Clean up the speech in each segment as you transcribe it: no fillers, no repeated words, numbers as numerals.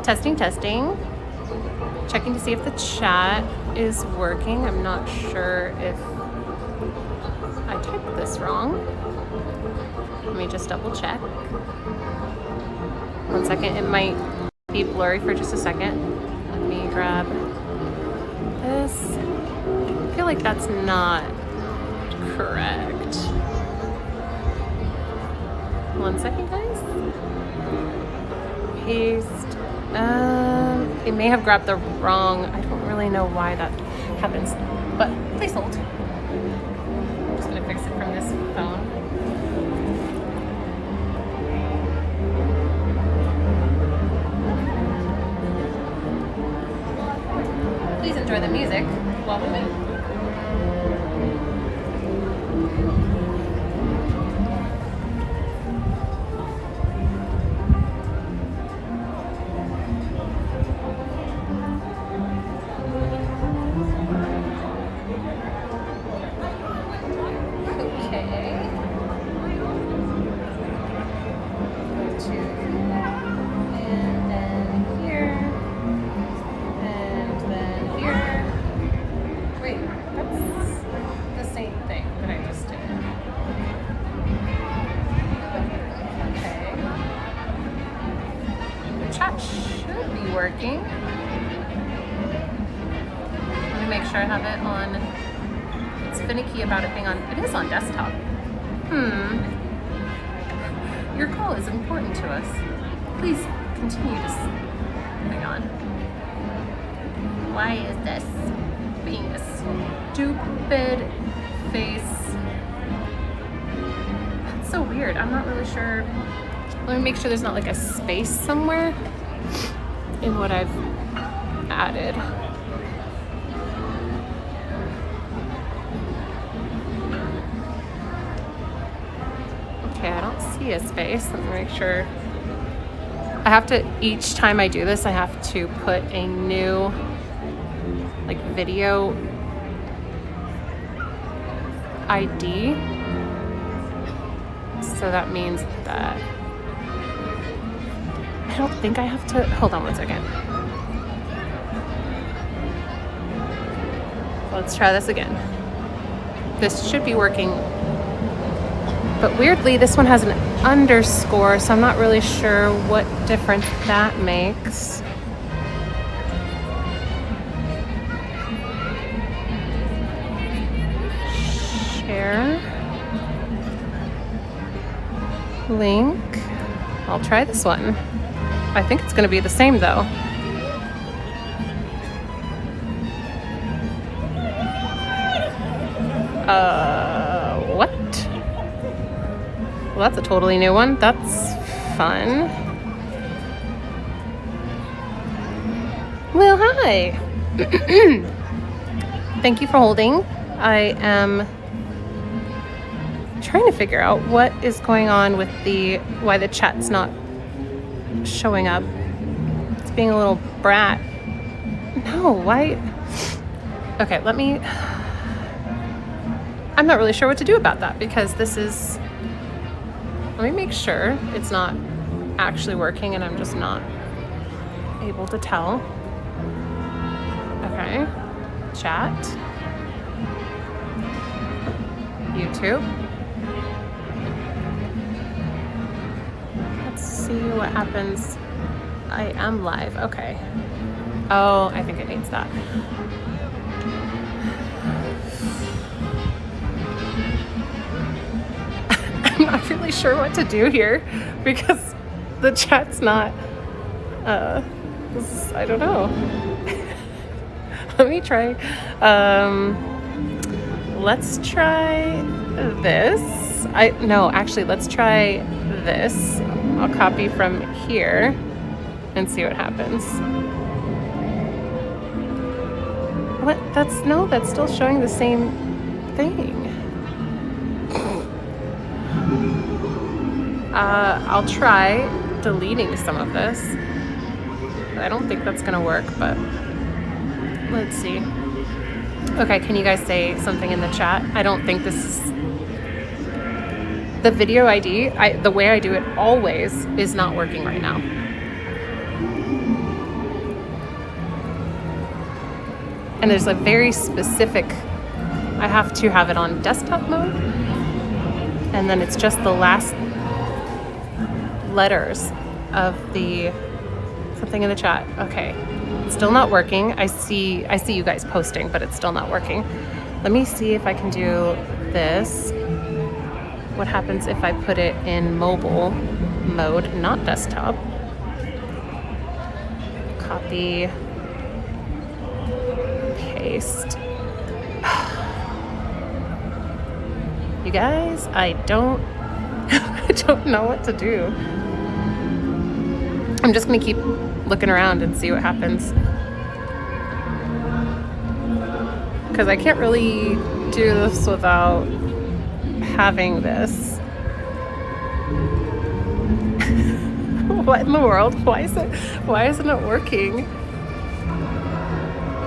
Testing, testing. Checking to see if the chat is working. I'm not sure if I typed this wrong. Let me just double check. 1 second. It might be blurry for just a second. Let me grab this. I feel like that's not correct. 1 second, guys. Paste. It may have grabbed the wrong. I don't really know why that happens, but please hold. I'm just gonna fix it from this phone. Please enjoy the music while we wait. Working. Let me make sure I have it on. It's finicky about it being on. It is on desktop. Your call is important to us. Please continue to. Hang on. Why is this being a stupid face? That's so weird. I'm not really sure. Let me make sure there's not like a space somewhere in what I've added. Okay, I don't see a space. Let me make sure. I have to, each time I do this, I have to put a new like video ID. So that means that I don't think I have to, hold on 1 second. Let's try this again. This should be working, but weirdly this one has an underscore, so I'm not really sure what difference that makes. Share. Link. I'll try this one. I think it's going to be the same though. What? Well, that's a totally new one. That's fun. Well, hi. Thank you for holding. I am trying to figure out what is going on with why the chat's not showing up. It's being a little brat. No, why? Okay, I'm not really sure what to do about that because this is, let me make sure it's not actually working and I'm just not able to tell. Okay, chat, YouTube. Let's see what happens. I am live, okay. Oh, I think it needs that. I'm not really sure what to do here because the chat's not, I don't know. Let me try, let's try this. Let's try this. I'll copy from here and see what happens. What? That's still showing the same thing. I'll try deleting some of this. I don't think that's gonna work, but let's see. Okay, can you guys say something in the chat? I don't think this is the video ID. The way I do it always is not working right now. And there's a very specific, I have to have it on desktop mode. And then it's just the last letters of the, something in the chat. Okay, it's still not working. I see you guys posting, but it's still not working. Let me see if I can do this. What happens if I put it in mobile mode, not desktop? Copy, paste. You guys, I don't know what to do. I'm just gonna keep looking around and see what happens. Because I can't really do this without having this. What in the world? Why isn't it working?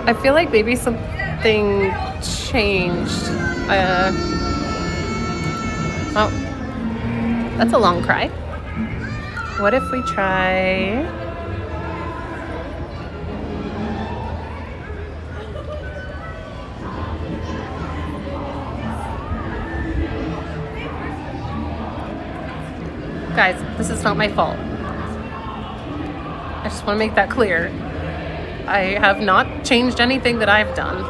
I feel like maybe something changed. Oh, that's a long cry. What if we try... Guys, this is not my fault. I just want to make that clear. I have not changed anything that I've done.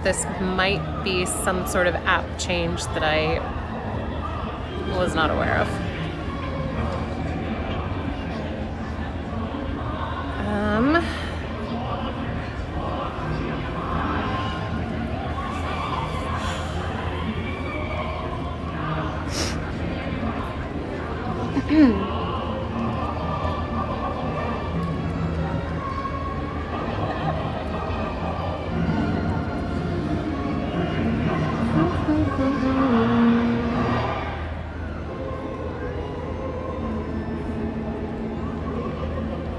This might be some sort of app change that I was not aware of.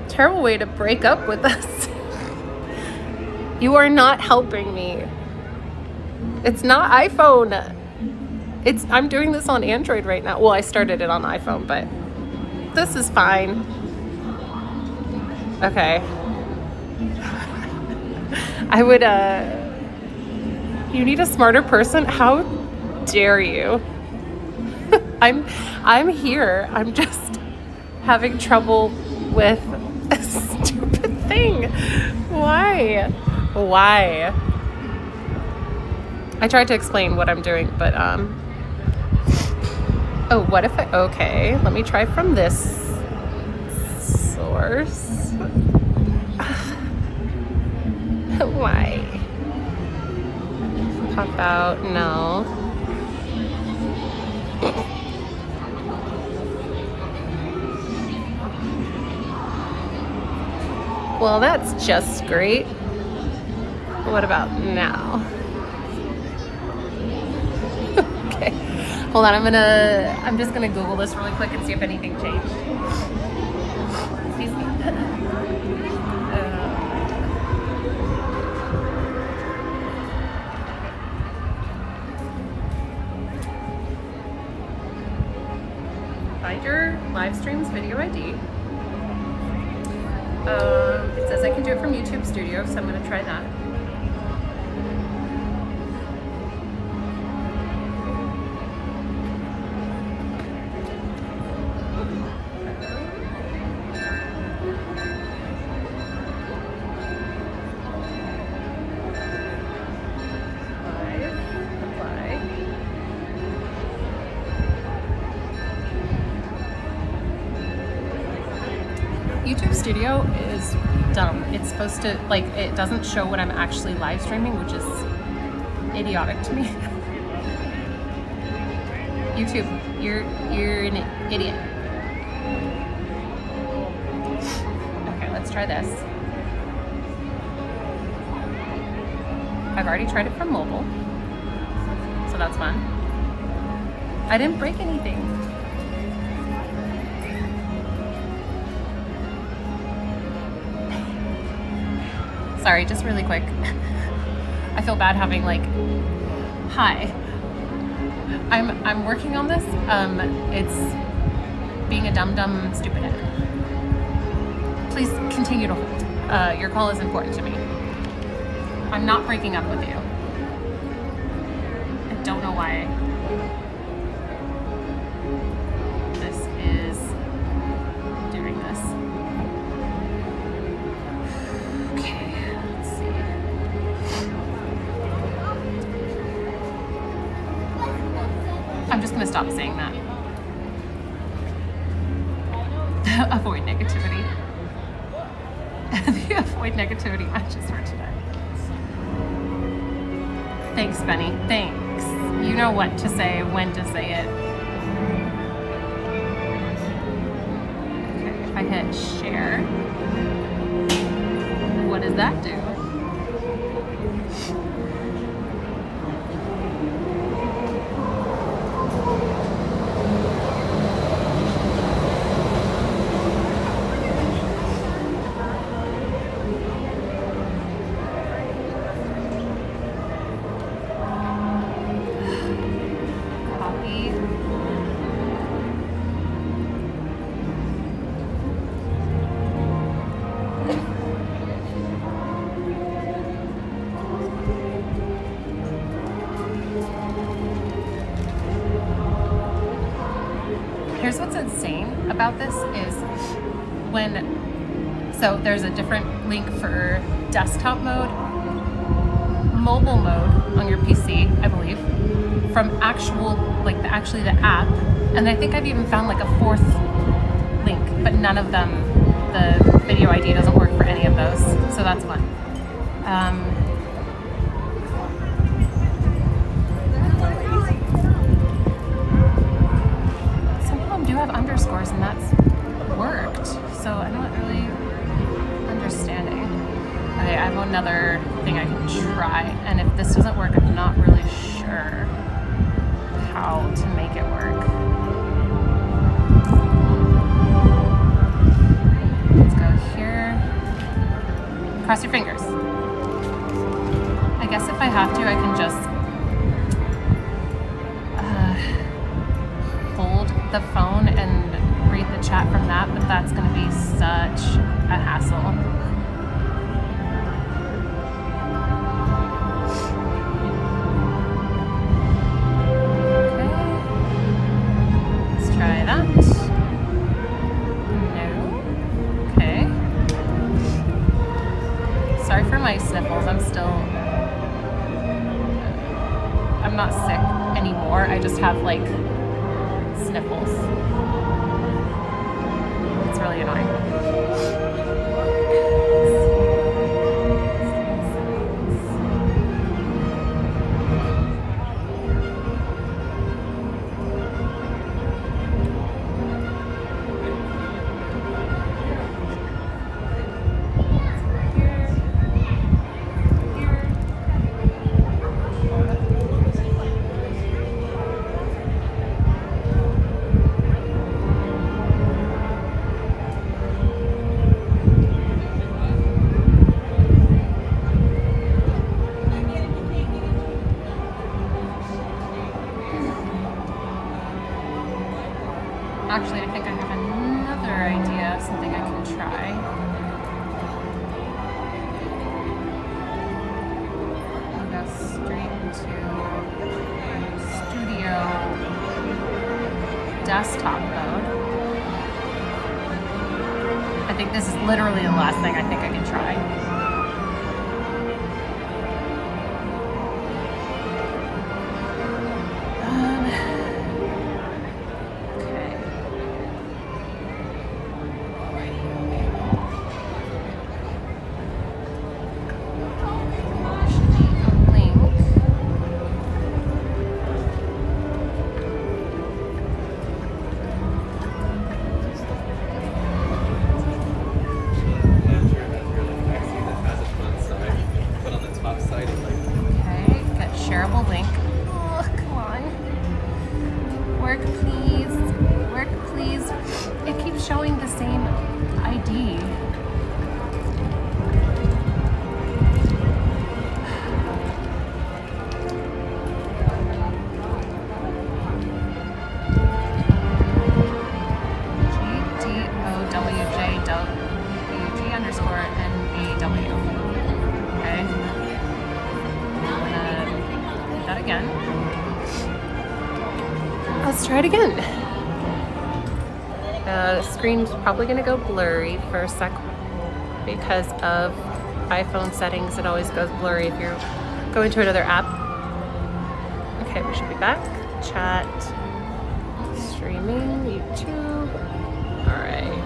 Terrible way to break up with us. You are not helping me. It's not iPhone. I'm doing this on Android right now. Well, I started it on iPhone, but this is fine. Okay. I would, you need a smarter person? How dare you? I'm here. I'm just having trouble with a stupid thing. Why? I tried to explain what I'm doing, but oh, what if okay, let me try from this source. Why? Pop out, no. Well, that's just great. What about now? Okay, hold on, I'm just gonna Google this really quick and see if anything changed. Excuse me. Find your live stream's video ID. It says I can do it from YouTube Studio, so I'm going to try that. YouTube Studio is dumb. It's supposed to, like, it doesn't show when I'm actually live streaming, which is idiotic to me. YouTube, you're an idiot. Okay, let's try this. I've already tried it from mobile, so that's fun. I didn't break anything. Sorry, just really quick. I feel bad having like, hi. I'm working on this. It's being a dumb stupid head. Please continue to hold. Your call is important to me. I'm not breaking up with you. I don't know why this is doing this. Okay, let's see. I'm just gonna stop saying that. Avoid negativity. The avoid negativity matches for today. Thanks, Benny. Thanks. You know what to say, when to say it. Okay, if I hit share, what does that do? Here's what's insane about this is so there's a different link for desktop mode, mobile mode on your PC, I believe, from actually the app, and I think I've even found like a fourth link, but none of them, the video ID doesn't work for any of those, so that's fun. Do have underscores and that's worked, so I'm not really understanding. Okay, I have another thing I can try, and if this doesn't work, I'm not really sure how to make it work. Let's go here. Cross your fingers. I guess if I have to, I can just the phone and read the chat from that, but that's going to be such a hassle. Okay, let's try that. No. Okay. Sorry for my sniffles. I'm not sick anymore. I just have like sniffles. It's really annoying. Actually, I think I have another idea of something I can try. I'll go straight into Studio Desktop mode. I think this is literally the last thing I think I can try. let's try it again. The screen's probably gonna go blurry for a sec because of iPhone settings. It always goes blurry if you're going to another app. Okay, we should be back. Chat, streaming, YouTube. All right.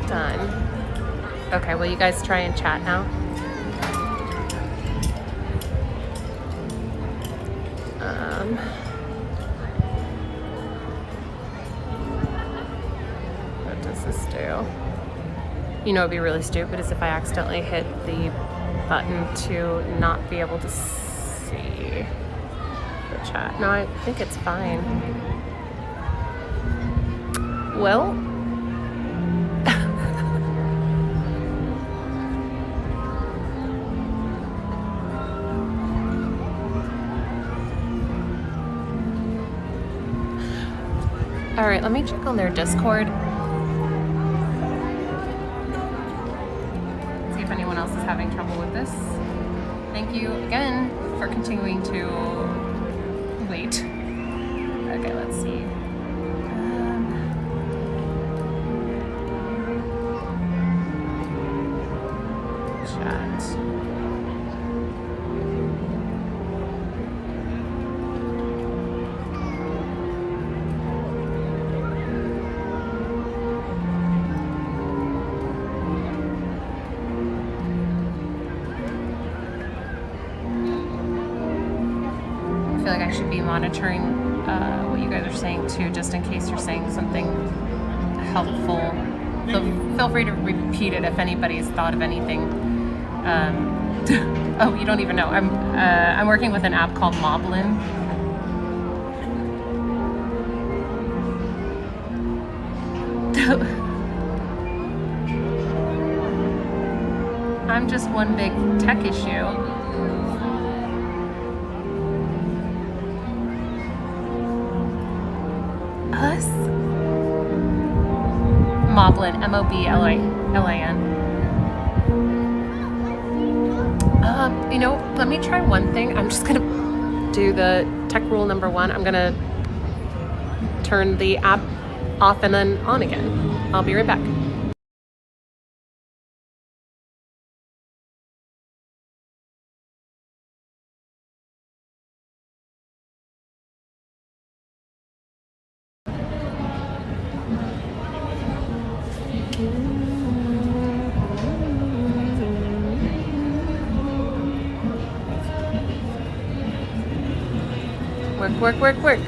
Done. Okay, will you guys try and chat now? What does this do? You know, it'd be really stupid is if I accidentally hit the button to not be able to see the chat. No, I think it's fine. Well, all right, let me check on their Discord. See if anyone else is having trouble with this. Thank you again for continuing to wait. Okay, let's see. Chat. I feel like I should be monitoring what you guys are saying too, just in case you're saying something helpful. So feel free to repeat it if anybody's thought of anything. Oh, you don't even know. I'm working with an app called Moblin. I'm just one big tech issue. Us? Moblin, M-O-B-L-I-N. You know, let me try one thing. I'm just gonna do the tech rule number one. I'm gonna turn the app off and then on again. I'll be right back. Work, work, work, work.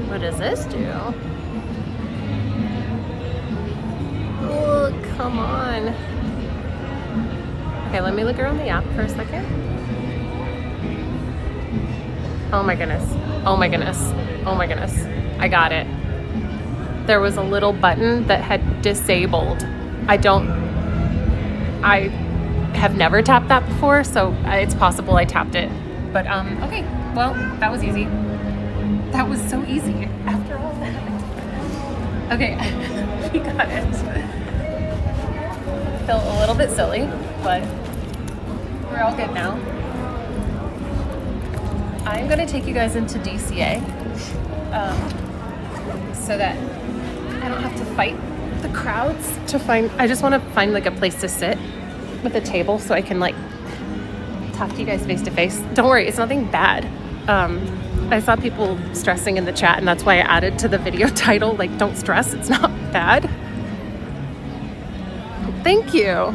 What does this do? Oh, come on. Okay, let me look around the app for a second. Oh my goodness. Oh my goodness. Oh my goodness. I got it. There was a little button that had disabled. I have never tapped that before, so it's possible I tapped it. But okay, well, that was easy. That was so easy after all that. Okay, we got it. Felt a little bit silly, but we're all good now. I'm gonna take you guys into DCA so that I don't have to fight the crowds to find. I just want to find like a place to sit with a table so I can like talk to you guys face to face. Don't worry, it's nothing bad. I saw people stressing in the chat, and that's why I added to the video title, like, don't stress, it's not bad. Thank you.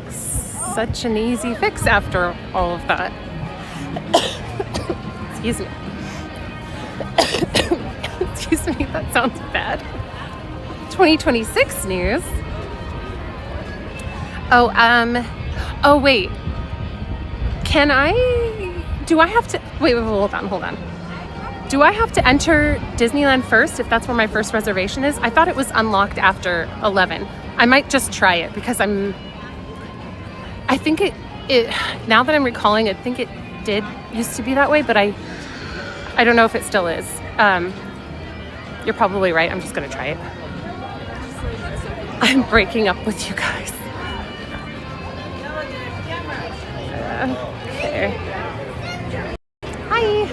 Such an easy fix after all of that. Excuse me. Excuse me, that sounds bad. 2026 news. Oh, wait. Do I have to, wait, hold on. Do I have to enter Disneyland first if that's where my first reservation is? I thought it was unlocked after 11. I might just try it because I think it, now that I'm recalling, I think it used to be that way, but I don't know if it still is. You're probably right. I'm just gonna try it. I'm breaking up with you guys. Okay. Hi.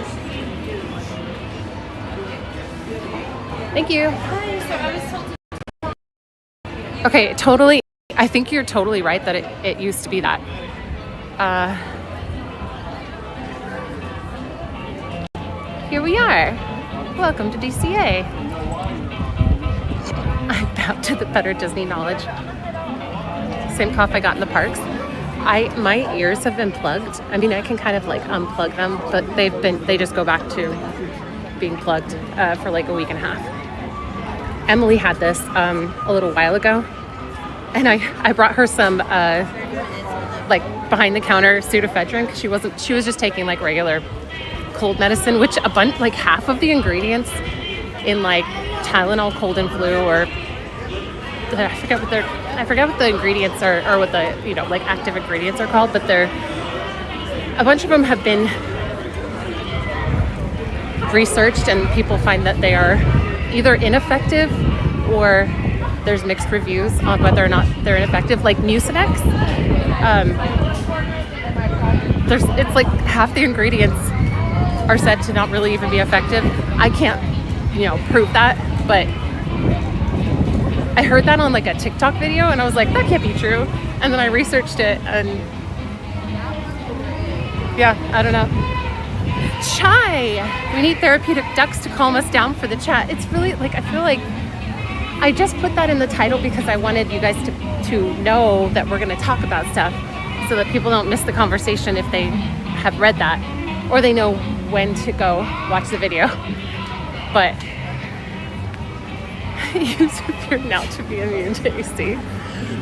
Thank you. Okay, totally. I think you're totally right that it used to be that. Here we are. Welcome to DCA. I'm back to the better Disney knowledge. Same cough I got in the parks. My ears have been plugged. I mean, I can kind of like unplug them, but they just go back to being plugged for like a week and a half. Emily had this a little while ago, and I brought her some like behind the counter Sudafedrin. She was just taking like regular cold medicine, which like half of the ingredients in like Tylenol cold and flu, or I forget what the ingredients are, or what the like active ingredients are called, but a bunch of them have been researched, and people find that they are either ineffective or there's mixed reviews on whether or not they're ineffective. Like Mucinex, it's like half the ingredients are said to not really even be effective. I can't, prove that, but I heard that on like a TikTok video, and I was like, that can't be true. And then I researched it, and yeah, I don't know. Chai! We need therapeutic ducks to calm us down for the chat. It's really like, I feel like I just put that in the title because I wanted you guys to know that we're going to talk about stuff, so that people don't miss the conversation if they have read that, or they know when to go watch the video. But use your now to be immune to AC.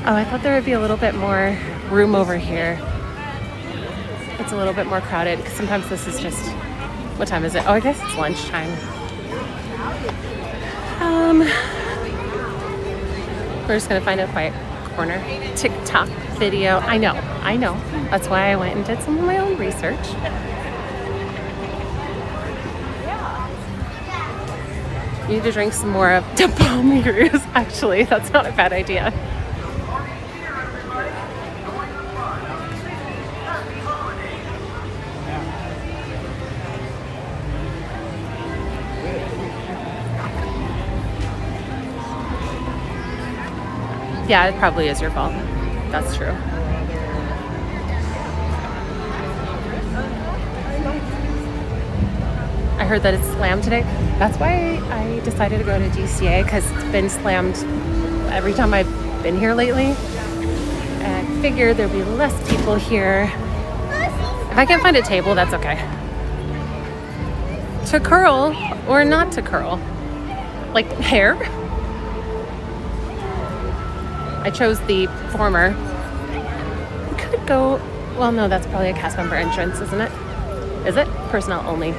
Oh, I thought there would be a little bit more room over here. It's a little bit more crowded, because sometimes this is just, what time is it? Oh, I guess it's lunchtime. We're just gonna find a quiet corner. TikTok video. I know. That's why I went and did some of my own research. You need to drink some more of the palm brews. Actually, that's not a bad idea. Yeah, it probably is your fault. That's true. I heard that it's slammed today. That's why I decided to go to DCA, because it's been slammed every time I've been here lately. And I figured there'd be less people here. If I can't find a table, that's okay. To curl or not to curl. Like hair. I chose the former. We could go, well, no, that's probably a cast member entrance, isn't it? Is it? Personnel only.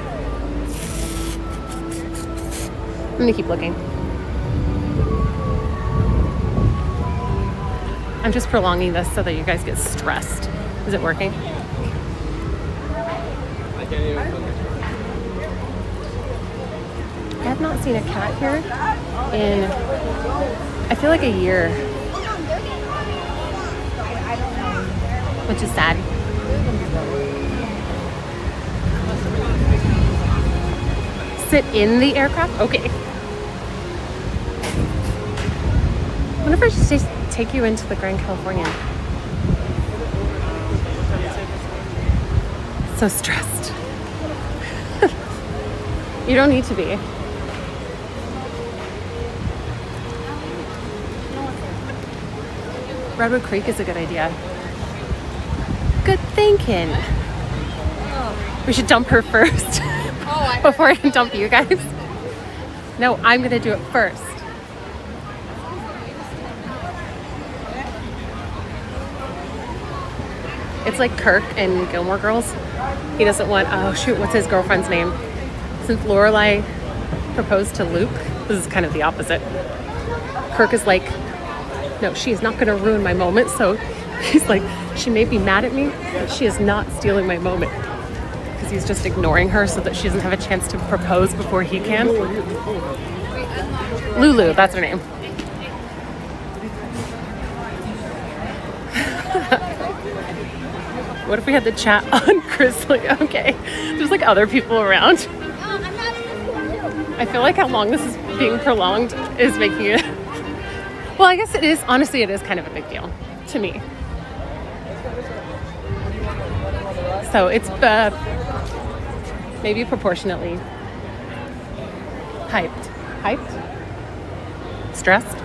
I'm gonna keep looking. I'm just prolonging this so that you guys get stressed. Is it working? I have not seen a cat here in, I feel like, a year. Which is sad. Sit in the aircraft? Okay. I wonder if I should take you into the Grand Californian. So stressed. You don't need to be. Redwood Creek is a good idea. Good thinking. We should dump her first before I can dump you guys. No, I'm gonna do it first. It's like Kirk in Gilmore Girls. He doesn't want, oh shoot, what's his girlfriend's name? Since Lorelai proposed to Luke, this is kind of the opposite. Kirk is like, no, she's not gonna ruin my moment. So he's like, she may be mad at me, but she is not stealing my moment. because he's just ignoring her so that she doesn't have a chance to propose before he can. Lulu, that's her name. What if we had the chat on Grizzly? Okay. There's like other people around. I feel like how long this is being prolonged is making it... Well, I guess it is. Honestly, it is kind of a big deal to me. So it's maybe proportionately hyped. Stressed?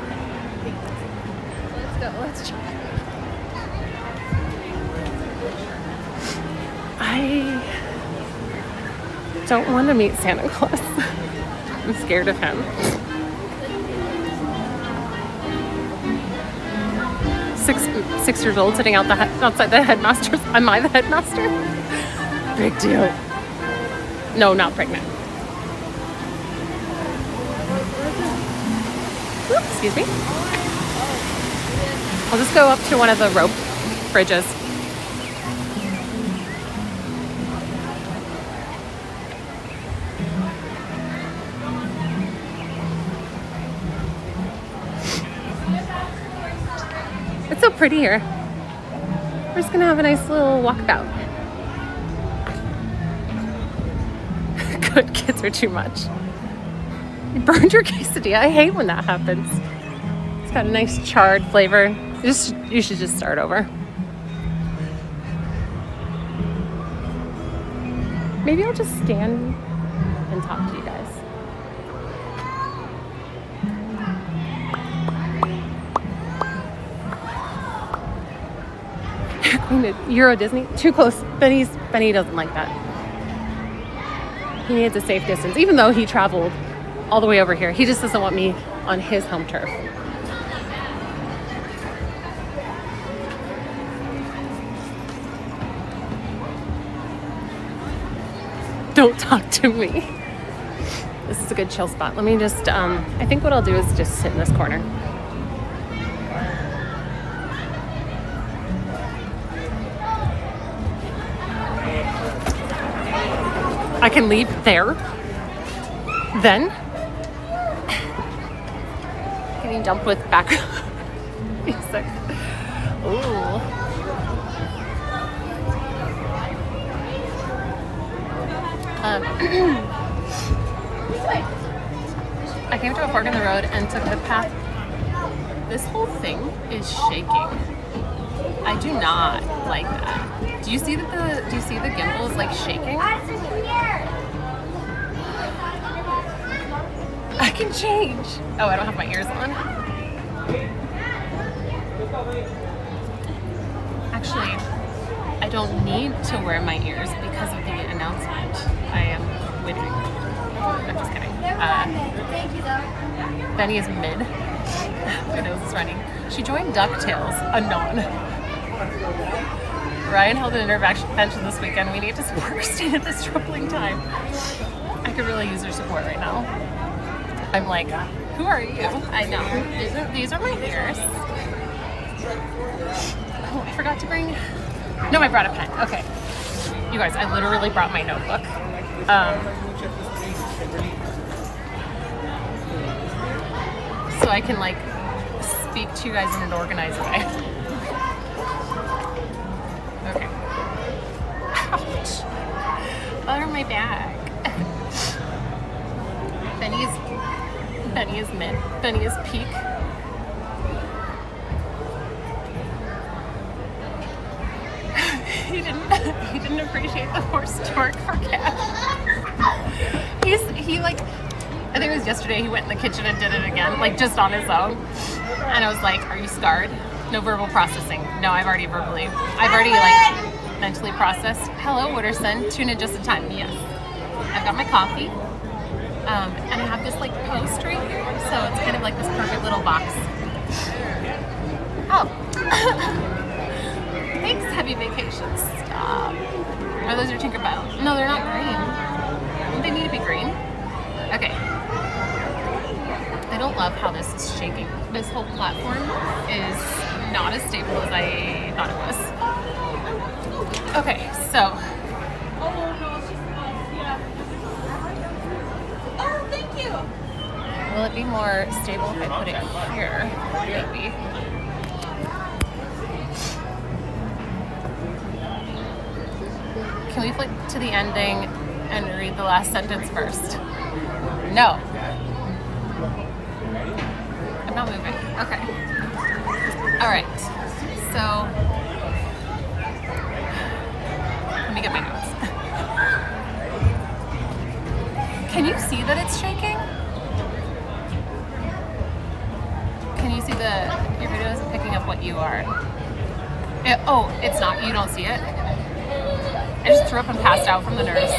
Let's go. Let's try. I don't want to meet Santa Claus. I'm scared of him. 6 years old sitting outside the headmaster's. Am I the headmaster? Big deal. No, not pregnant. Oops, excuse me. I'll just go up to one of the rope bridges. It's so pretty here. We're just gonna have a nice little walkabout. Good, kids are too much. You burned your quesadilla. I hate when that happens. It's got a nice charred flavor. You should just start over. Maybe I'll just stand and talk to you guys. Euro Disney? Too close. Benny doesn't like that. He needs a safe distance. Even though he traveled all the way over here, he just doesn't want me on his home turf. Don't talk to me. This is a good chill spot. Let me just, I think what I'll do is just sit in this corner. I can leave there. Then getting dumped with back music. Ooh. I came to a fork in the road and took the path. This whole thing is shaking. I do not like that. Do you see that the gimbal is like shaking? I can change. Oh, I don't have my ears on. Actually, I don't need to wear my ears because of the announcement. I am waiting. I'm just kidding. Benny is mid. My nose is running. She joined DuckTales, anon. Ryan held an intervention this weekend. We need to support Christine at this troubling time. I could really use her support right now. I'm like, who are you? I know. These are my ears. Oh, I forgot to bring... No, I brought a pen. Okay. You guys, I literally brought my notebook. So I can, like, speak to you guys in an organized way. Okay. Ouch. Oh, my bag. Benny is mid. Benny is peak. He didn't appreciate the horse torque for Cat. He like, I think it was yesterday, he went in the kitchen and did it again, like just on his own. And I was like, are you scarred? No verbal processing. No, I've already like mentally processed. Hello, Wooderson. Tune in just in time. Yes. I've got my coffee. And I have this like post right here. So it's kind of like this perfect little box. Oh. Thanks, Heavy Vacations. Stop. Are those your Tinkerbell? No, they're not green. Don't they need to be green? Okay. I don't love how this is shaking. This whole platform is not as stable as I thought it was. Okay, so might be more stable if I put it here, maybe. Can we flip to the ending and read the last sentence first? No. I'm not moving. Okay. All right. So, let me get my notes. Can you see that it's shaking? Can you see your video isn't picking up what you are? It's not. You don't see it? I just threw up and passed out from the nerves.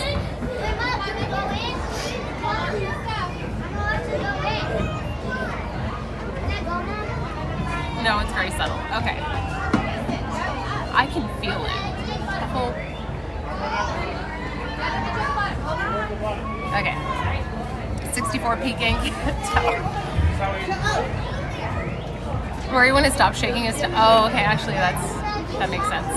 No, it's very subtle. Okay. I can feel it. The whole... Okay. 64 peaking. Rory, when it stops shaking, it's... Oh, okay. Actually, that makes sense.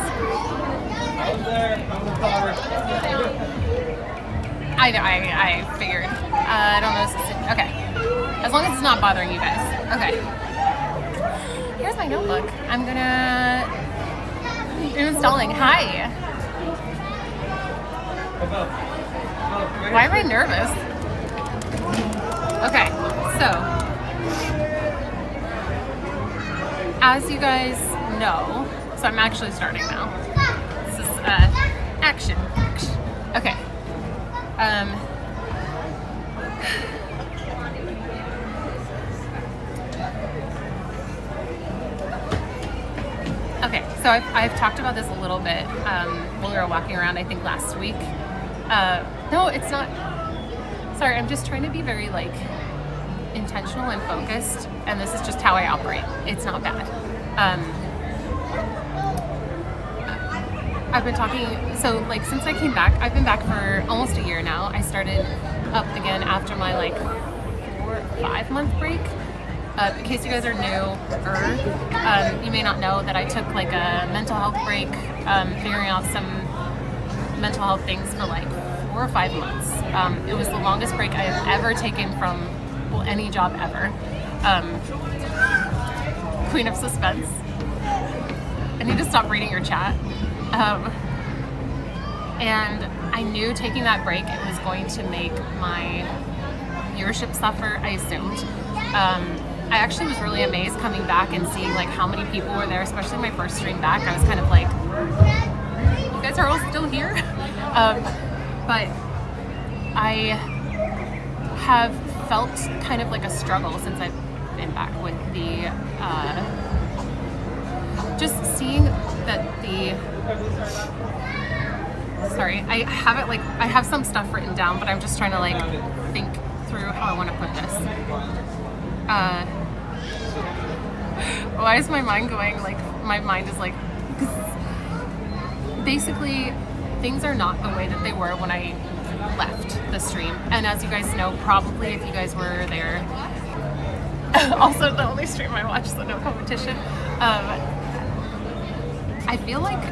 I know. I figured. I don't know. Okay. As long as it's not bothering you guys. Okay. Here's my notebook. I'm gonna do installing. Hi. Why am I nervous? Okay, so as you guys know, so I'm actually starting now. This is action. Okay. Okay, so I've talked about this a little bit when we were walking around, I think last week. No, it's not. Sorry, I'm just trying to be very like intentional and focused, and this is just how I operate. It's not bad. I've been talking, so like since I came back, I've been back for almost a year now. I started up again after my like 4 or 5 month break. In case you guys are new, you may not know that I took like a mental health break, figuring out some mental health things for like 4 or 5 months. It was the longest break I've ever taken from, well, any job ever. Queen of suspense. I need to stop reading your chat. And I knew taking that break, it was going to make my viewership suffer, I assumed. I actually was really amazed coming back and seeing like how many people were there, especially my first stream back. I was kind of like, you guys are all still here? But I have felt kind of like a struggle since I've been back with the, just seeing that sorry, I have some stuff written down, but I'm just trying to like think through how I want to put this. Why is my mind going like, my mind is like, basically things are not the way that they were when I left the stream. And as you guys know, probably if you guys were there, also the only stream I watched, so no competition. I feel like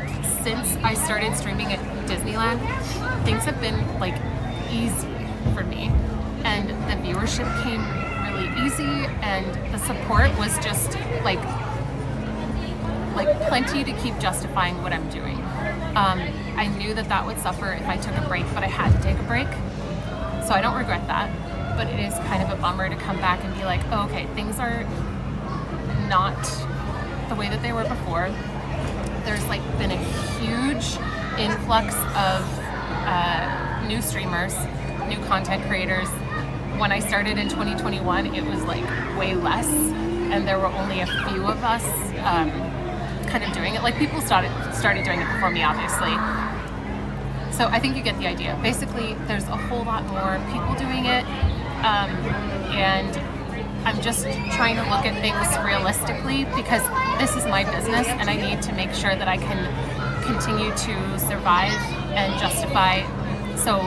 since I started streaming at Disneyland, things have been like easy for me, and the viewership came really easy, and the support was just like plenty to keep justifying what I'm doing. I knew that would suffer if I took a break, but I had to take a break, so I don't regret that. But it is kind of a bummer to come back and be like, oh, okay, things are not the way that they were before. There's like been a huge influx of new streamers, new content creators. When I started in 2021, it was like way less, and there were only a few of us kind of doing it. Like people started doing it before me, obviously. So I think you get the idea. Basically, there's a whole lot more people doing it, and I'm just trying to look at things realistically, because this is my business and I need to make sure that I can continue to survive and justify. So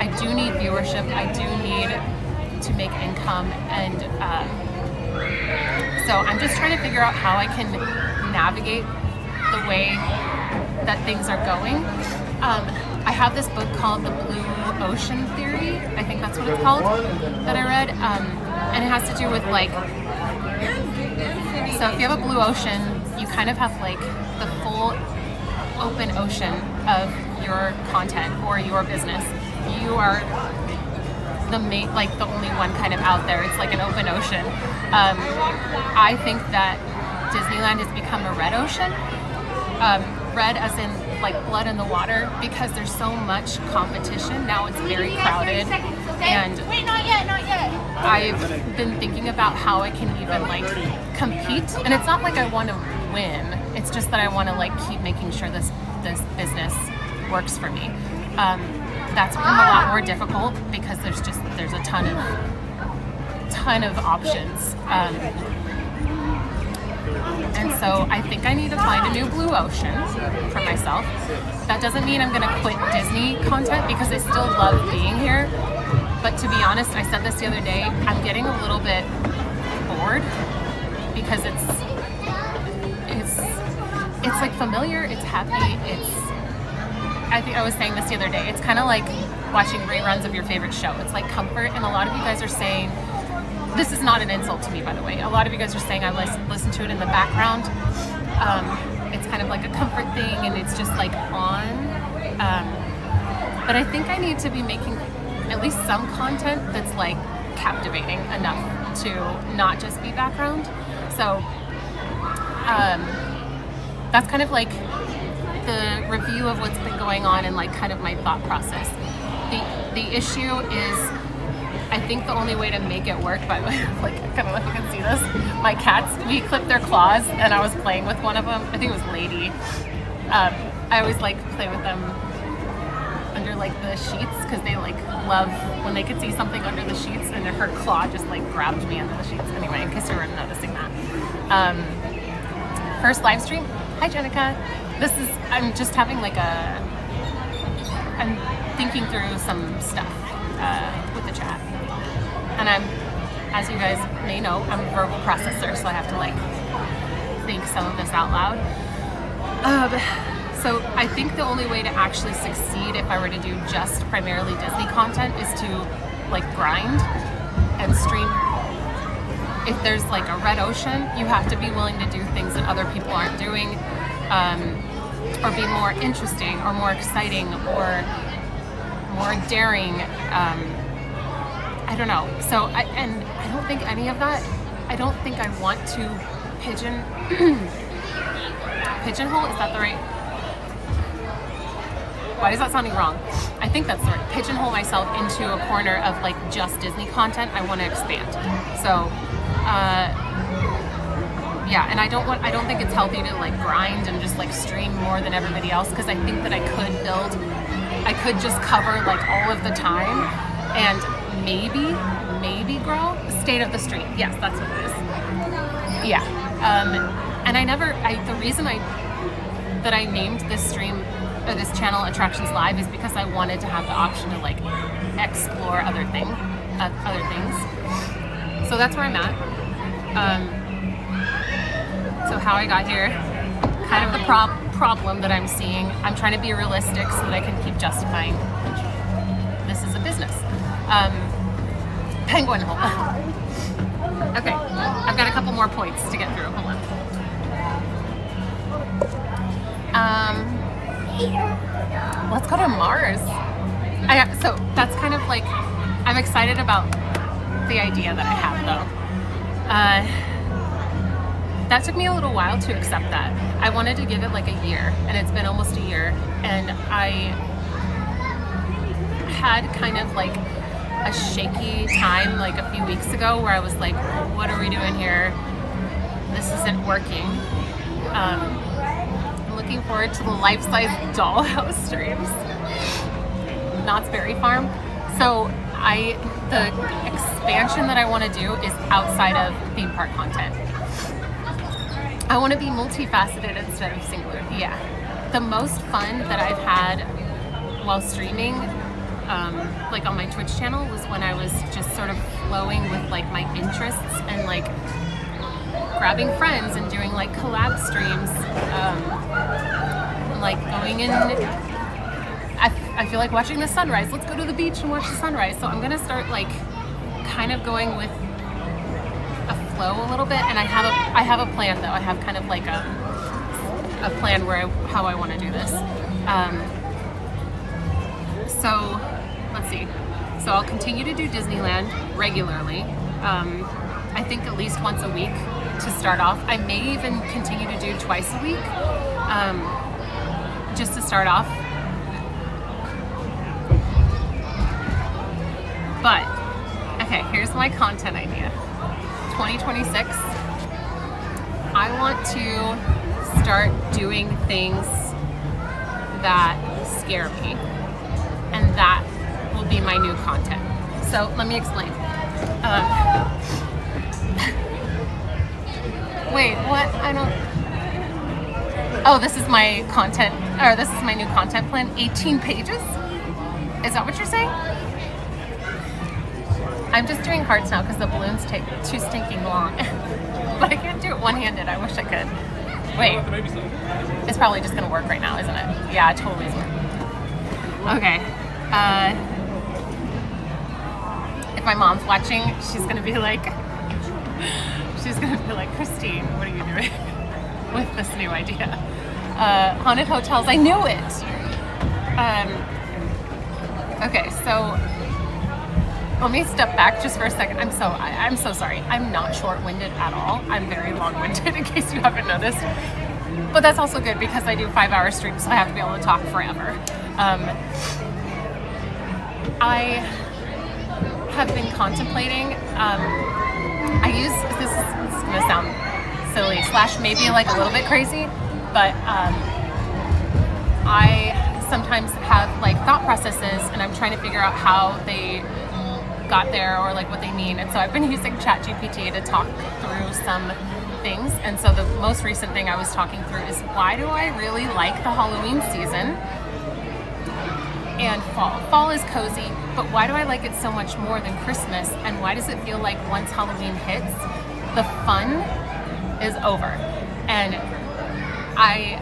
I do need viewership, I do need to make income, and so I'm just trying to figure out how I can navigate the way that things are going. I have this book called The Blue Ocean Theory, I think that's what it's called, that I read. And it has to do with like, so if you have a blue ocean, you kind of have like the full open ocean of your content or your business. You are the only one kind of out there. It's like an open ocean. I think that Disneyland has become a red ocean. Red as in like blood in the water, because there's so much competition. Now it's very crowded. And wait, not yet. I've been thinking about how I can even like compete. And it's not like I want to win. It's just that I want to like keep making sure this business works for me. That's become a lot more difficult because there's a ton of options. And so I think I need to find a new blue ocean for myself. That doesn't mean I'm going to quit Disney content, because I still love being here. But to be honest, I said this the other day, I'm getting a little bit bored because it's like familiar, it's happy, I think I was saying this the other day, it's kind of like watching reruns of your favorite show. It's like comfort, and a lot of you guys are saying, this is not an insult to me, by the way, a lot of you guys are saying I listen to it in the background. It's kind of like a comfort thing, and it's just like on. But I think I need to be making at least some content that's like captivating enough to not just be background. So that's kind of like the review of what's been going on and like kind of my thought process. The issue is, I think the only way to make it work, by the way, like I don't know if you can see this, my cats, we clipped their claws and I was playing with one of them. I think it was Lady. I always like play with them under like the sheets, because they like love when they could see something under the sheets, and her claw just like grabbed me under the sheets. Anyway, in case you were noticing that. First live stream. Hi Jenica. I'm just having like I'm thinking through some stuff with the chat. And as you guys may know, I'm a verbal processor, so I have to like think some of this out loud. So I think the only way to actually succeed if I were to do just primarily Disney content is to like grind and stream. If there's like a red ocean, you have to be willing to do things that other people aren't doing, or be more interesting or more exciting or more daring. I don't know. So I don't think any of that. I don't think I want to pigeonhole. Is that the right? Why is that sounding wrong? I think that's the right. Pigeonhole myself into a corner of like just Disney content. I want to expand. So yeah, and I don't think it's healthy to like grind and just like stream more than everybody else, because I think that I could just cover like all of the time and maybe grow the state of the street. Yes, that's what it is. Yeah. And the reason that I named this stream or this channel Attractions Live is because I wanted to have the option to like explore other things. So that's where I'm at. So how I got here, kind of the problem that I'm seeing. I'm trying to be realistic so that I can keep justifying this is a business. Penguin, hold on. Okay, I've got a couple more points to get through. Hold on. Let's go to Mars. So that's kind of like, I'm excited about the idea that I have though. That took me a little while to accept that. I wanted to give it like a year, and it's been almost a year, and I had kind of like a shaky time like a few weeks ago where I was like, what are we doing here? This isn't working. I'm looking forward to the life-size dollhouse streams. Knott's Berry Farm. So the expansion that I want to do is outside of theme park content. I want to be multifaceted instead of singular. Yeah. The most fun that I've had while streaming, like on my Twitch channel, was when I was just sort of flowing with like my interests and like grabbing friends and doing like collab streams, like going in. I feel like watching the sunrise. Let's go to the beach and watch the sunrise. So I'm gonna start like kind of going with flow a little bit, and I have a plan though. I have kind of like a plan where how I want to do this. So let's see. So I'll continue to do Disneyland regularly. I think at least once a week to start off. I may even continue to do twice a week, just to start off. But, okay, here's my content idea. 2026, I want to start doing things that scare me. And that will be my new content. So let me explain. Wait, what? I don't... Oh, this is my content, or this is my new content plan. 18 pages? Is that what you're saying? I'm just doing hearts now because the balloons take too stinking long. But I can't do it one-handed. I wish I could. Wait. It's probably just going to work right now, isn't it? Yeah, it totally is. Okay. If my mom's watching, she's going to be like... Christine, what are you doing with this new idea? Haunted hotels, I knew it! Okay, so... Let me step back just for a second. I'm so sorry. I'm not short-winded at all. I'm very long-winded, in case you haven't noticed. But that's also good because I do 5-hour streams, so I have to be able to talk forever. I have been contemplating. This is going to sound silly / maybe like a little bit crazy, but I sometimes have like thought processes, and I'm trying to figure out how they got there or like what they mean. And so I've been using ChatGPT to talk through some things. And so the most recent thing I was talking through is, why do I really like the Halloween season and fall? Fall is cozy, but why do I like it so much more than Christmas? And why does it feel like once Halloween hits, the fun is over? And I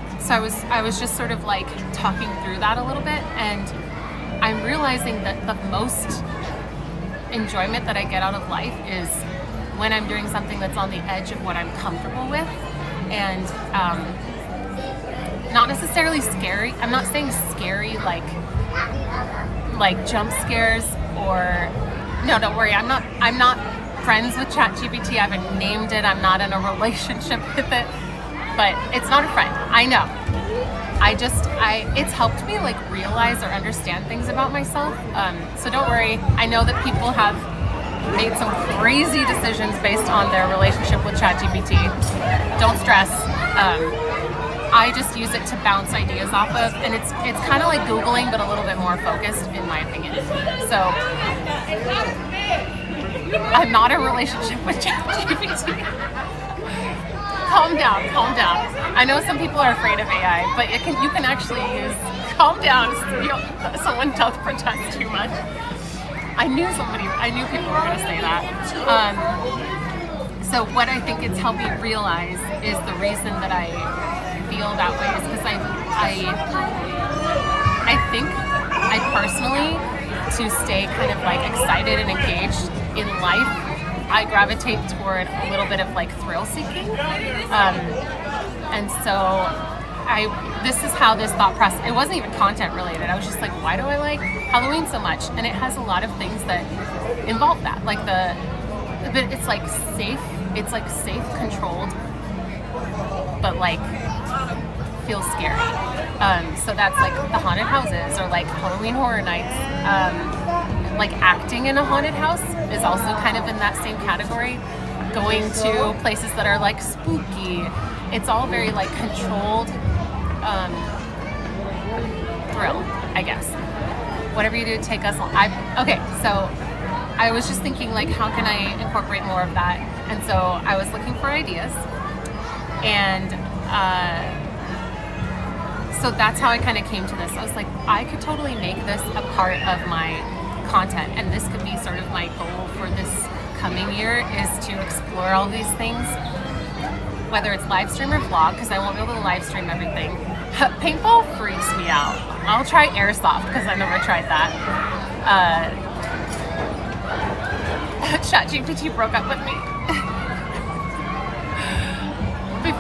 was just sort of like talking through that a little bit, and I'm realizing that the most enjoyment that I get out of life is when I'm doing something that's on the edge of what I'm comfortable with, and not necessarily scary. I'm not saying scary like jump scares or no, don't worry. I'm not friends with ChatGPT. I haven't named it. I'm not in a relationship with it, but it's not a friend. I know. It's helped me like realize or understand things about myself. So don't worry. I know that people have made some crazy decisions based on their relationship with ChatGPT. Don't stress. I just use it to bounce ideas off of, and it's kind of like Googling, but a little bit more focused, in my opinion. So I'm not in a relationship with ChatGPT. Calm down. I know some people are afraid of AI, but you can actually use calm down. Someone does protest too much. I knew people were going to say that. So what I think it's helped me realize is the reason that I feel that way is because I think I personally, to stay kind of like excited and engaged in life, I gravitate toward a little bit of like thrill seeking. And so this is how this thought process, it wasn't even content related. I was just like, why do I like Halloween so much? And it has a lot of things that involve that. Like it's like safe, controlled, but like feels scary. So that's like the haunted houses or like Halloween Horror Nights. Like acting in a haunted house is also kind of in that same category. Going to places that are like spooky. It's all very like controlled thrill, I guess. Whatever you do, take us on. Okay, so I was just thinking like, how can I incorporate more of that? And so I was looking for ideas, and so that's how I kind of came to this. I was like, I could totally make this a part of my content, and this could be sort of my goal for this coming year, is to explore all these things, whether it's live stream or vlog, because I won't be able to live stream everything. Paintball freaks me out. I'll try airsoft because I've never tried that. ChatGPT broke up with me.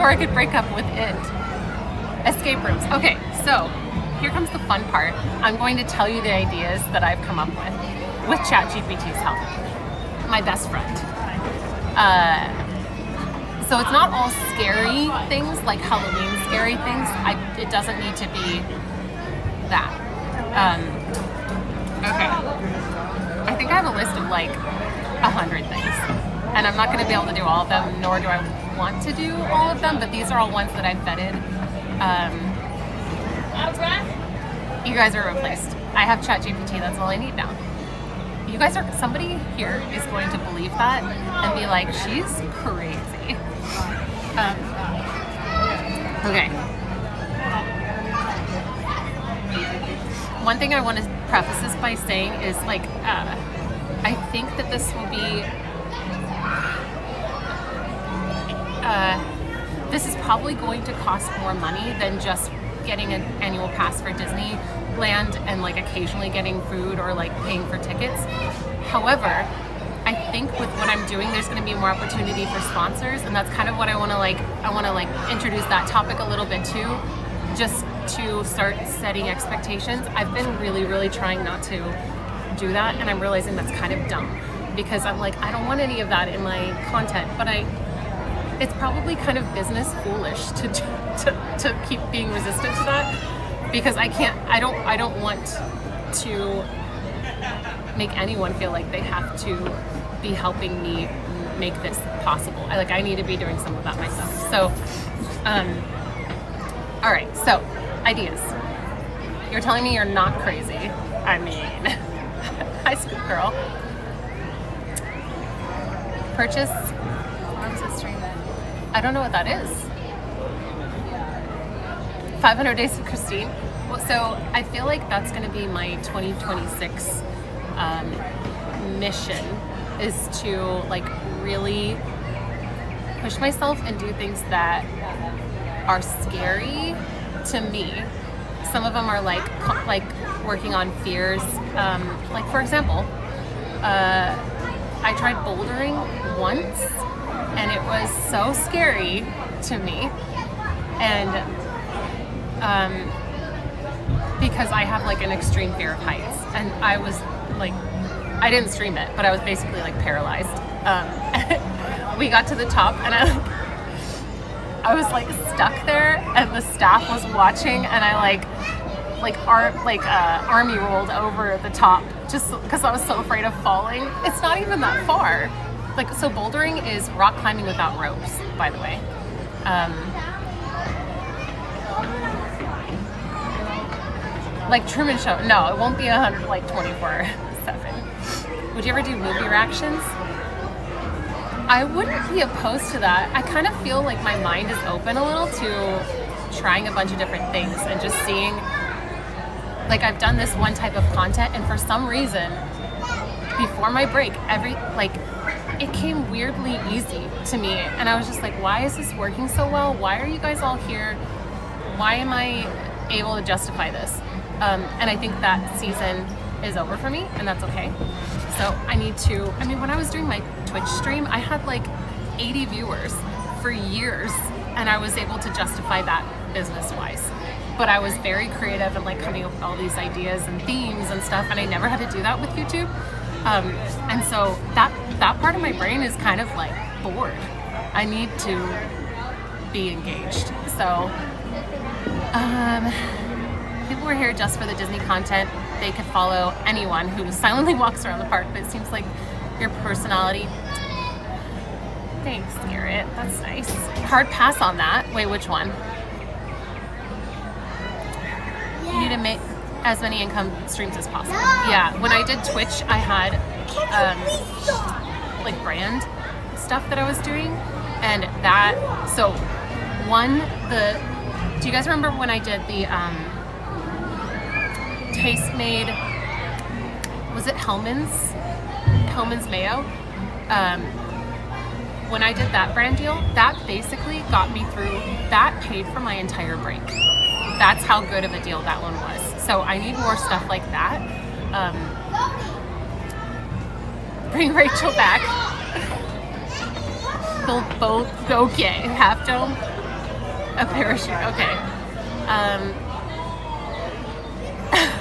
before I could break up with it. Escape rooms. Okay, so here comes the fun part. I'm going to tell you the ideas that I've come up with ChatGPT's help. My best friend. So it's not all scary things, like Halloween scary things. It doesn't need to be that. Okay. I think I have a list of like 100 things. And I'm not going to be able to do all of them, nor do I want to do all of them, but these are all ones that I've vetted. You guys are replaced. I have ChatGPT, that's all I need now. You guys are, somebody here is going to believe that and be like, she's crazy. Okay. One thing I want to preface this by saying is like, I think that this will be, this is probably going to cost more money than just getting an annual pass for Disneyland and like occasionally getting food or like paying for tickets. However, I think with what I'm doing, there's going to be more opportunity for sponsors, and that's kind of what I want to introduce that topic a little bit too, just to start setting expectations. I've been really trying not to do that, and I'm realizing that's kind of dumb because I'm like, I don't want any of that in my content, but it's probably kind of business foolish to keep being resistant to that, because I don't want to make anyone feel like they have to be helping me make this possible. I need to be doing some of that myself. So, all right, so ideas. You're telling me you're not crazy. I mean, high school girl. Purchase. I don't know what that is. 500 Days of Christine. Well, so I feel like that's going to be my 2026 mission, is to like really push myself and do things that are scary to me. Some of them are like working on fears. Like for example, I tried bouldering once, and it was so scary to me, and because I have like an extreme fear of heights, and I was like, I didn't stream it, but I was basically like paralyzed. We got to the top, and I was like stuck there, and the staff was watching, and I army rolled over the top just because I was so afraid of falling. It's not even that far. Like, so bouldering is rock climbing without ropes, by the way. Like Truman Show. No, it won't be 100, like 24/7. Would you ever do movie reactions? I wouldn't be opposed to that. I kind of feel like my mind is open a little to trying a bunch of different things and just seeing, like I've done this one type of content, and for some reason, before my break, it came weirdly easy to me, and I was just like, why is this working so well? Why are you guys all here? Why am I able to justify this? And I think that season is over for me, and that's okay. So when I was doing my Twitch stream, I had like 80 viewers for years, and I was able to justify that business-wise. But I was very creative and like coming up with all these ideas and themes and stuff, and I never had to do that with YouTube. And so that part of my brain is kind of like bored. I need to be engaged. So people were here just for the Disney content. They could follow anyone who silently walks around the park, but it seems like your personality. Thanks, Garrett. That's nice. Hard pass on that. Wait, which one? You need to make as many income streams as possible. Yeah, when I did Twitch, I had like brand stuff that I was doing, and that, so do you guys remember when I did the Taste Made, was it Hellman's Mayo? When I did that brand deal, that basically got me through, that paid for my entire break. That's how good of a deal that one was. So I need more stuff like that. Bring Rachel back. Okay, Half Dome. A parachute, okay.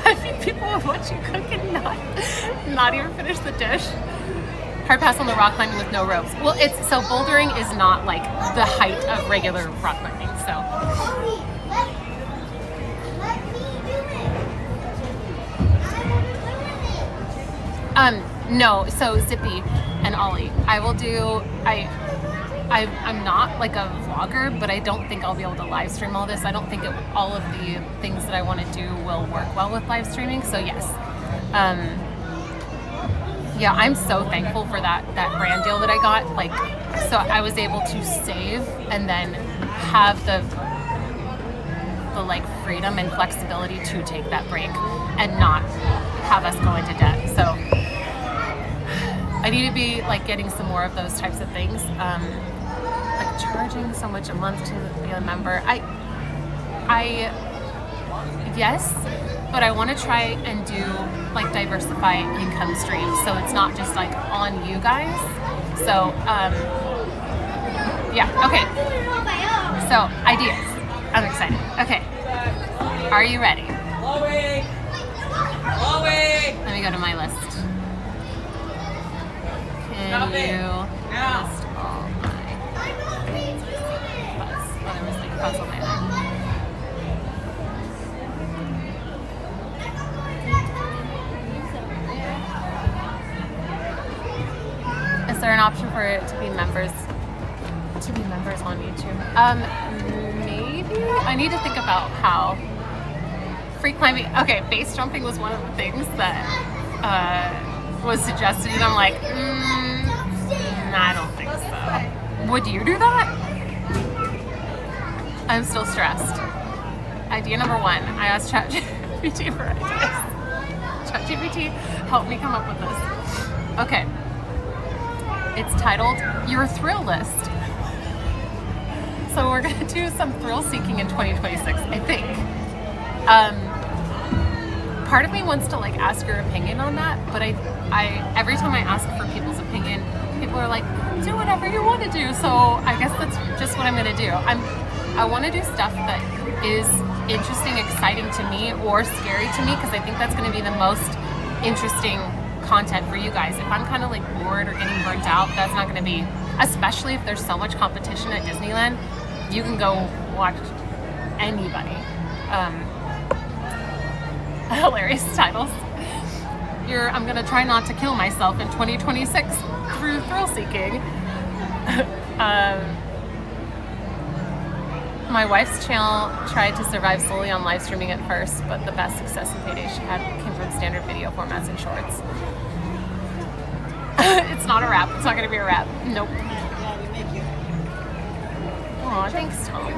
I think people would watch you cook and not even finish the dish. Hard pass on the rock climbing with no ropes. Well, so bouldering is not like the height of regular rock climbing, so. No, so Zippy and Ollie. I'm not like a vlogger, but I don't think I'll be able to live stream all this. I don't think all of the things that I want to do will work well with live streaming, so yes. Yeah, I'm so thankful for that brand deal that I got. Like, so I was able to save and then have the like freedom and flexibility to take that break and not have us go into debt. So I need to be like getting some more of those types of things. Like charging so much a month to be a member. Yes, but I want to try and do like diversify income streams so it's not just like on you guys. So yeah, okay. So ideas. I'm excited. Okay. Are you ready? Let me go to my list. Can you list all my buzz on my head? Is there an option for it to be members on YouTube? Maybe. I need to think about how free climbing. Okay, base jumping was one of the things that was suggested, and I'm like, I don't think so. Would you do that? I'm still stressed. Idea number 1. I asked ChatGPT for ideas. ChatGPT helped me come up with this. Okay. It's titled Your Thrill List. So we're gonna do some thrill seeking in 2026, I think. Part of me wants to like ask your opinion on that, but I every time I ask for people's opinion, people are like, do whatever you want to do. So I guess that's just what I'm gonna do. I want to do stuff that is interesting, exciting to me, or scary to me, because I think that's gonna be the most interesting content for you guys. If I'm kind of like bored or getting burnt out, that's not gonna be, especially if there's so much competition at Disneyland. You can go watch anybody. Hilarious titles. I'm gonna try not to kill myself in 2026 through thrill seeking. My wife's channel tried to survive solely on live streaming at first, but the best success and payday she had came from standard video formats and shorts. It's not a wrap. It's not gonna be a wrap. Nope. Aw, thanks, Tom.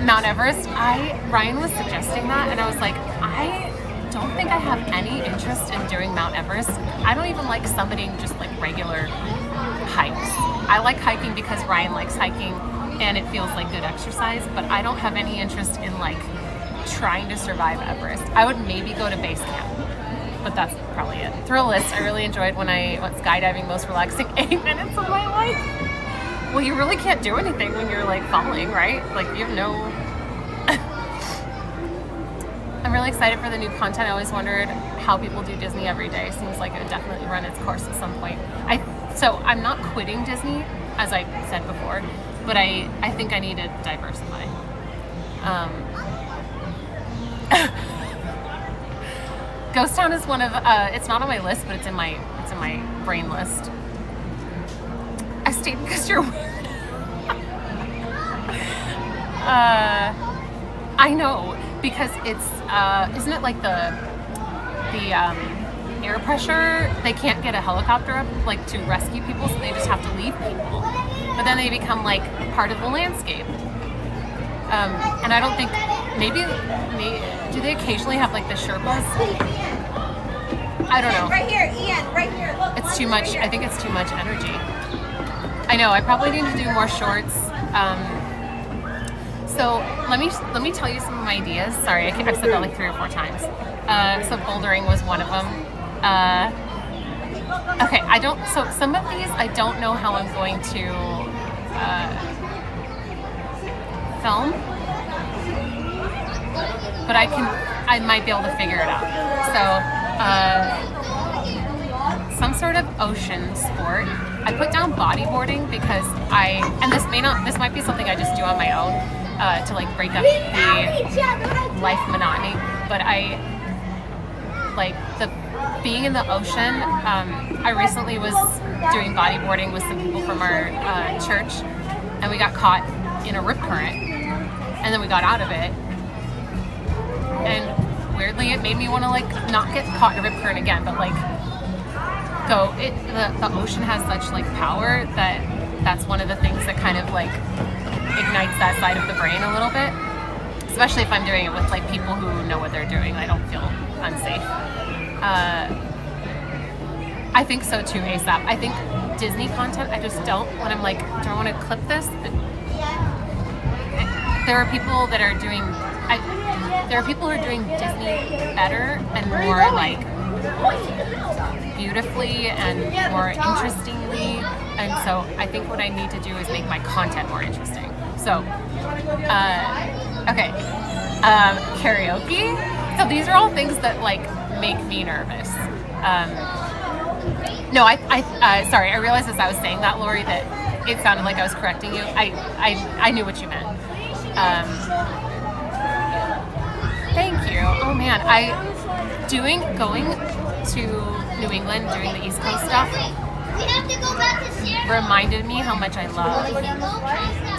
Mount Everest. Ryan was suggesting that, and I was like, I don't think I have any interest in doing Mount Everest. I don't even like summiting just like regular hikes. I like hiking because Ryan likes hiking, and it feels like good exercise, but I don't have any interest in like trying to survive Everest. I would maybe go to base camp, but that's probably it. Thrill list. I really enjoyed when I went skydiving. Most relaxing 8 minutes of my life. Well, you really can't do anything when you're like falling, right? Like you have no... I'm really excited for the new content. I always wondered how people do Disney every day. Seems like it would definitely run its course at some point. So I'm not quitting Disney, as I said before, but I think I need to diversify. Ghost Town is one of, it's not on my list, but it's in my brain list. I stayed because you're weird. I know, because it's, isn't it like the air pressure? They can't get a helicopter up, like, to rescue people, so they just have to leave people. But then they become, like, part of the landscape. And I don't think, maybe, do they occasionally have, like, the Sherpas? I don't know. Right here, Ian, right here. Look, it's too much, I think it's too much energy. I know, I probably need to do more shorts. So let me tell you some of my ideas. Sorry, I've said that like 3 or 4 times. So bouldering was one of them. Okay, so some of these I don't know how I'm going to film, but I might be able to figure it out. So some sort of ocean sport. I put down bodyboarding because this might be something I just do on my own to like break up the life monotony, but I like being in the ocean. I recently was doing bodyboarding with some people from our church, and we got caught in a rip current, and then we got out of it, and weirdly it made me want to like not get caught in a rip current again, but like go. The ocean has such like power that's one of the things that kind of like ignites that side of the brain a little bit, especially if I'm doing it with like people who know what they're doing. I don't feel unsafe. I think so too, ASAP. I think Disney content, I just don't, when I'm like, do I want to clip this? There are people that are doing, there are people who are doing Disney better and more like beautifully and more interestingly. And so I think what I need to do is make my content more interesting. So, okay, karaoke. So these are all things that like make me nervous. No, sorry, I realized as I was saying that, Lori, that it sounded like I was correcting you. I knew what you meant. Thank you. Oh man, going to New England, doing the East Coast stuff, reminded me how much I love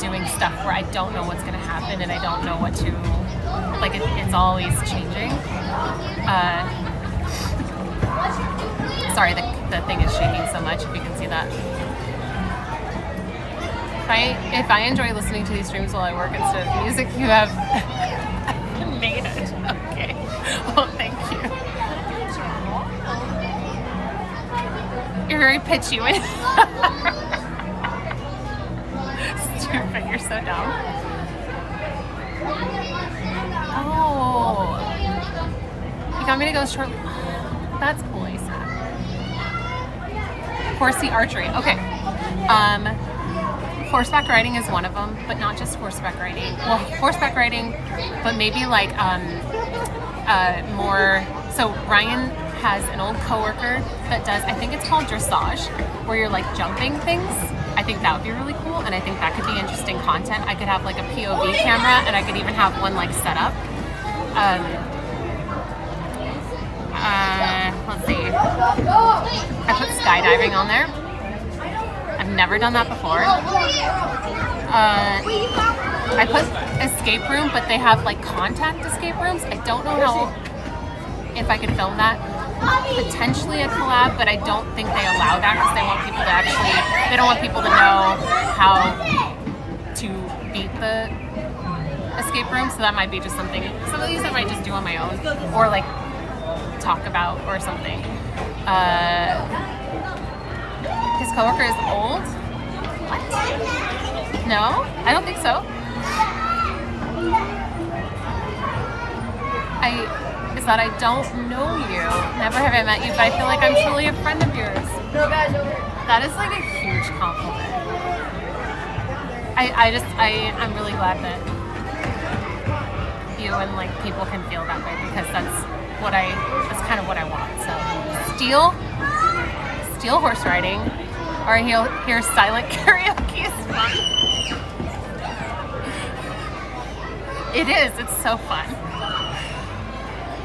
doing stuff where I don't know what's going to happen and I don't know what to, like it's always changing. Sorry, the thing is shaking so much, if you can see that. If I enjoy listening to these streams while I work instead of music, you have made it. Okay. Well, thank you. You're very pitchy when stupid, you're so dumb. Oh. You got me to go short. That's cool, ASAP. Horsey archery. Okay. Horseback riding is one of them, but not just horseback riding. Well, horseback riding, but maybe like more. So Ryan has an old coworker that does, I think it's called dressage, where you're like jumping things. I think that would be really cool, and I think that could be interesting content. I could have like a POV camera, and I could even have one like set up. Let's see. I put skydiving on there. I've never done that before. I put escape room, but they have like contact escape rooms. I don't know if I could film that. Potentially a collab, but I don't think they allow that because they want people to they don't want people to know how to beat the escape room. So that might be just something. Some of these I might just do on my own or like talk about or something. His coworker is old? What? No? I don't think so. Is that I don't know you. Never have I met you, but I feel like I'm truly a friend of yours. That is like a huge compliment. I'm really glad that you and like people can feel that way because that's kind of what I want. So steel horse riding, or he'll hear silent karaoke is fun. It is, it's so fun.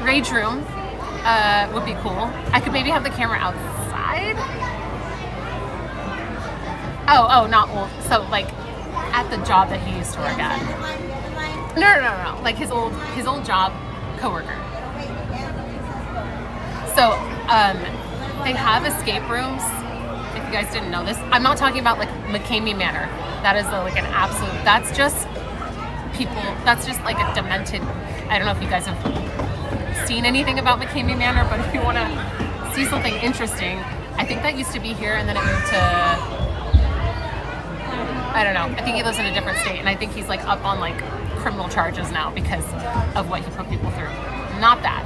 Rage room would be cool. I could maybe have the camera outside. Oh, not old. So like at the job that he used to work at. No. Like his old job coworker. So they have escape rooms. If you guys didn't know this, I'm not talking about like McCamey Manor. That is like an absolute. That's just people. That's just like a demented. I don't know if you guys have seen anything about McCamey Manor, but if you want to see something interesting, I think that used to be here and then it moved to, I don't know, I think he lives in a different state and I think he's like up on like criminal charges now because of what he put people through. Not that.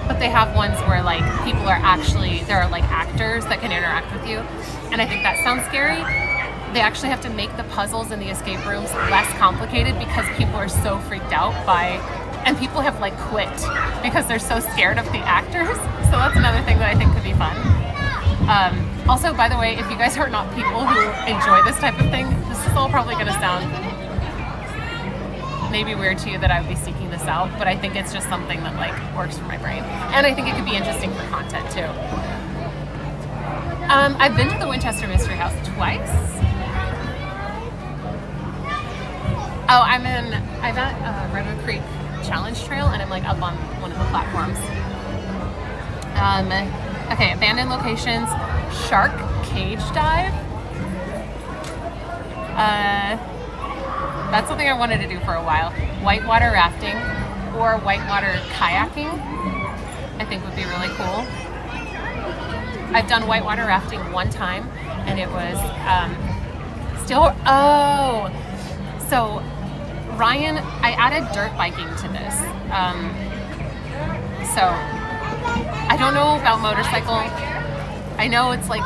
But they have ones where like people are actually, there are like actors that can interact with you, and I think that sounds scary, they actually have to make the puzzles in the escape rooms less complicated because people are so freaked out by, and people have like quit because they're so scared of the actors. So that's another thing that I think could be fun. Also, by the way, if you guys are not people who enjoy this type of thing, this is all probably going to sound maybe weird to you that I would be seeking this out, but I think it's just something that like works for my brain. And I think it could be interesting for content too. I've been to the Winchester Mystery House twice. Oh, I'm at Redwood Creek Challenge Trail, and I'm like up on one of the platforms. Okay, abandoned locations, shark cage dive. That's something I wanted to do for a while. Whitewater rafting or whitewater kayaking, I think would be really cool. I've done whitewater rafting one time, and it was so Ryan, I added dirt biking to this. So I don't know about motorcycle. I know it's like,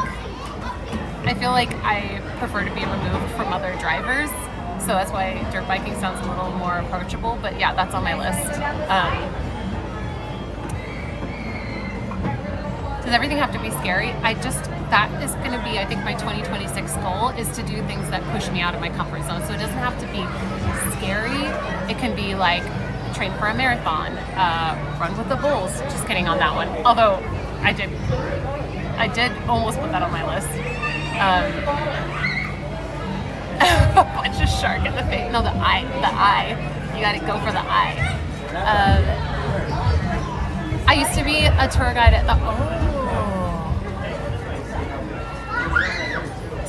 I feel like I prefer to be removed from other drivers. So that's why dirt biking sounds a little more approachable, but yeah, that's on my list. Does everything have to be scary? That is going to be, I think, my 2026 goal is to do things that push me out of my comfort zone. So it doesn't have to be scary. It can be like train for a marathon, run with the bulls. Just kidding on that one. Although I did almost put that on my list. A bunch of shark in the face. No, the eye. You gotta go for the eye. I used to be a tour guide at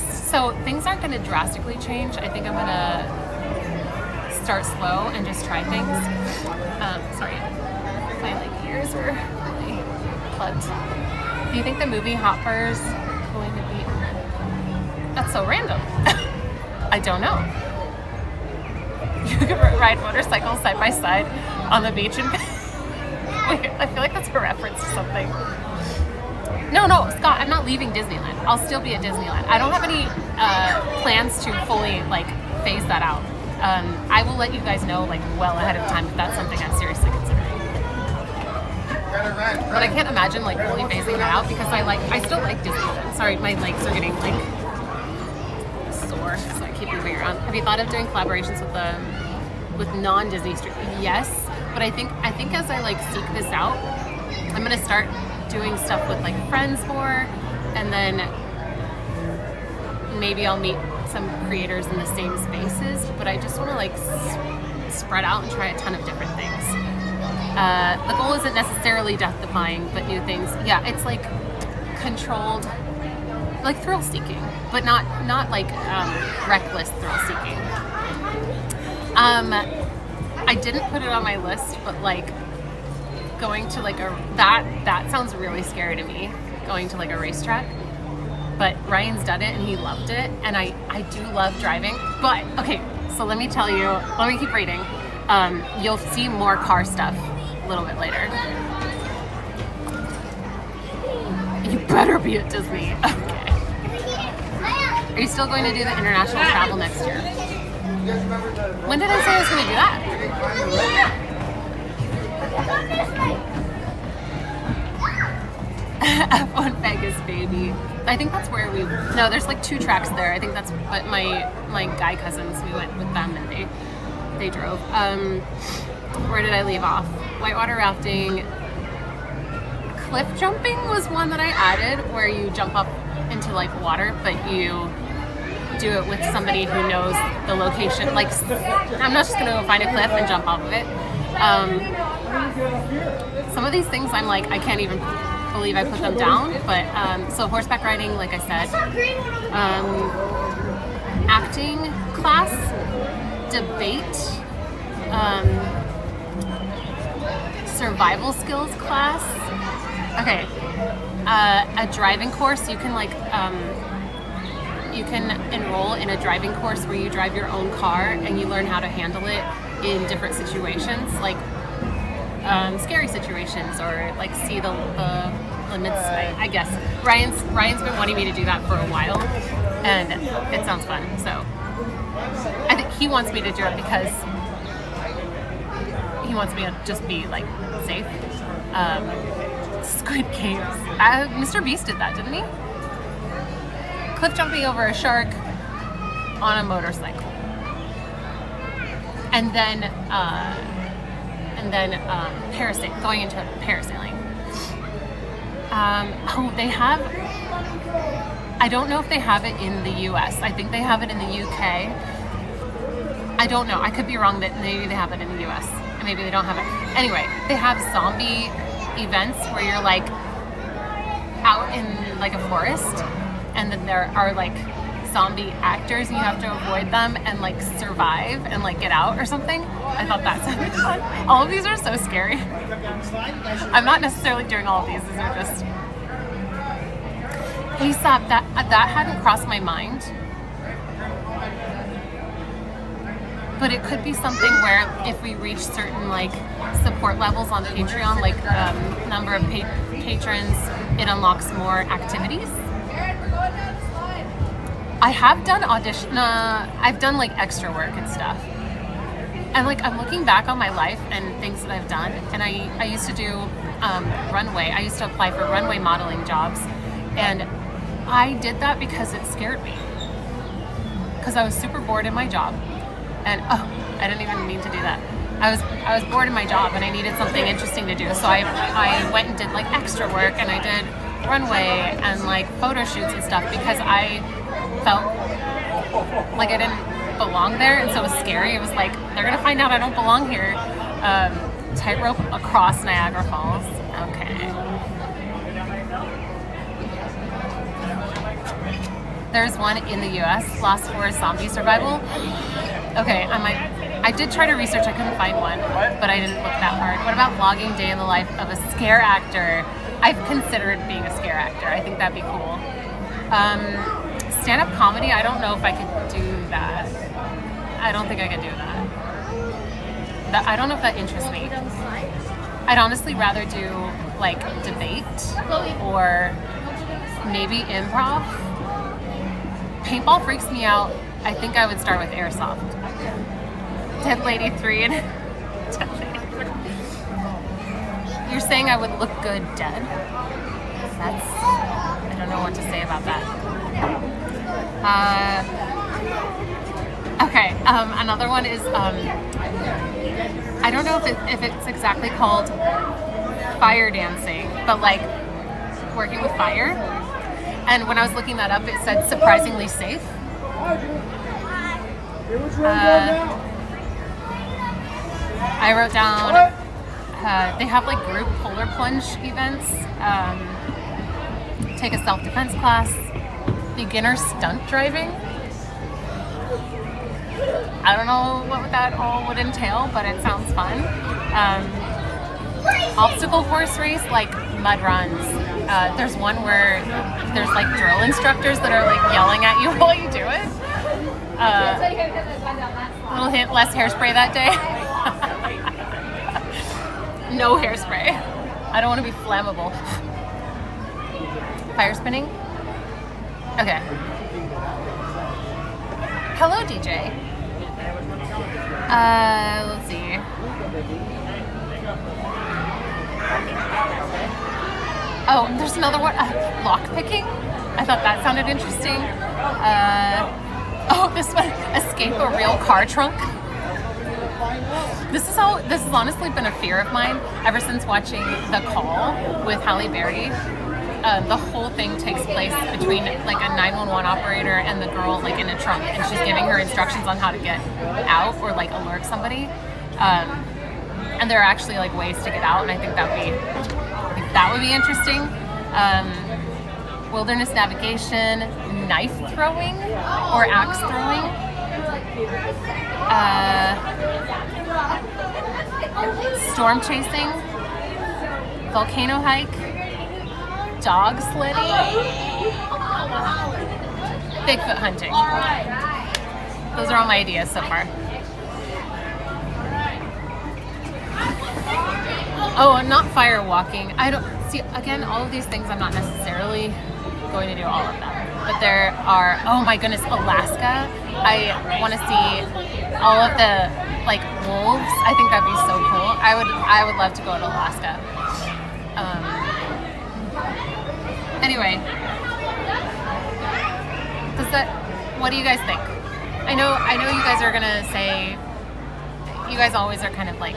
So things aren't gonna drastically change. I think I'm gonna start slow and just try things. Sorry, my ears are really plugged. Do you think the movie Hopper's going to be? That's so random. I don't know. You could ride motorcycles side by side on the beach and wait, I feel like that's a reference to something. No, Scott, I'm not leaving Disneyland. I'll still be at Disneyland. I don't have any plans to fully like phase that out. I will let you guys know like well ahead of time if that's something I'm seriously considering. But I can't imagine like fully phasing that out because I still like Disneyland. Sorry, my legs are getting like sore, so I keep moving around. Have you thought of doing collaborations with non-Disney street? Yes, but I think as I like seek this out, I'm gonna start doing stuff with like friends more, and then maybe I'll meet some creators in the same spaces. But I just want to like spread out and try a ton of different things. The goal isn't necessarily death-defying, but new things. Yeah, it's like controlled, like thrill-seeking, but not like reckless thrill-seeking. I didn't put it on my list, but like going to like that sounds really scary to me, going to like a racetrack. But Ryan's done it and he loved it, and I do love driving. But okay, so let me tell you, let me keep reading. You'll see more car stuff a little bit later. You better be at Disney. Okay. Are you still going to do the international travel next year? When did I say I was going to do that? F1 Vegas, baby. I think that's where no, there's like 2 tracks there. I think that's what my guy cousins, we went with them and they drove. Where did I leave off? Whitewater rafting. Cliff jumping was one that I added, where you jump up into like water, but you do it with somebody who knows the location. Like, I'm not just gonna go find a cliff and jump off of it. Some of these things I'm like, I can't even believe I put them down, but so horseback riding, like I said, acting class, debate, survival skills class. Okay, a driving course. You can like you can enroll in a driving course where you drive your own car and you learn how to handle it in different situations, like scary situations, or like see the limits. I guess Ryan's been wanting me to do that for a while, and it sounds fun. So I think he wants me to do it because he wants me to just be like safe. Squid Games. Mr. Beast did that, didn't he? Cliff jumping over a shark on a motorcycle, and then going into parasailing. They have. I don't know if they have it in the U.S. I think they have it in the U.K. I don't know. I could be wrong that maybe they have it in the U.S. and maybe they don't have it. Anyway, they have zombie events where you're like out in like a forest, and then there are like zombie actors and you have to avoid them and like survive and like get out or something. I thought that sounded fun. All of these are so scary. I'm not necessarily doing all of these. These are just ASAP. That hadn't crossed my mind, but it could be something where if we reach certain like support levels on Patreon, like number of patrons, it unlocks more activities. I have done I've done like extra work and stuff. And like I'm looking back on my life and things that I've done, and I used to do runway. I used to apply for runway modeling jobs, and I did that because it scared me. Because I was super bored in my job, and I didn't even mean to do that. I was bored in my job and I needed something interesting to do, so I went and did like extra work, and I did runway and like photo shoots and stuff because I felt like I didn't belong there, and so it was scary. It was like, they're gonna find out I don't belong here. Tightrope across Niagara Falls. Okay. There's one in the US, Lost Forest Zombie Survival. Okay, I did try to research, I couldn't find one, but I didn't look that hard. What about vlogging day in the life of a scare actor? I've considered being a scare actor. I think that'd be cool. Stand-up comedy, I don't know if I could do that. I don't think I could do that. I don't know if that interests me. I'd honestly rather do like debate or maybe improv. Paintball freaks me out. I think I would start with airsoft. Dead Lady 3 and Dead Lady 3. You're saying I would look good dead? I don't know what to say about that. Okay, another one is, I don't know if it's exactly called fire dancing, but like working with fire. And when I was looking that up, it said surprisingly safe. I wrote down, they have like group polar plunge events, take a self-defense class, beginner stunt driving. I don't know what that all would entail, but it sounds fun. Obstacle course race, like mud runs. There's one where there's like drill instructors that are like yelling at you while you do it. A little hint, less hairspray that day. No hairspray. I don't want to be flammable. Fire spinning? Okay. Hello, DJ. Let's see. Oh, there's another one. Lock picking. I thought that sounded interesting. This one. Escape a real car trunk. This has honestly been a fear of mine ever since watching The Call with Halle Berry. The whole thing takes place between like a 911 operator and the girl like in a trunk, and she's giving her instructions on how to get out or like alert somebody. And there are actually like ways to get out, and I think that would be interesting. Wilderness navigation, knife throwing or axe throwing. Storm chasing, volcano hike, dog sledding, Bigfoot hunting. Those are all my ideas so far. Oh, and not fire walking. I don't see, again, all of these things I'm not necessarily going to do all of them. but there are, oh my goodness, Alaska. I want to see all of the like wolves. I think that'd be so cool. I would love to go to Alaska. Anyway, what do you guys think? I know you guys are gonna say, you guys always are kind of like,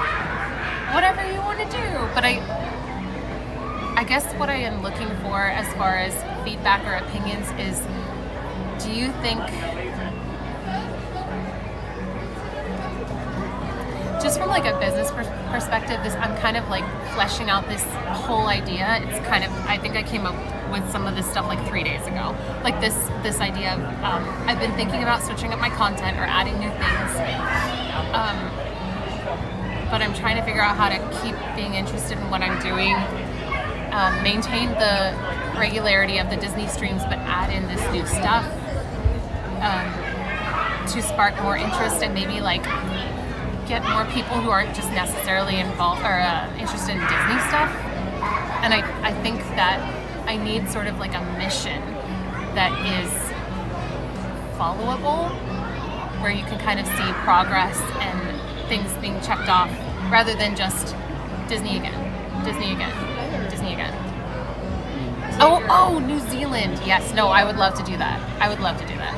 whatever you want to do, but I guess what I am looking for as far as feedback or opinions is, do you think, just from like a business perspective, I'm kind of like fleshing out this whole idea. It's kind of, I think I came up with some of this stuff like 3 days ago. Like this idea of, I've been thinking about switching up my content or adding new things. But I'm trying to figure out how to keep being interested in what I'm doing, maintain the regularity of the Disney streams, but add in this new stuff to spark more interest and maybe like get more people who aren't just necessarily involved or interested in Disney stuff. And I think that I need sort of like a mission that is followable, where you can kind of see progress and things being checked off, rather than just Disney again, Disney again, Disney again. Oh, New Zealand. Yes, no, I would love to do that. I would love to do that.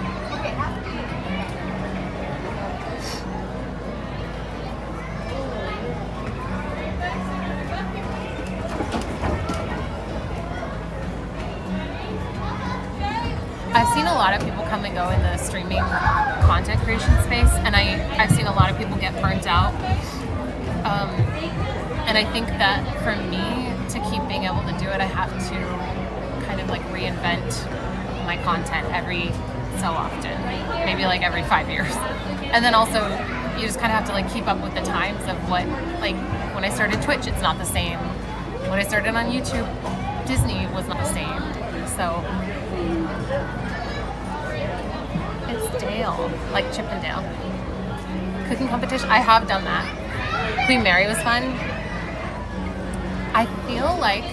I've seen a lot of people come and go in the streaming content creation space, and I've seen a lot of people get burnt out. And I think that for me to keep being able to do it, I have to kind of like reinvent my content every so often, maybe like every 5 years. And then also you just kind of have to like keep up with the times of what, like when I started Twitch, it's not the same. When I started on YouTube, Disney was not the same. So it's Dale, like Chip and Dale. Cooking competition, I have done that. Queen Mary was fun. I feel like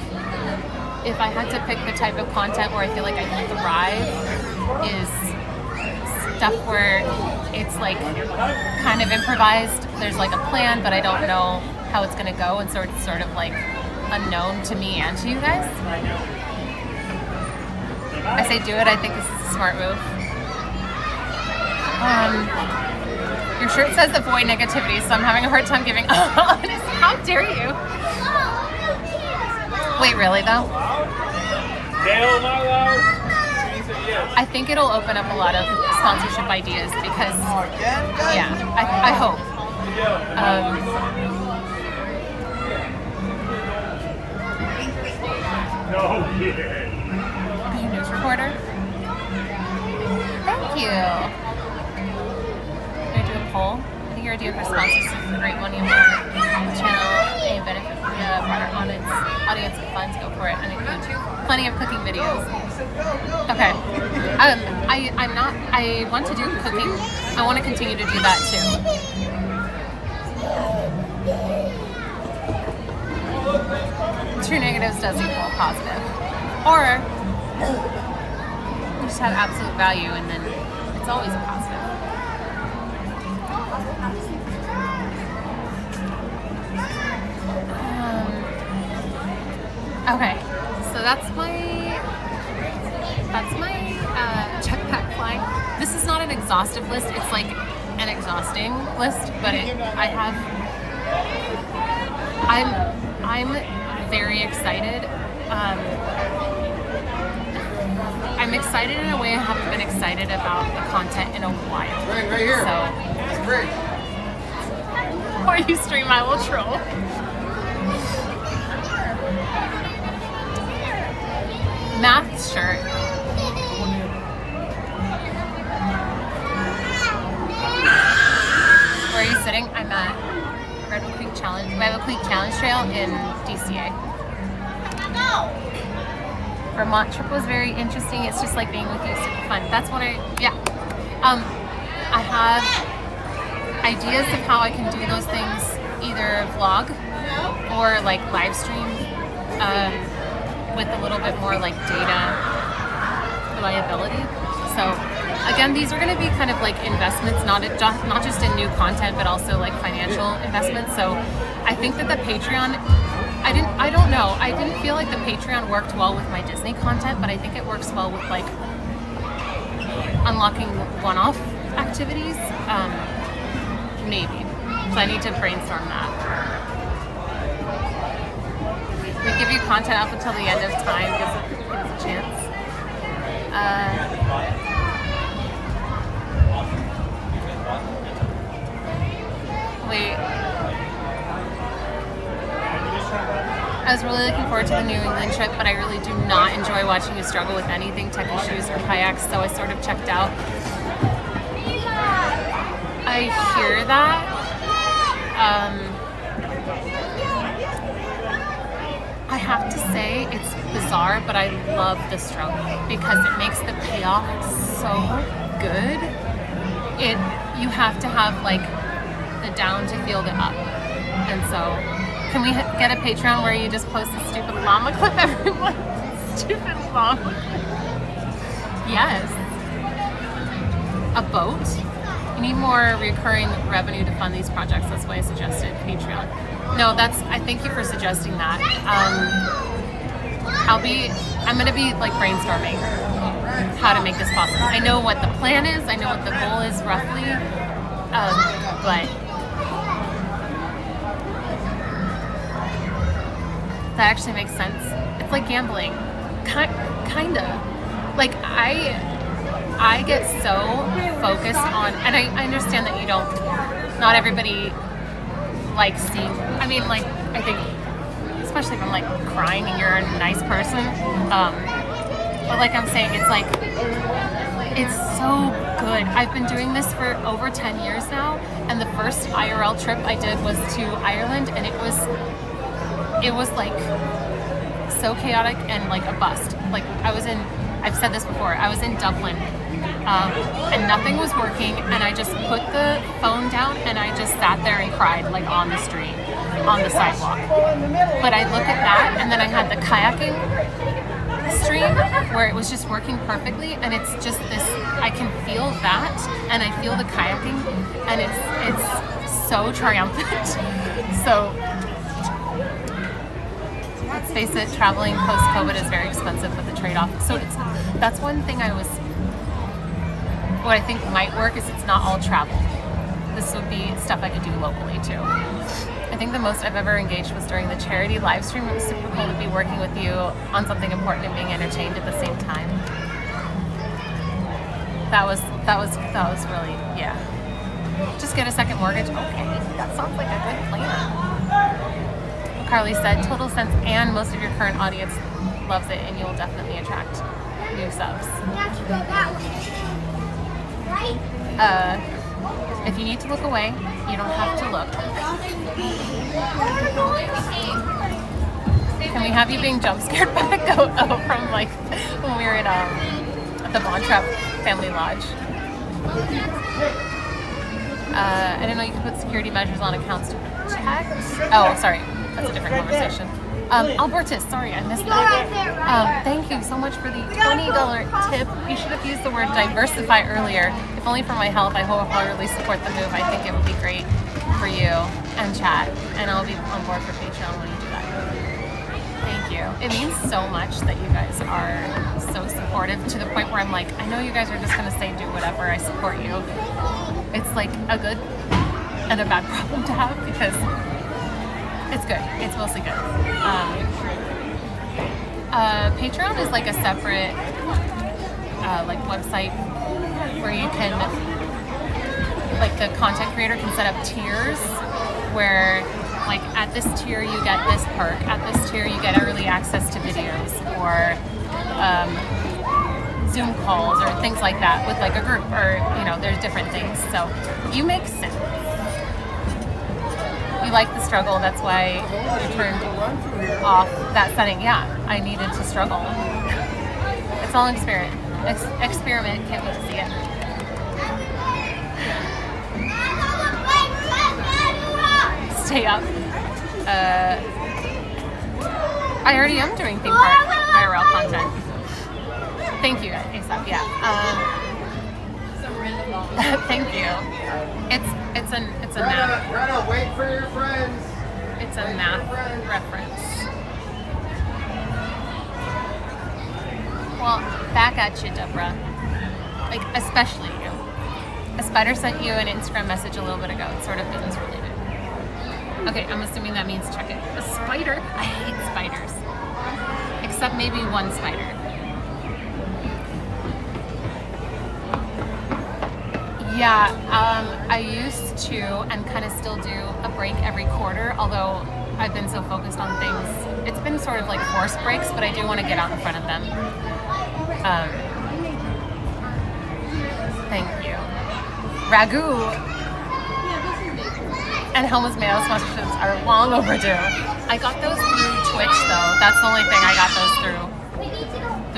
if I had to pick the type of content where I feel like I thrive, is stuff where it's like kind of improvised. There's like a plan, but I don't know how it's gonna go, and so it's sort of like unknown to me and to you guys. I say do it. I think this is a smart move. Your shirt says avoid negativity, so I'm having a hard time giving honest. How dare you? Wait, really though? I think it'll open up a lot of sponsorship ideas because, yeah, I hope. Are you a news reporter? Thank you. Can I do a poll? I think your idea for sponsors is a great one. You have the channel, any benefit for the broader audience of funds, go for it. And include plenty of cooking videos. Okay. I want to do cooking. I want to continue to do that too. True negatives does equal positive. Or you just have absolute value and then it's always a positive. Okay, so that's my jetpack flying. This is not an exhaustive list. It's like an exhausting list, but I'm very excited. I'm excited in a way I haven't been excited about the content in a while. Right here. So, it's great. Or you stream, I will troll. Math shirt. Where are you sitting? I'm at Redwood Creek Challenge. We have a Creek Challenge Trail in DCA. Vermont trip was very interesting. It's just like being with you, super fun. That's what I have ideas of how I can do those things, either vlog or like live stream, with a little bit more like data, liability. So again, these are going to be kind of like investments, not just in new content, but also like financial investments. So I think that the Patreon, I don't know. I didn't feel like the Patreon worked well with my Disney content, but I think it works well with like unlocking one-off activities. Maybe. So I need to brainstorm that. We give you content up until the end of time, gives a chance. Wait. I was really looking forward to the New England trip, but I really do not enjoy watching you struggle with anything, tech issues or kayaks, so I sort of checked out. I hear that. I have to say it's bizarre, but I love the struggle because it makes the payoff so good. You have to have like the down to feel the up, and so can we get a Patreon where you just post a stupid llama clip, everyone? Stupid llama. Yes. A boat. You need more recurring revenue to fund these projects. That's why I suggested Patreon. No, I thank you for suggesting that. I'm gonna be like brainstorming how to make this possible. I know what the plan is, I know what the goal is roughly, but that actually makes sense. It's like gambling, kinda. Like I get so focused on, and I understand that not everybody likes seeing, I mean, like, I think, especially if I'm like crying and you're a nice person, but like I'm saying, it's like, it's so good. I've been doing this for over 10 years now, and the first IRL trip I did was to Ireland, and it was like so chaotic and like a bust. Like I've said this before, I was in Dublin, and nothing was working, and I just put the phone down and I just sat there and cried like on the street, on the sidewalk. But I look at that, and then I had the kayaking stream where it was just working perfectly, and it's just this, I can feel that, and I feel the kayaking, and it's so triumphant. So let's face it, traveling post-COVID is very expensive with the trade-off. So that's one thing what I think might work is it's not all travel. This would be stuff I could do locally too. I think the most I've ever engaged was during the charity live stream. It was super cool to be working with you on something important and being entertained at the same time. That was really, yeah. Just get a second mortgage. Okay, that sounds like a good plan. Carly said, total sense, and most of your current audience loves it, and you'll definitely attract new subs. If you need to look away, you don't have to look. Can we have you being jump scared by a goat from like when we were at the Von Trapp Family Lodge? I didn't know you could put security measures on accounts to protect. Oh, sorry. That's a different conversation. Albertus, sorry, I missed that. Thank you so much for the $20 tip. You should have used the word diversify earlier. If only for my health, I wholeheartedly support the move. I think it would be great for you and chat, and I'll be on board for Patreon when you do that. Thank you. It means so much that you guys are so supportive, to the point where I'm like, I know you guys are just going to say do whatever, I support you. It's like a good and a bad problem to have, because it's good. It's mostly good. Patreon is like a separate like website where you can, like, the content creator can set up tiers where, like, at this tier you get this perk, at this tier you get early access to videos, or Zoom calls, or things like that with like a group, or there's different things. So you make sense. You like the struggle, that's why you turned off that setting. Yeah, I needed to struggle. It's all an experiment. Experiment, can't wait to see it. Stay up. I already am doing theme park IRL content. Thank you, ASAP. Yeah. Thank you. It's a math. Greta, wait for your friends. It's a math reference. Well, back at you, Deborah. Like, especially you. A spider sent you an Instagram message a little bit ago. It's sort of business related. Okay, I'm assuming that means check it. A spider? I hate spiders. Except maybe one spider. Yeah, I used to and kind of still do a break every quarter, although I've been so focused on things. It's been sort of like forced breaks, but I do want to get out in front of them. Thank you. Ragu and Helma's Mayo sponsorships are long overdue. I got those through Twitch though. That's the only thing I got those through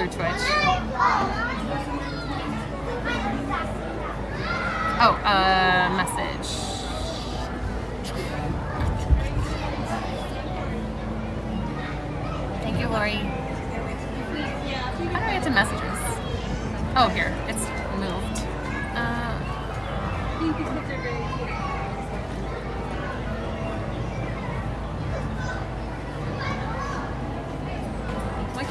Twitch. Oh, message. Thank you, Lori. How do I get to messages? Oh, here. It's moved. Why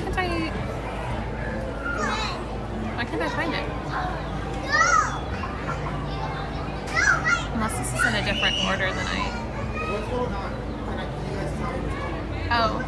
can't I find it? Unless this is in a different order than I... What's going on? Can you guys tell me? Oh.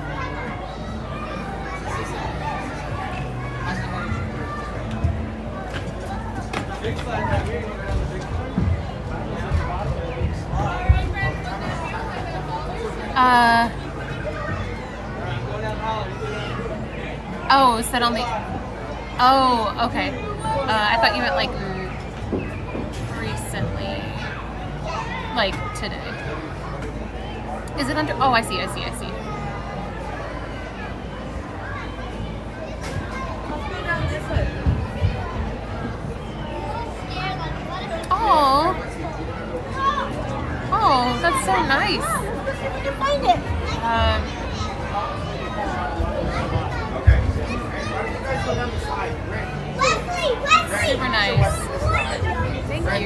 Oh, is that on the... Oh, okay. I thought you meant like recently. Like today. Is it under... Oh, I see. Oh. Oh, that's so nice. Where you find it? Wesley! Super nice. Thank you. Let me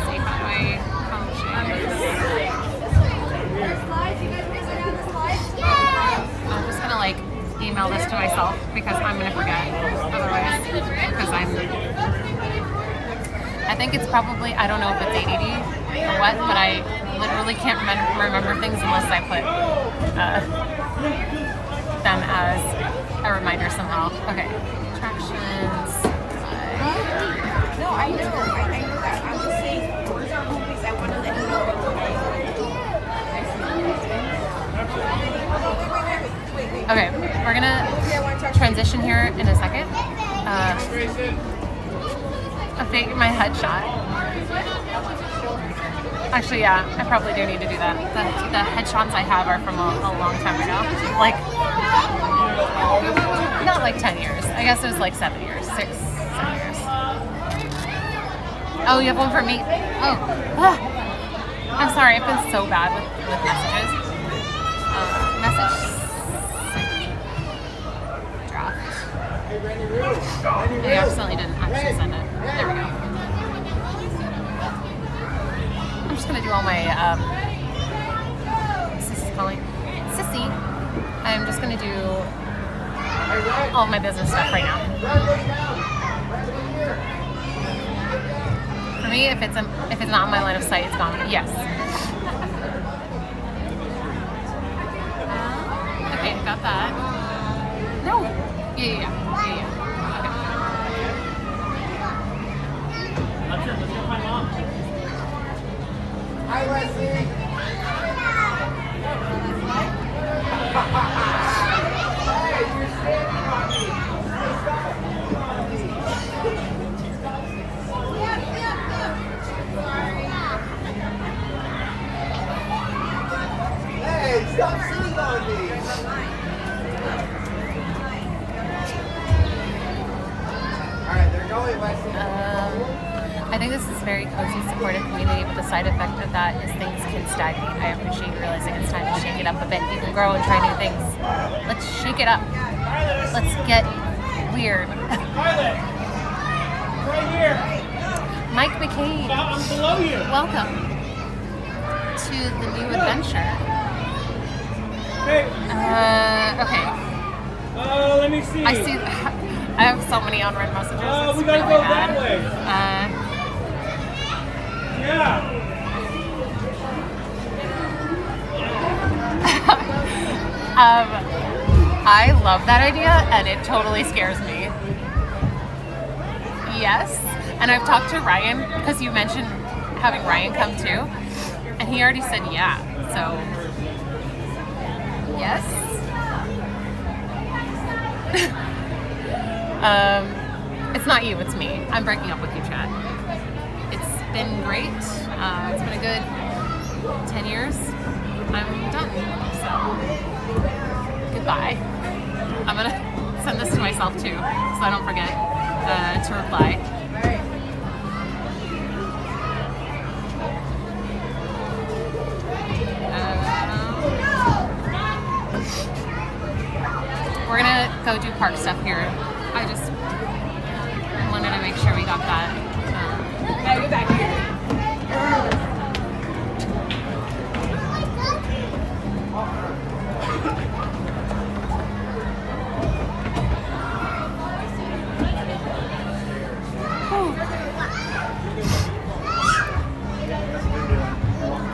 see how do I I'm just gonna like email this to myself because I'm gonna forget otherwise. Because I think it's probably, I don't know if it's ADD or what, but I literally can't remember things unless I put them as a reminder somehow. Okay, attractions. No, I know that. I'm just saying, those are movies I want to let you know. Wait. Okay, we're gonna transition here in a second. Update my headshot. Actually, yeah, I probably do need to do that. The headshots I have are from a long time ago. Like, not like 10 years. I guess it was like 7 years. 6, 7 years. Oh, you have one for me? Oh. I'm sorry, I've been so bad with messages. Message. Draft. I accidentally didn't actually send it. There we go. I'm just gonna do all my Sissy's calling. Sissy. I'm just gonna do all of my business stuff right now. For me, if it's not in my line of sight, it's gone. Yes. Okay, got that. No. Yeah. Okay. Let's go find Mom. Hi, Wesley. Hey, you're standing on me. Hey, stop sitting on me. All right, they're going, Wesley. I think this is a very cozy, supportive community with a side effect of that is things can stagnate. I appreciate you realizing it's time to shake it up a bit. You can grow and try new things. Let's shake it up. Let's get weird. Pilot! Right here! Mike McCain, I'm below you! welcome to the new adventure. Hey! Okay. Let me see. I see. I have so many unread messages. It's we gotta really go bad. that way. Yeah. I love that idea, and it totally scares me. Yes, and I've talked to Ryan because you mentioned having Ryan come too, and he already said yeah. So yes. It's not you, it's me. I'm breaking up with you, Chad. It's been great. It's been a good 10 years. I'm done. So, goodbye. I'm gonna send this to myself too, so I don't forget to reply. We're gonna go do park stuff here. I just wanted to make sure we got that. Gotta get back here.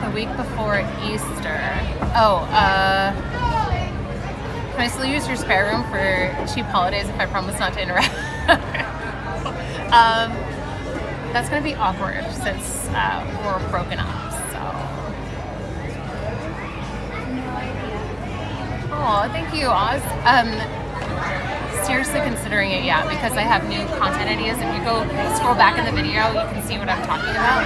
The week before Easter. Oh, can I still use your spare room for cheap holidays if I promise not to interrupt? That's gonna be awkward since we're broken up, so. Oh, thank you, Oz. Seriously considering it, yeah, because I have new content ideas. If you go scroll back in the video, you can see what I'm talking about.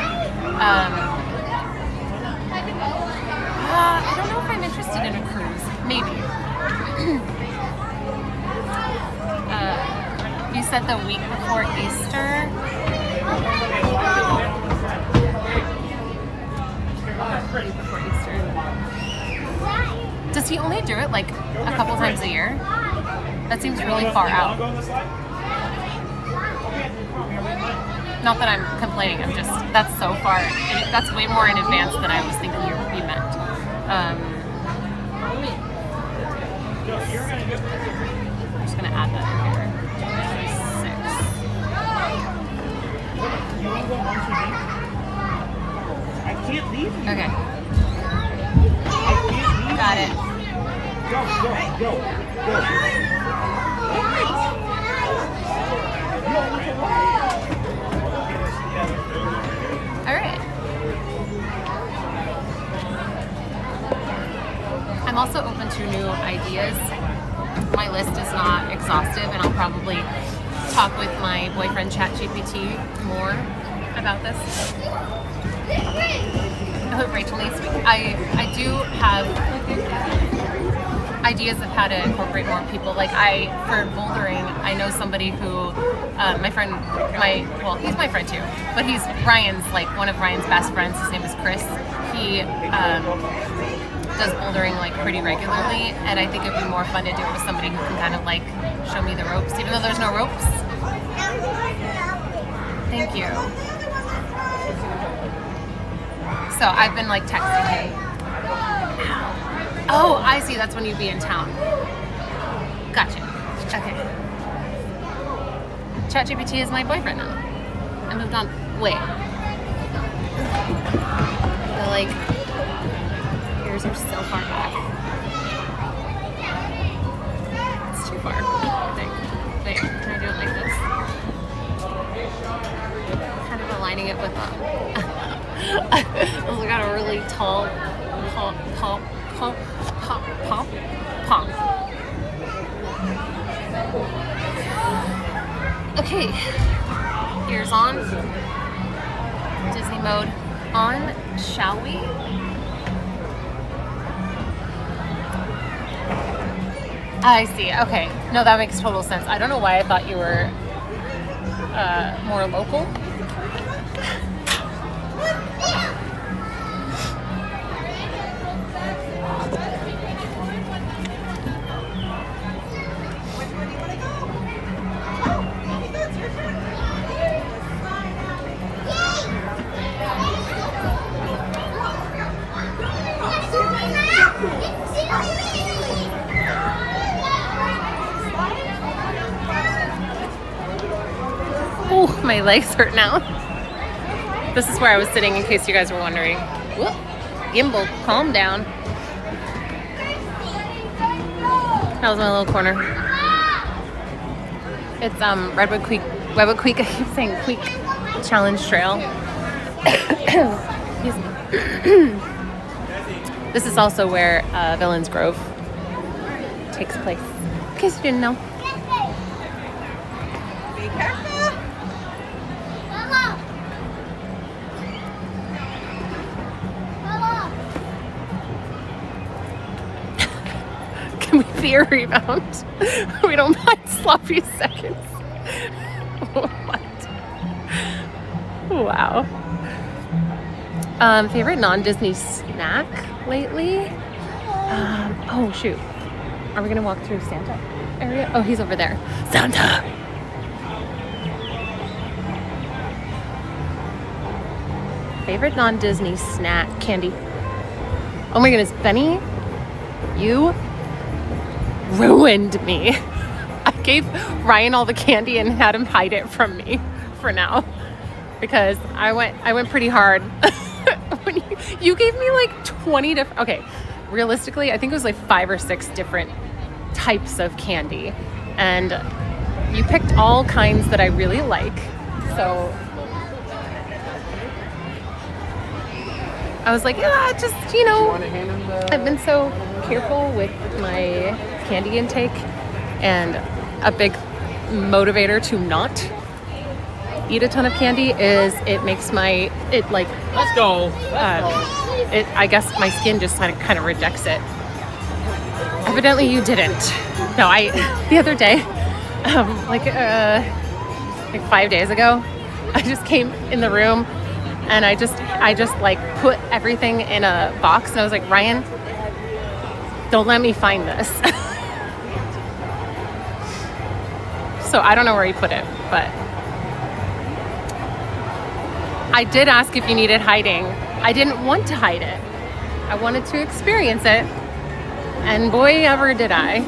I don't know if I'm interested in a cruise. Maybe. You said the week before Easter. Week before Easter. Does he only do it like a couple times a year? That seems really far out. Not that I'm complaining. I'm just that's so far. That's way more in advance than I was thinking you meant. I'm just gonna add that in here. 6. I can't leave you. Okay. I can't leave Got you. it. Go. All right. I'm also open to new ideas. My list is not exhaustive, and I'll probably talk with my boyfriend ChatGPT more about this. I hope Rachel needs me. I do have ideas of how to incorporate more people. Like for bouldering, I know somebody who, he's my friend too, but he's Ryan's, like one of Ryan's best friends. His name is Chris. He does bouldering like pretty regularly, and I think it'd be more fun to do it with somebody who can kind of like show me the ropes, even though there's no ropes. Thank you. So I've been like texting him. Oh, I see. That's when you'd be in town. Gotcha. Okay. ChatGPT is my boyfriend now. I moved on. Wait. The like ears are so far back. It's too far, I think. Wait, can I do it like this? Kind of aligning it with I got a really tall pom. Okay, ears on. Disney mode on, shall we? I see, okay. No, that makes total sense. I don't know why I thought you were more local. My legs hurt now. This is where I was sitting in case you guys were wondering. Whoop. Gimbal, calm down. That was my little corner. It's Redwood Creek, I keep saying Creek Challenge Trail. Excuse me. This is also where Villains Grove takes place. In case you didn't know. Be careful. Can we be a rebound? We don't mind sloppy seconds. What? Wow. Favorite non-Disney snack lately? Oh shoot. Are we gonna walk through Santa area? Oh, he's over there. Santa! Favorite non-Disney snack? Candy. Oh my goodness, Benny, you ruined me. I gave Ryan all the candy and had him hide it from me for now because I went pretty hard. When you gave me like 20 different, okay, realistically, I think it was like 5 or 6 different types of candy, and you picked all kinds that I really like. So I was like, yeah, just, I've been so careful with my candy intake, and a big motivator to not eat a ton of candy is it makes Let's go. I guess my skin just kind of rejects it. Evidently you didn't. No, the other day, like 5 days ago, I just came in the room and I just like put everything in a box, and I was like, Ryan, don't let me find this. So I don't know where he put it, but I did ask if you needed hiding. I didn't want to hide it. I wanted to experience it. And boy, ever did I.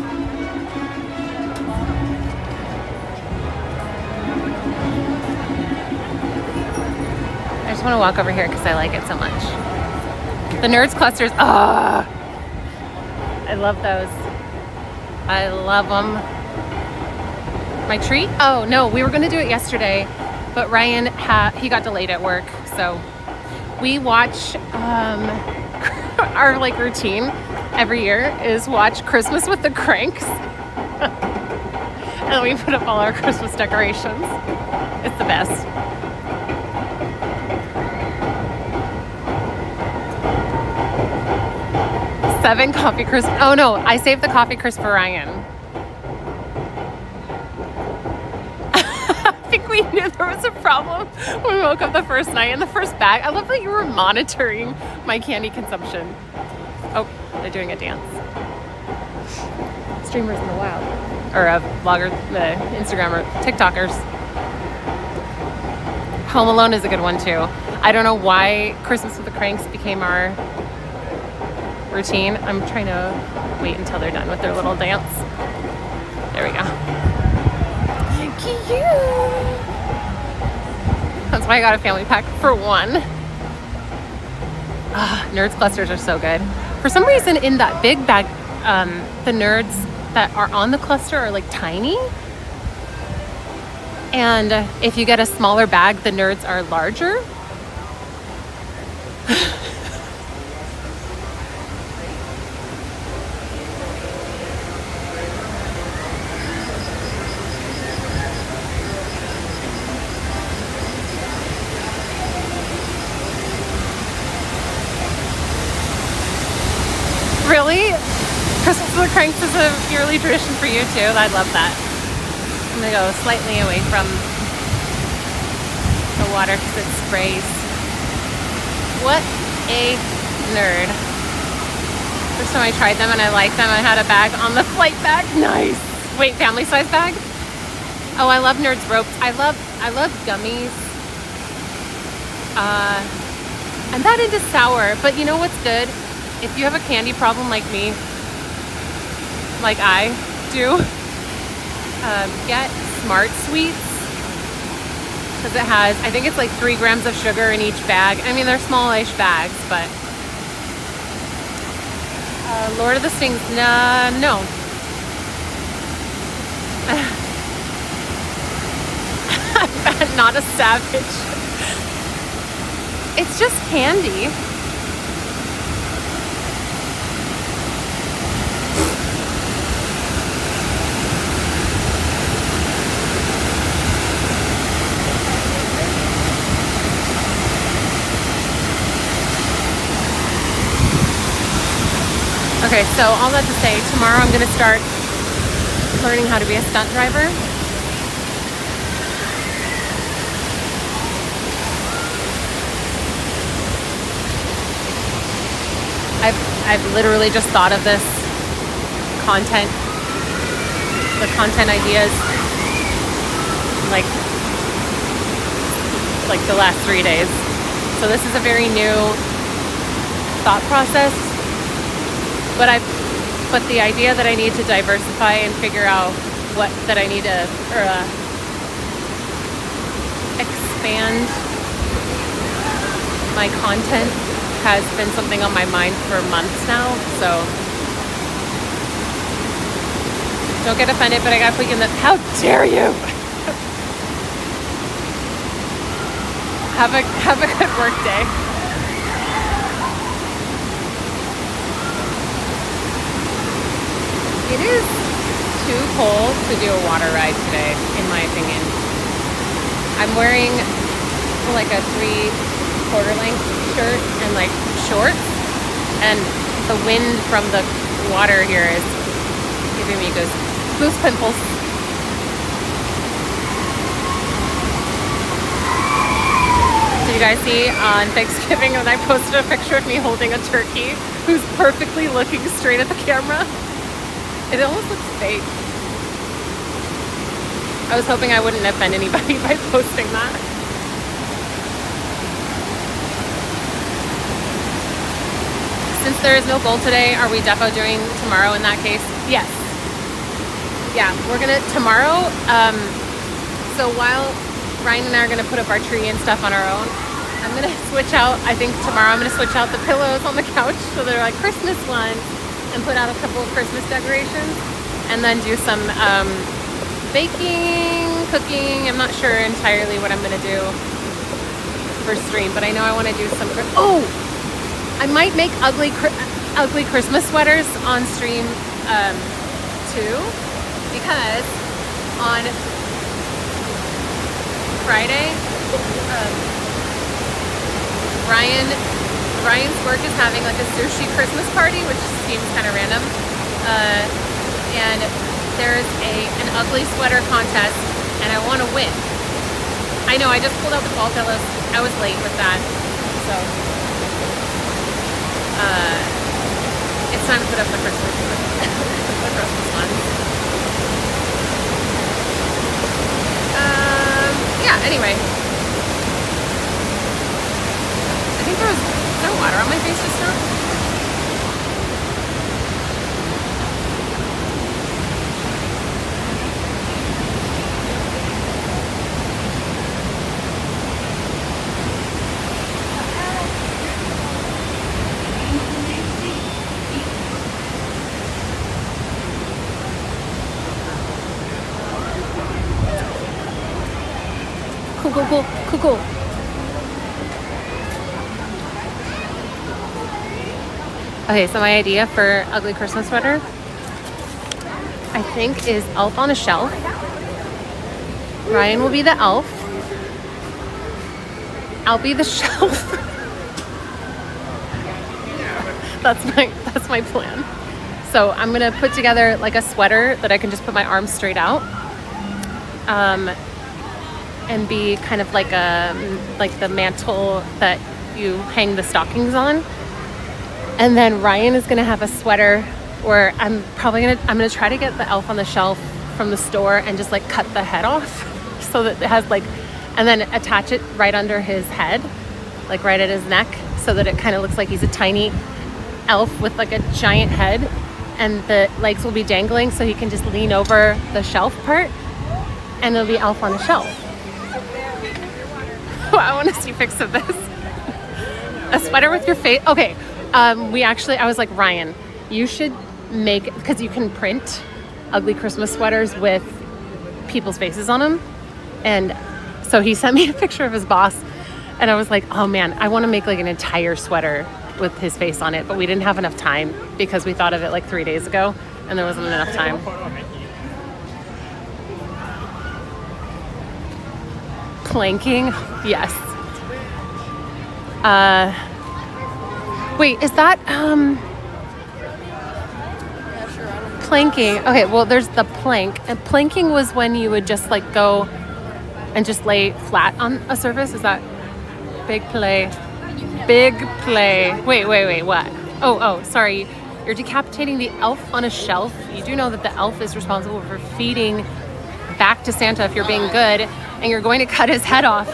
I just want to walk over here because I like it so much. The Nerds clusters. I love those. I love them. My treat? Oh, no, we were going to do it yesterday, but Ryan, he got delayed at work. So we watch, our like routine every year is watch Christmas with the Cranks. And then we put up all our Christmas decorations. It's the best. Seven coffee crisp. Oh no, I saved the coffee crisp for Ryan. I think we knew there was a problem when we woke up the first night in the first bag. I love that you were monitoring my candy consumption. Oh, they're doing a dance. Streamers in the wild. Or vloggers, Instagram or TikTokers. Home Alone is a good one too. I don't know why Christmas with the Cranks became our routine. I'm trying to wait until they're done with their little dance. There we go. Cute. That's why I got a family pack for one. Nerds clusters are so good. For some reason in that big bag, the nerds that are on the cluster are like tiny. And if you get a smaller bag, the nerds are larger. Really? Christmas with the Cranks is a yearly tradition for you too? I love that. I'm gonna go slightly away from the water because it sprays. What a nerd. First time I tried them and I liked them, I had a bag on the flight bag. Nice. Wait, family size bag? Oh, I love Nerds ropes. I love gummies. I'm not into sour, but you know what's good? If you have a candy problem like me, like I do, get Smart Sweets. because it has, I think it's like 3 grams of sugar in each bag. I mean, they're smallish bags, but Lord of the Stings, nah, no. Not a savage. It's just candy. Okay, so all that to say, tomorrow I'm gonna start learning how to be a stunt driver. I've literally just thought of this content, the content ideas, like the last 3 days. So this is a very new thought process. But the idea that I need to diversify and figure out what that I need to expand my content has been something on my mind for months now. So don't get offended, but I gotta put you in the, how dare you? Have a good work day. It is too cold to do a water ride today, in my opinion. I'm wearing like a 3/4 length shirt and like shorts, and the wind from the water here is giving me goose pimples. Did you guys see on Thanksgiving when I posted a picture of me holding a turkey who's perfectly looking straight at the camera? It almost looks fake. I was hoping I wouldn't offend anybody by posting that. Since there is no goal today, are we defo doing tomorrow in that case? Yes. Yeah, we're gonna, tomorrow, so while Ryan and I are gonna put up our tree and stuff on our own, I'm gonna switch out, I think tomorrow I'm gonna switch out the pillows on the couch so they're like Christmas ones, and put out a couple of Christmas decorations, and then do some baking, cooking. I'm not sure entirely what I'm gonna do for stream, but I know I want to do some. Oh, I might make ugly Christmas sweaters on stream too, because on Friday, Ryan's work is having like a sushi Christmas party, which seems kind of random. And there's an ugly sweater contest, and I want to win. I know, I just pulled out the fall pillows. I was late with that. So, it's time to put up the Christmas ones. Yeah, anyway. I think there was no water on my face just now. Cool. Okay, so my idea for ugly Christmas sweater, I think, is elf on a shelf. Ryan will be the elf. I'll be the shelf. That's my plan. So I'm gonna put together like a sweater that I can just put my arms straight out, and be kind of like the mantle that you hang the stockings on. And then Ryan is gonna have a sweater where I'm gonna try to get the elf on the shelf from the store and just like cut the head off so that it has like, and then attach it right under his head, like right at his neck, so that it kind of looks like he's a tiny elf with like a giant head, and the legs will be dangling so he can just lean over the shelf part, and it'll be elf on a shelf. I want to see pics of this. A sweater with your face. Okay. I was like, Ryan, you should make, because you can print ugly Christmas sweaters with people's faces on them. And so he sent me a picture of his boss, and I was like, oh man, I want to make like an entire sweater with his face on it, but we didn't have enough time because we thought of it like 3 days ago and there wasn't enough time. Planking, yes. Wait, is that planking? Okay, well there's the plank, and planking was when you would just like go and just lay flat on a surface. Is that big play? Big play. Wait, what? Oh, sorry. You're decapitating the elf on a shelf. You do know that the elf is responsible for feeding back to Santa if you're being good, and you're going to cut his head off.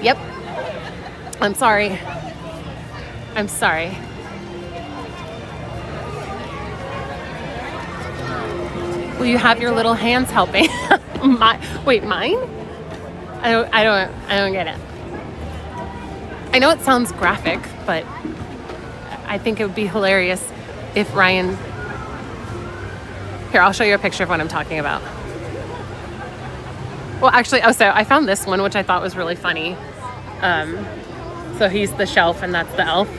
Yep. I'm sorry. Will you have your little hands helping? Mine? I don't get it. I know it sounds graphic, but I think it would be hilarious if Ryan... Here, I'll show you a picture of what I'm talking about. Well, actually, so I found this one, which I thought was really funny. So he's the shelf and that's the elf.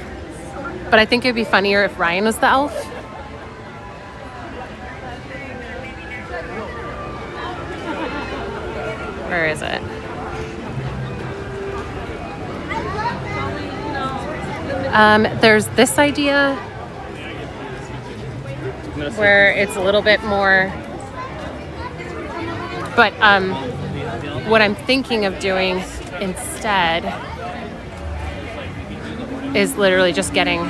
But I think it'd be funnier if Ryan was the elf. Where is it? There's this idea where it's a little bit more, but what I'm thinking of doing instead is literally just getting,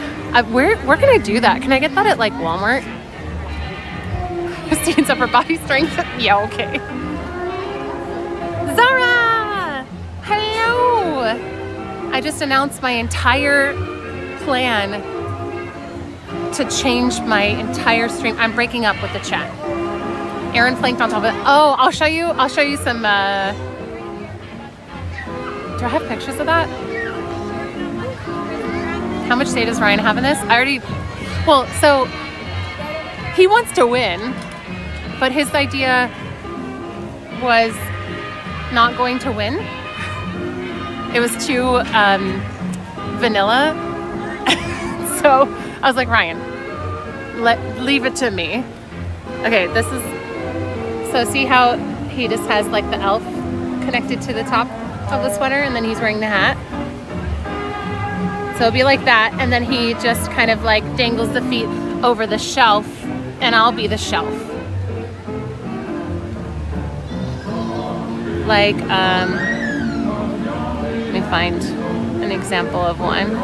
where can I do that? Can I get that at like Walmart? Christine's upper body strength? Yeah, okay. Zara! Hello! I just announced my entire plan to change my entire stream. I'm breaking up with the chat. Aaron flanked on top of it. Oh, I'll show you some, do I have pictures of that? How much say does Ryan have in this? So he wants to win, but his idea was not going to win. It was too vanilla. So I was like, Ryan, leave it to me. Okay, so see how he just has like the elf connected to the top of the sweater, and then he's wearing the hat. So it'll be like that, and then he just kind of like dangles the feet over the shelf, and I'll be the shelf. Like, let me find an example of one.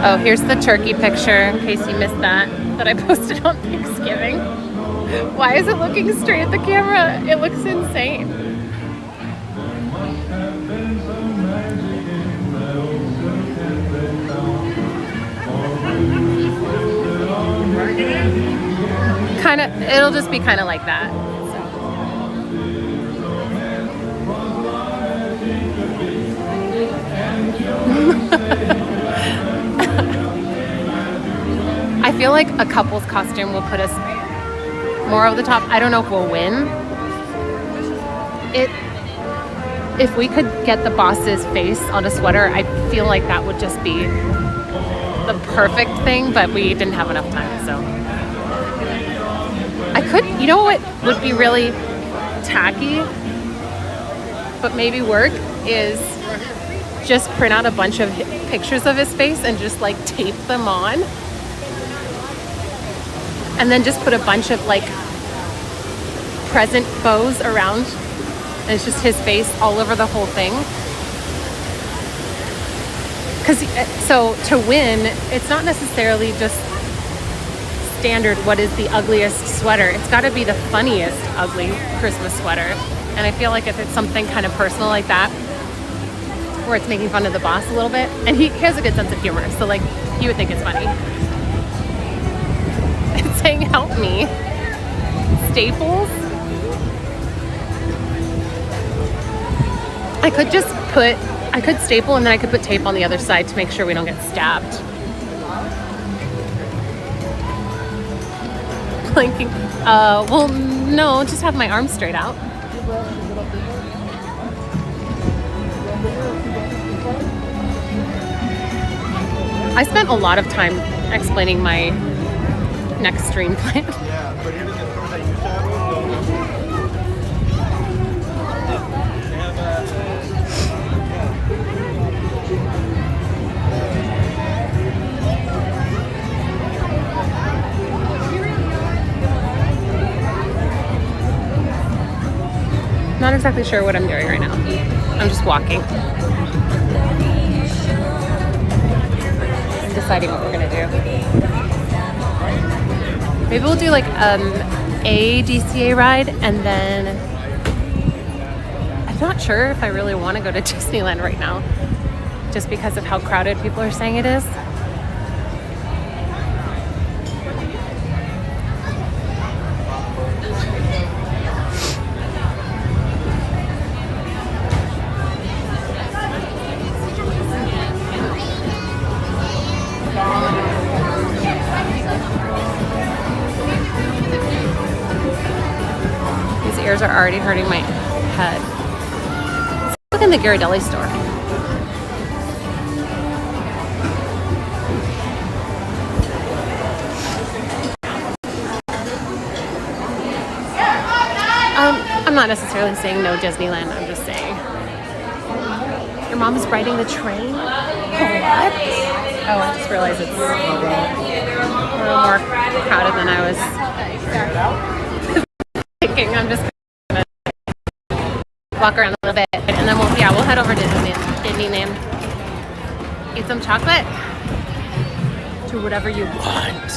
Oh, here's the turkey picture, in case you missed that I posted on Thanksgiving. Why is it looking straight at the camera? It looks insane. It'll just be kind of like that. I feel like a couple's costume will put us more over the top. I don't know if we'll win. If we could get the boss's face on a sweater, I feel like that would just be the perfect thing, but we didn't have enough time, so. You know what would be really tacky, but maybe work, is just print out a bunch of pictures of his face and just like tape them on. And then just put a bunch of like present bows around. And it's just his face all over the whole thing. So to win, it's not necessarily just standard what is the ugliest sweater. It's got to be the funniest ugly Christmas sweater. And I feel like if it's something kind of personal like that, where it's making fun of the boss a little bit, and he has a good sense of humor, so like you would think it's funny. It's saying help me. staples. I could staple and then I could put tape on the other side to make sure we don't get stabbed. Planking. Well, no, just have my arms straight out. I spent a lot of time explaining my next stream plan. Yeah, but even the store that you saw, Not exactly sure what I'm doing right now. I'm just walking. I'm deciding what we're gonna do. Maybe we'll do like a DCA ride and then I'm not sure if I really want to go to Disneyland right now just because of how crowded people are saying it is. Ears are already hurting my head. Let's look in the Ghirardelli store. I'm not necessarily saying no Disneyland. I'm just saying. Your mom is riding the train? What? Oh, I just realized it's a little more crowded than I was thinking. I'm just walk around a little bit, and then we'll head over to Disneyland. Eat some chocolate. Do whatever you want.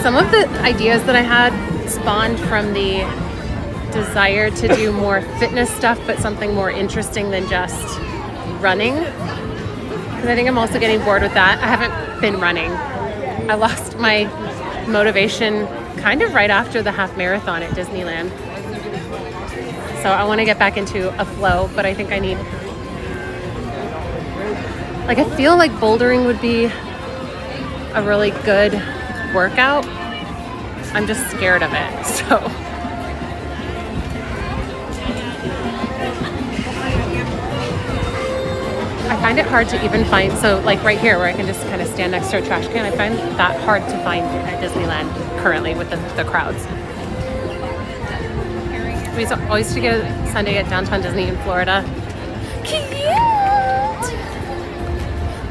Some of the ideas that I had spawned from the desire to do more fitness stuff, but something more interesting than just running. Because I think I'm also getting bored with that. I haven't been running. I lost my motivation kind of right after the half marathon at Disneyland. So I want to get back into a flow, but I think I need... I feel like bouldering would be a really good workout. I'm just scared of it, so... I find it hard to even find, so like right here where I can just kind of stand next to a trash can, I find that hard to find at Disneyland currently with the crowds. We always used to get a Sunday at Downtown Disney in Florida. Cute!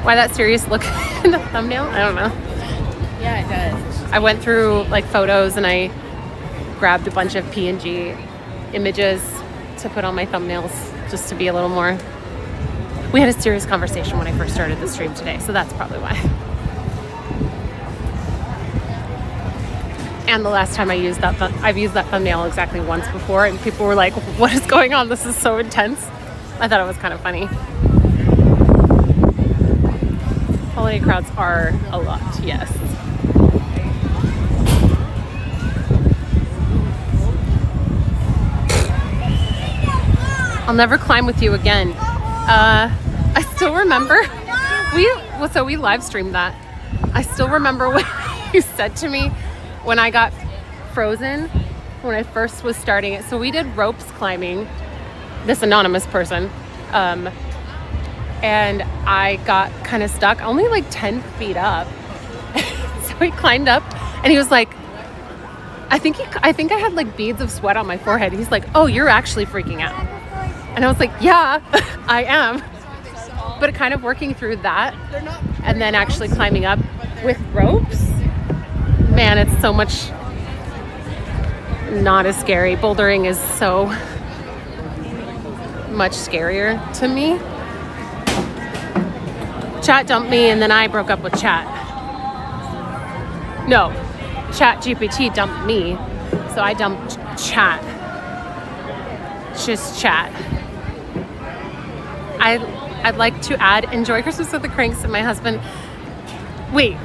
Why that serious look in the thumbnail? I don't know. Yeah, it does. I went through like photos and I grabbed a bunch of PNG images to put on my thumbnails just to be a little more... We had a serious conversation when I first started the stream today, so that's probably why. And the last time I used that, I've used that thumbnail exactly once before, and people were like, "What is going on? This is so intense." I thought it was kind of funny. Holiday crowds are a lot, yes. I'll never climb with you again. I still remember we live streamed that. I still remember what you said to me when I got frozen when I first was starting it. So we did ropes climbing, this anonymous person, and I got kind of stuck, only like 10 feet up. So he climbed up and he was like, I think I had like beads of sweat on my forehead. He's like, "Oh, you're actually freaking out." And I was like, "Yeah, I am." But kind of working through that and then actually climbing up with ropes, man, it's so much not as scary. Bouldering is so much scarier to me. Chat dumped me and then I broke up with Chat. No, Chat GPT dumped me, so I dumped Chat. Just Chat. I'd like to add enjoy Christmas with the Cranks and my husband. Wait,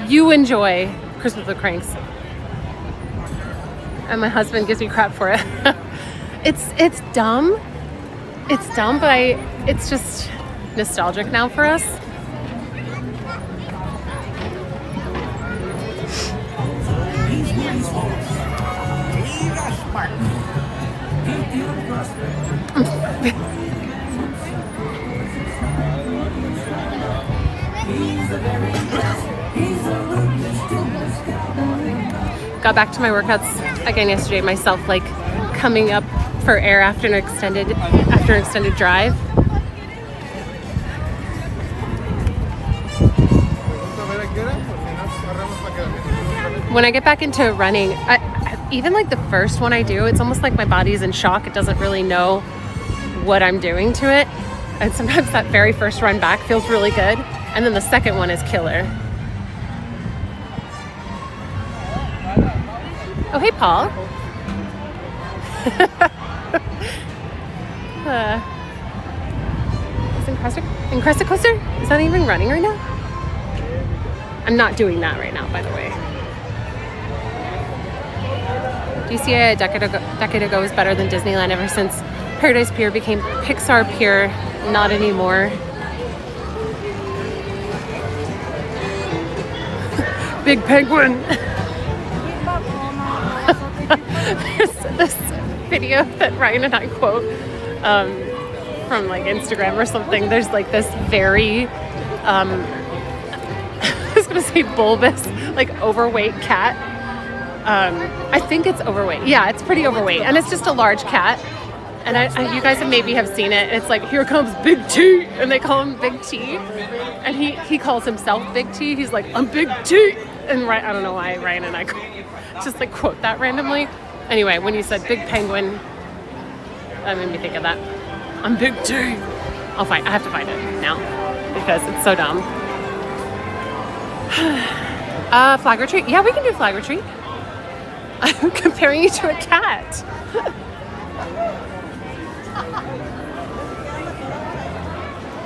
you enjoy Christmas with the Cranks. And my husband gives me crap for it. It's dumb. It's dumb, but it's just nostalgic now for us. Got back to my workouts again yesterday myself, like coming up for air after an extended drive. When I get back into running, even like the first one I do, it's almost like my body's in shock. It doesn't really know what I'm doing to it. And sometimes that very first run back feels really good. And then the second one is killer. Oh, hey, Paul. Is Incresticoaster? Is that even running right now? I'm not doing that right now, by the way. DCA a decade ago was better than Disneyland ever since Paradise Pier became Pixar Pier. Not anymore. Big Penguin. There's this video that Ryan and I quote from like Instagram or something. There's like this very I was gonna say bulbous, like overweight cat. I think it's overweight. Yeah, it's pretty overweight, and it's just a large cat. And you guys maybe have seen it. It's like, here comes Big T, and they call him Big T, and he calls himself Big T. He's like, I'm Big T, and I don't know why Ryan and I just like quote that randomly. Anyway, when you said Big Penguin, that made me think of that. I'm Big T. I have to find it now because it's so dumb. Flag retreat? Yeah, we can do flag retreat. I'm comparing you to a cat.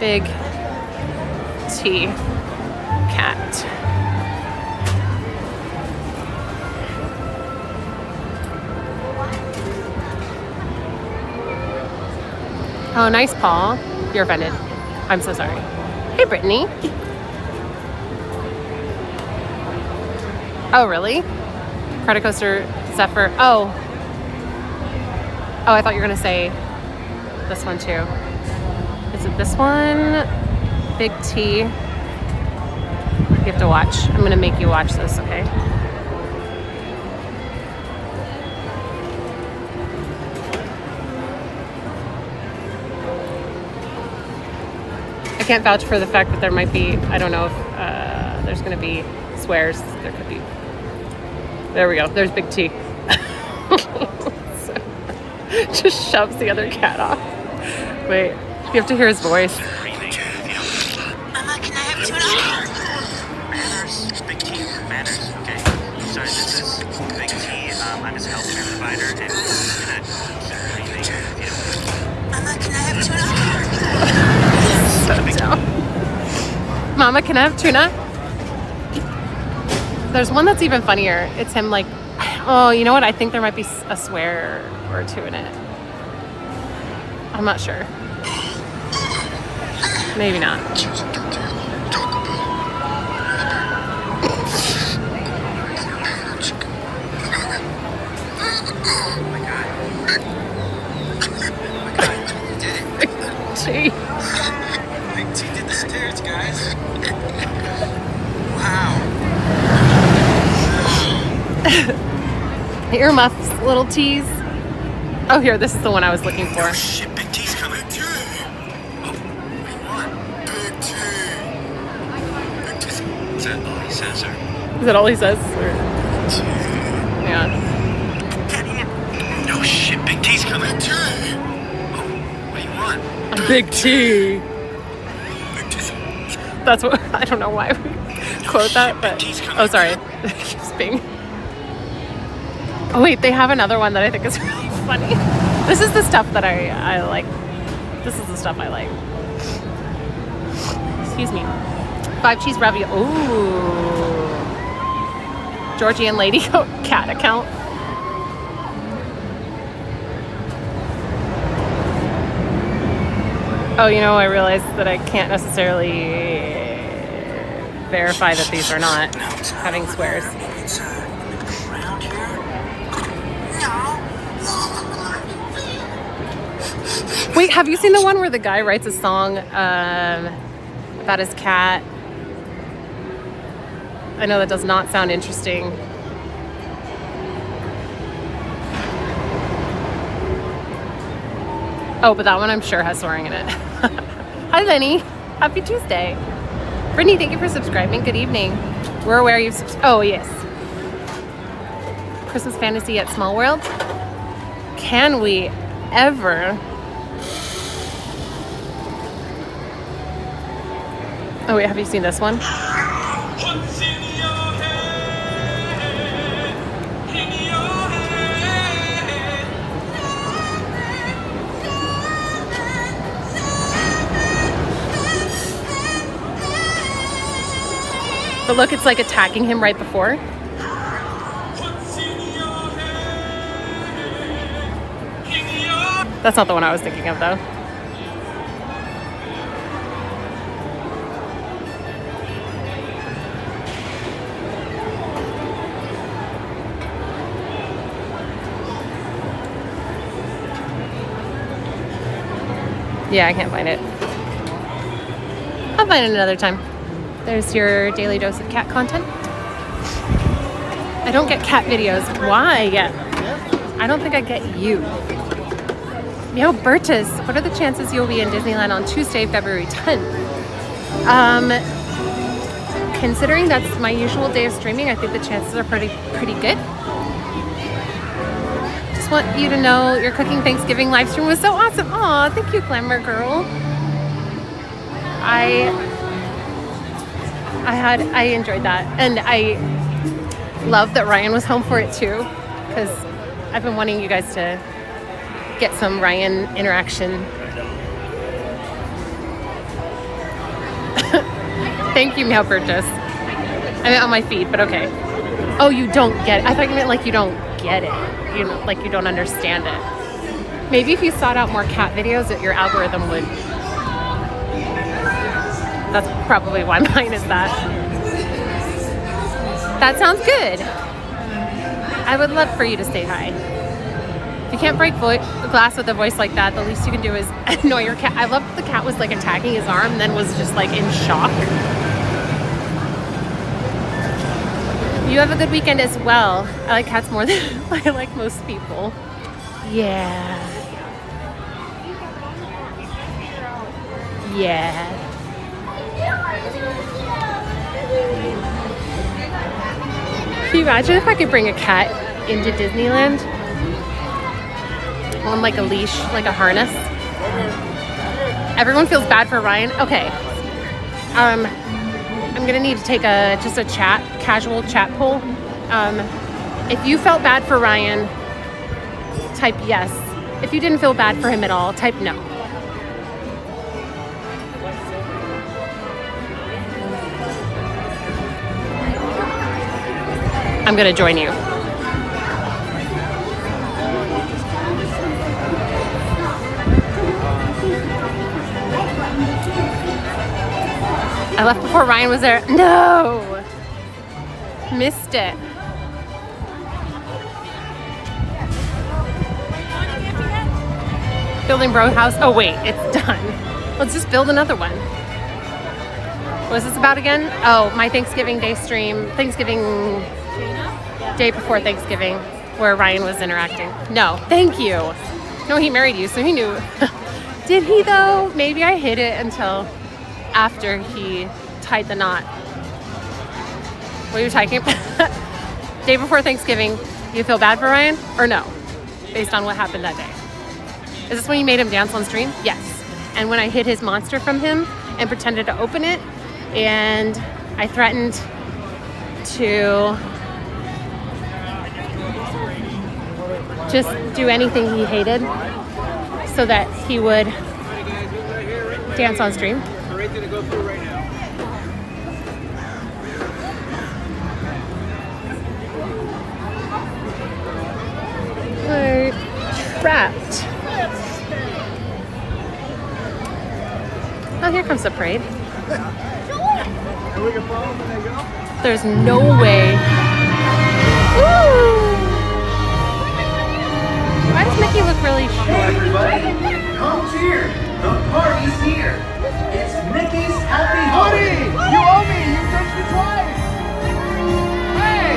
Big T cat. Oh, nice, Paul. You're offended. I'm so sorry. Hey, Brittany. Oh, really? Credicoaster Zephyr. Oh, I thought you were going to say this one too. Is it this one? Big T. You have to watch. I'm going to make you watch this, okay? I can't vouch for the fact that there might be, I don't know if there's going to be swears. There could be. There we go. There's Big T. So, just shoves the other cat off. Wait, you have to hear his voice. Mama, can I have tuna? Manners, Big T, manners. Okay. Sorry, this is Big T. I'm his healthcare provider, and I'm gonna keep breathing. Mama, can I have tuna? So dumb. Mama, can I have tuna? There's one that's even funnier. It's him like, oh, you know what? I think there might be a swear or two in it. I'm not sure. Maybe not. Gee. Big T did the stairs, guys. Wow. Earmuffs, little teas. Oh, here, this is the one I was looking for. Oh shit, Big T's coming. Big T. Oh, what do you want? Big T. Big T. Is that all he says, or? Is that all he says? Or... Yeah. No shit, Big T's coming. Big T. Oh, what do you want? A Big T. Big T. That's what, I don't know why we quote that, but, oh, sorry. It keeps being. Oh, wait, they have another one that I think is really funny. This is the stuff that I like. This is the stuff I like. Excuse me. 5 cheese ravioli. Ooh. Georgian lady cat account. Oh, you know, I realized that I can't necessarily verify that these are not having swears. Around here? No. Wait, have you seen the one where the guy writes a song about his cat? I know that does not sound interesting. Oh, but that one I'm sure has swearing in it. Hi, Lenny. Happy Tuesday. Brittany, thank you for subscribing. Good evening. We're aware you've oh, yes. Christmas fantasy at Small World. Can we ever? Oh, wait, have you seen this one? What's in your head? In your head. But look, it's like attacking him right before. What's in your head? In your That's not the one I was thinking of, though. Yeah, I can't find it. I'll find it another time. There's your daily dose of cat content. I don't get cat videos. Why? I don't think I get you. Yo, Bertus, what are the chances you'll be in Disneyland on Tuesday, February 10th? Considering that's my usual day of streaming, I think the chances are pretty good. Just want you to know your cooking Thanksgiving live stream was so awesome. Aw, thank you, Glamour Girl. I enjoyed that, and I love that Ryan was home for it too, because I've been wanting you guys to get some Ryan interaction. Thank you, Meow Purchase. I meant on my feed, but okay. Oh, you don't get it. I thought you meant like you don't get it. You know, like you don't understand it. Maybe if you sought out more cat videos, that your algorithm would. That's probably why mine is that. That sounds good. I would love for you to say hi. If you can't break glass with a voice like that, the least you can do is annoy your cat. I love that the cat was like attacking his arm, then was just like in shock. You have a good weekend as well. I like cats more than I like most people. Yeah. Yeah. Can you imagine if I could bring a cat into Disneyland on like a leash, like a harness? Everyone feels bad for Ryan. Okay. I'm gonna need to take just a casual chat poll. If you felt bad for Ryan, type yes. If you didn't feel bad for him at all, type no. I'm gonna join you. I left before Ryan was there. No! Missed it. Building bro house. Oh wait, it's done. Let's just build another one. What was this about again? Oh, my Thanksgiving Day stream. Thanksgiving day before Thanksgiving, where Ryan was interacting. No, thank you. No, he married you, so he knew. Did he though? Maybe I hid it until after he tied the knot. What are you talking about? Day before Thanksgiving, you feel bad for Ryan or no? Based on what happened that day. Is this when you made him dance on stream? Yes. And when I hid his monster from him and pretended to open it, and I threatened to just do anything he hated so that he would dance on stream. Parade's gonna go through right now. left. Oh, here comes the parade. And we can follow them when they go. There's no way. Woo! Why does Mickey look really short? Everybody, come cheer! The party's here! It's Mickey's Happy Buddy, Holiday! you owe me. You touched me twice. Hey.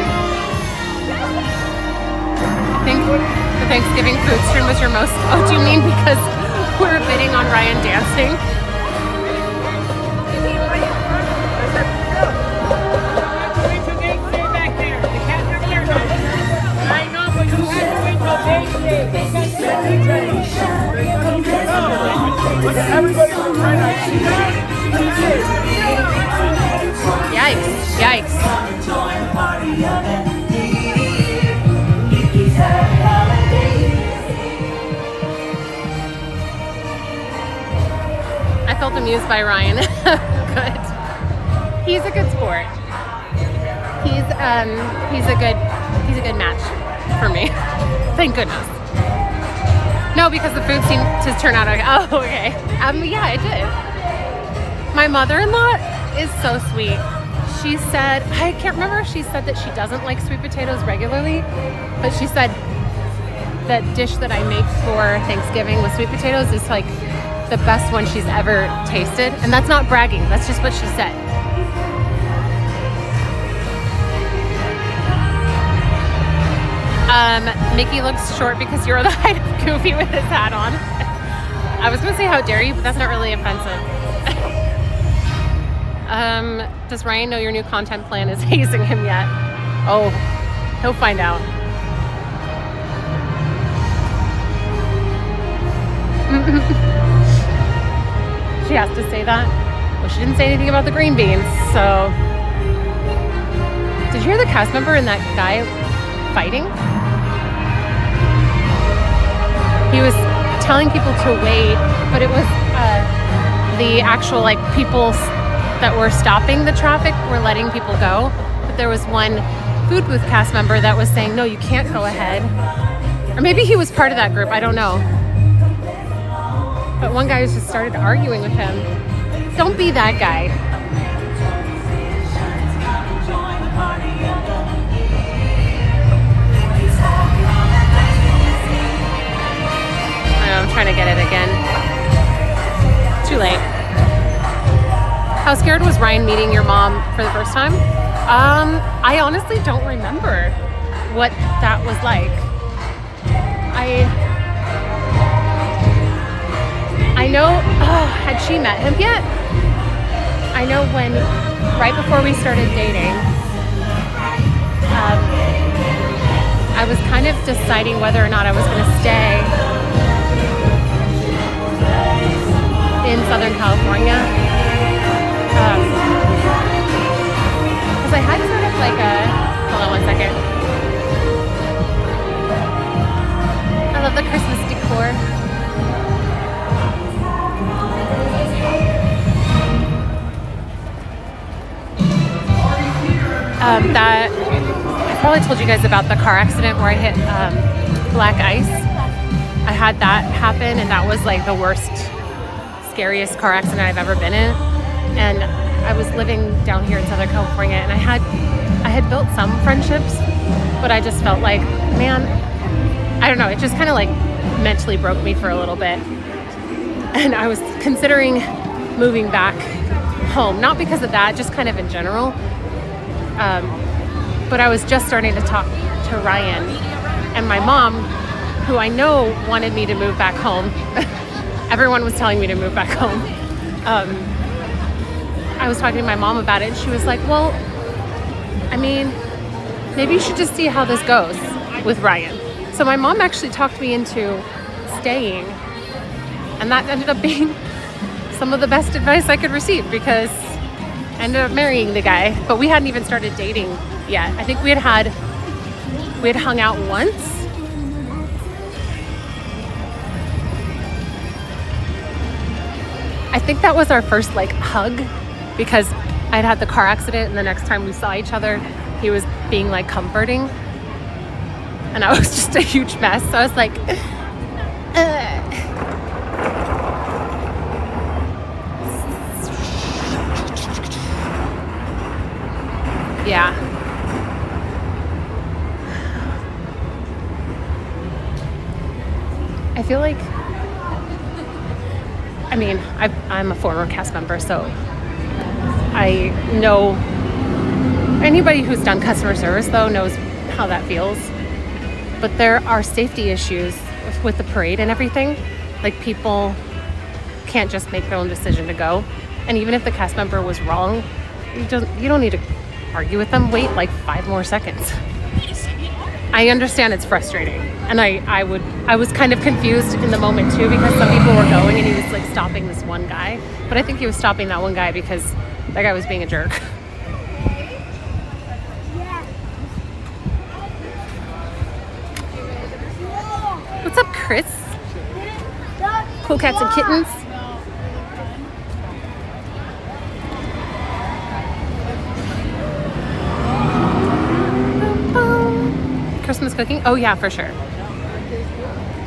I think the Thanksgiving food stream was your most. Oh, do you mean because we're bidding on Ryan dancing? Everybody was right now. Yikes! Yikes! I felt amused by Ryan. Good. He's a good sport. He's a good match for me. Thank goodness. No, because the food seemed to turn out okay. Oh, okay. Yeah, it did. My mother-in-law is so sweet. She said, I can't remember if she said that she doesn't like sweet potatoes regularly, but she said that dish that I make for Thanksgiving with sweet potatoes is like the best one she's ever tasted. And that's not bragging, that's just what she said. Mickey looks short because you're the height of Goofy with his hat on. I was gonna say how dare you, but that's not really offensive. Does Ryan know your new content plan is hazing him yet? Oh, he'll find out. She has to say that. Well, she didn't say anything about the green beans, so. Did you hear the cast member and that guy fighting? He was telling people to wait, but it was the actual like people that were stopping the traffic were letting people go. But there was one food booth cast member that was saying, no, you can't go ahead. Or maybe he was part of that group, I don't know. But one guy just started arguing with him. Don't be that guy. I'm trying to get it again. Too late. How scared was Ryan meeting your mom for the first time? I honestly don't remember what that was like. I know, had she met him yet? I know when, right before we started dating, I was kind of deciding whether or not I was going to stay in Southern California. Because I had sort of like hold on one second. I love the Christmas decor. That I probably told you guys about the car accident where I hit black ice. I had that happen, and that was like the worst, scariest car accident I've ever been in. And I was living down here in Southern California, and I had built some friendships, but I just felt like, man, I don't know, it just kind of like mentally broke me for a little bit. And I was considering moving back home, not because of that, just kind of in general. But I was just starting to talk to Ryan, and my mom, who I know wanted me to move back home. Everyone was telling me to move back home. I was talking to my mom about it, and she was like, well, I mean, maybe you should just see how this goes with Ryan. So my mom actually talked me into staying, and that ended up being some of the best advice I could receive, because I ended up marrying the guy, but we hadn't even started dating yet. I think we had hung out once. I think that was our first like hug, because I'd had the car accident, and the next time we saw each other, he was being like comforting, and I was just a huge mess. So I was like, Yeah. I feel like, I mean, I'm a former cast member, so I know anybody who's done customer service, though, knows how that feels. But there are safety issues with the parade and everything. Like, people can't just make their own decision to go. And even if the cast member was wrong, you don't need to argue with them. Wait like 5 more seconds. I understand it's frustrating. And I was kind of confused in the moment too, because some people were going and he was like stopping this one guy. But I think he was stopping that one guy because that guy was being a jerk. What's up, Chris? Cool cats and kittens. Christmas cooking? Oh yeah, for sure.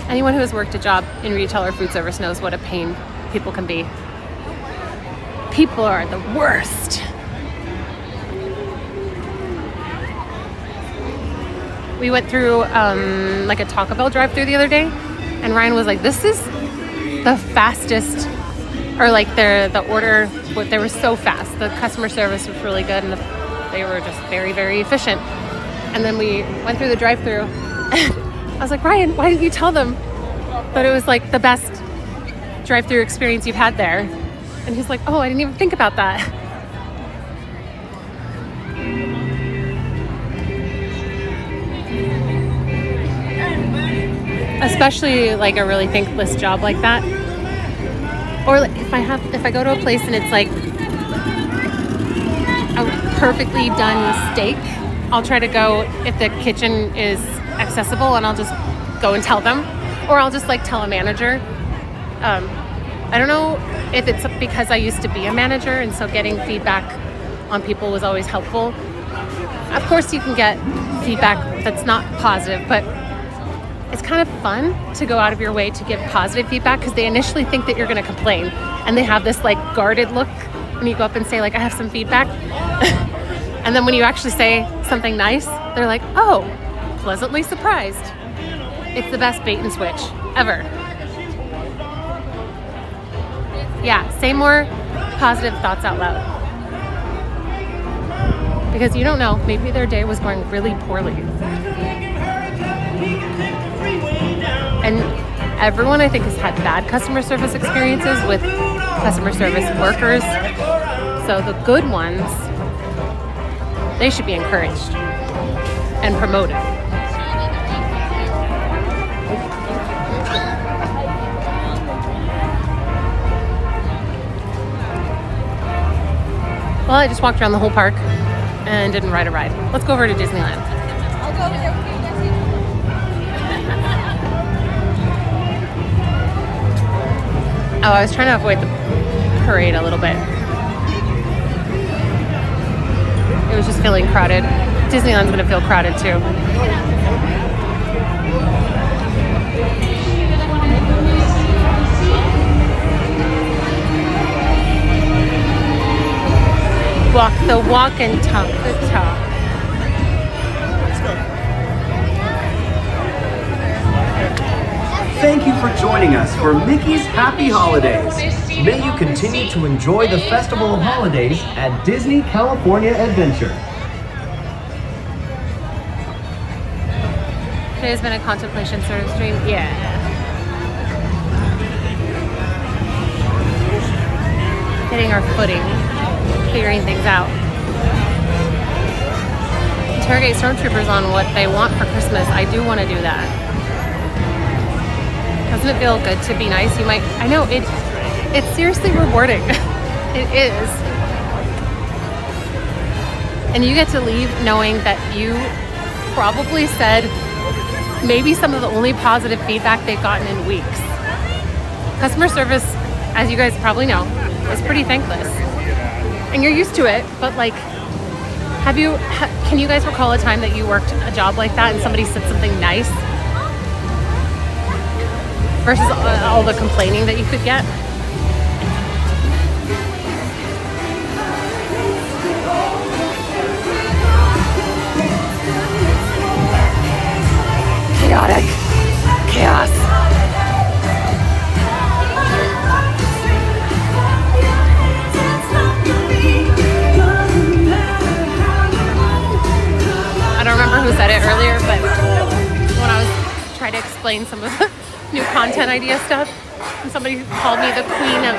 Anyone who has worked a job in retail or food service knows what a pain people can be. People are the worst. We went through like a Taco Bell drive-thru the other day, and Ryan was like, "This is the fastest," or like the order. They were so fast. The customer service was really good, and they were just very, very efficient. And then we went through the drive-thru. I was like, "Ryan, why didn't you tell them that it was like the best drive-thru experience you've had there?" And he's like, "Oh, I didn't even think about that." Especially like a really thankless job like that. Or like if I go to a place and it's like a perfectly done steak, I'll try to go if the kitchen is accessible, and I'll just go and tell them. Or I'll just like tell a manager. I don't know if it's because I used to be a manager, and so getting feedback on people was always helpful. Of course you can get feedback that's not positive, but it's kind of fun to go out of your way to give positive feedback, because they initially think that you're going to complain, and they have this like guarded look when you go up and say like, "I have some feedback." And then when you actually say something nice, they're like, "Oh, pleasantly surprised." It's the best bait and switch ever. Yeah, say more positive thoughts out loud. Because you don't know, maybe their day was going really poorly. And everyone, I think, has had bad customer service experiences with customer service workers. So the good ones, they should be encouraged and promoted. Well, I just walked around the whole park and didn't ride a ride. Let's go over to Disneyland. I'll go over there with you. Oh, I was trying to avoid the parade a little bit. It was just feeling crowded. Disneyland's gonna feel crowded too. Walk the walk and talk the talk. Thank you for joining us for Mickey's Happy Holidays. May you continue to enjoy the Festival of Holidays at Disney California Adventure. Today's been a contemplation sort of stream. Yeah. Getting our footing, figuring things out. Interrogate stormtroopers on what they want for Christmas. I do want to do that. Doesn't it feel good to be nice? You might, I know, it's seriously rewarding. It is. And you get to leave knowing that you probably said maybe some of the only positive feedback they've gotten in weeks. Customer service, as you guys probably know, is pretty thankless. And you're used to it, but like, can you guys recall a time that you worked a job like that and somebody said something nice? versus all the complaining that you could get. Chaotic. Chaos. I don't remember who said it earlier, but when I was trying to explain some of the new content idea stuff, and somebody called me the queen of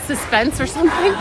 suspense or something.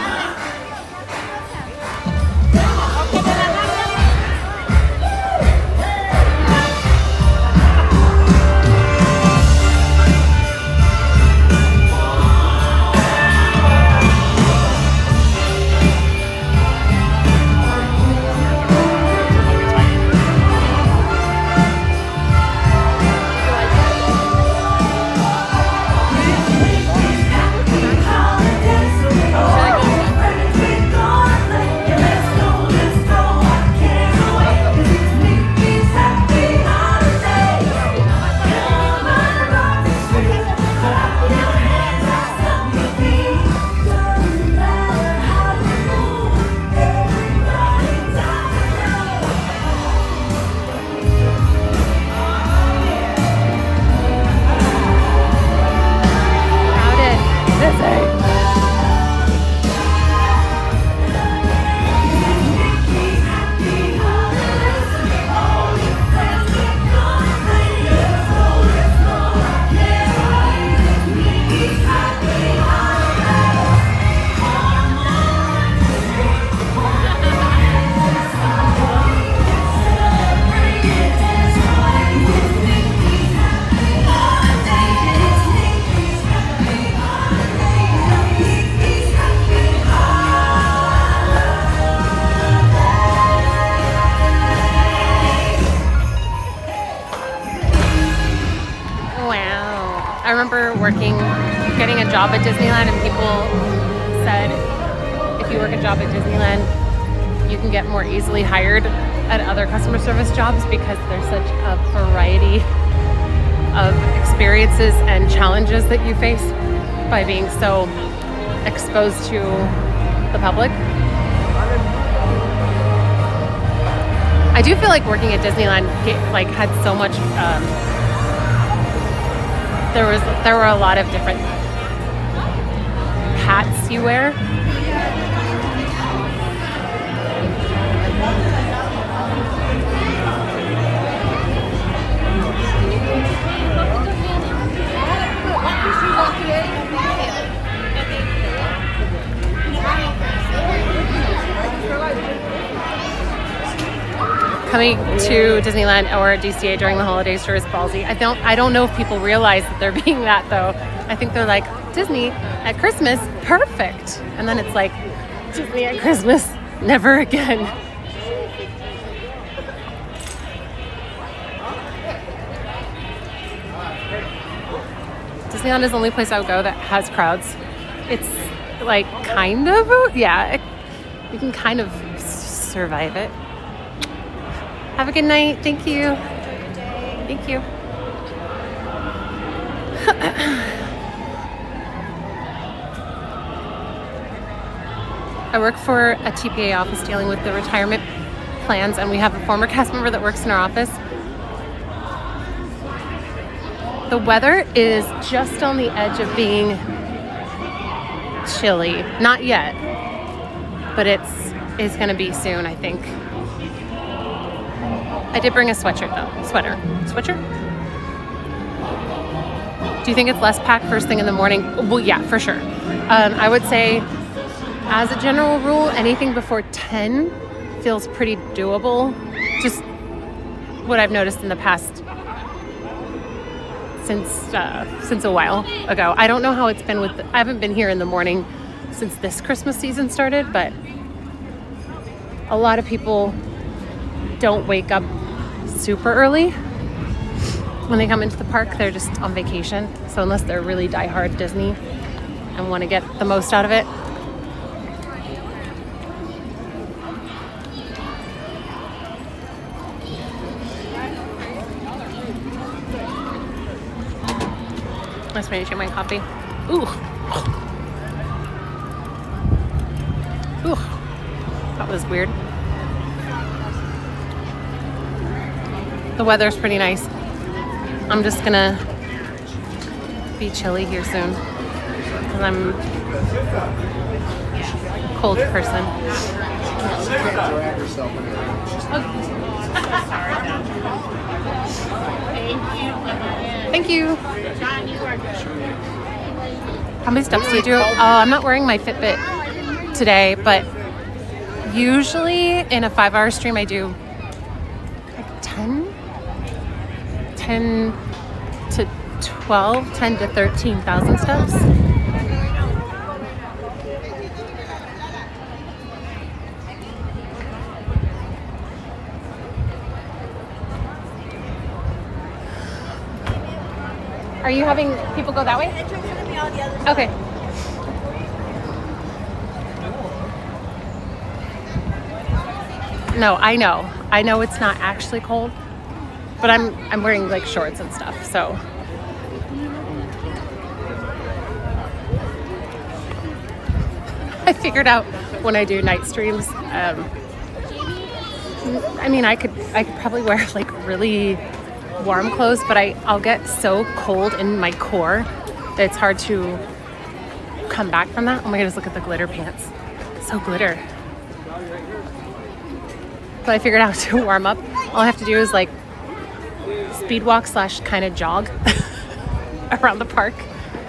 I remember getting a job at Disneyland, and people said if you work a job at Disneyland, you can get more easily hired at other customer service jobs because there's such a variety of experiences and challenges that you face by being so exposed to the public. I do feel like working at Disneyland had so much. There were a lot of different hats you wear. Coming to Disneyland or DCA during the holidays sure is ballsy. I don't know if people realize that they're being that though. I think they're like, Disney at Christmas, perfect. And then it's like, Disney at Christmas, never again. Disneyland is the only place I would go that has crowds. It's like kind of, you can kind of survive it. Have a good night. Thank you. Thank you. I work for a TPA office dealing with the retirement plans, and we have a former cast member that works in our office. The weather is just on the edge of being chilly. Not yet, but it's going to be soon, I think. I did bring a sweatshirt though. Sweatshirt? Do you think it's less packed first thing in the morning? Well, yeah, for sure. I would say, as a general rule, anything before 10 feels pretty doable. Just what I've noticed in the past since a while ago. I don't know how it's been I haven't been here in the morning since this Christmas season started, but a lot of people don't wake up super early when they come into the park. They're just on vacation. So unless they're really diehard Disney and want to get the most out of it. Nice finishing my coffee. Ooh. Ooh. That was weird. The weather's pretty nice. I'm just gonna be chilly here soon because I'm a cold person. Thank you. How many steps do you do? Oh, I'm not wearing my Fitbit today, but usually in a 5-hour stream I do like 10 to 12, 10 to 13,000 steps. Are you having people go that way? Okay. No, I know. I know it's not actually cold, but I'm wearing like shorts and stuff, so. I figured out when I do night streams, I mean, I could probably wear like really warm clothes, but I'll get so cold in my core that it's hard to come back from that. Oh my goodness, look at the glitter pants. So glitter. But I figured out to warm up, all I have to do is like speed walk / kind of jog around the park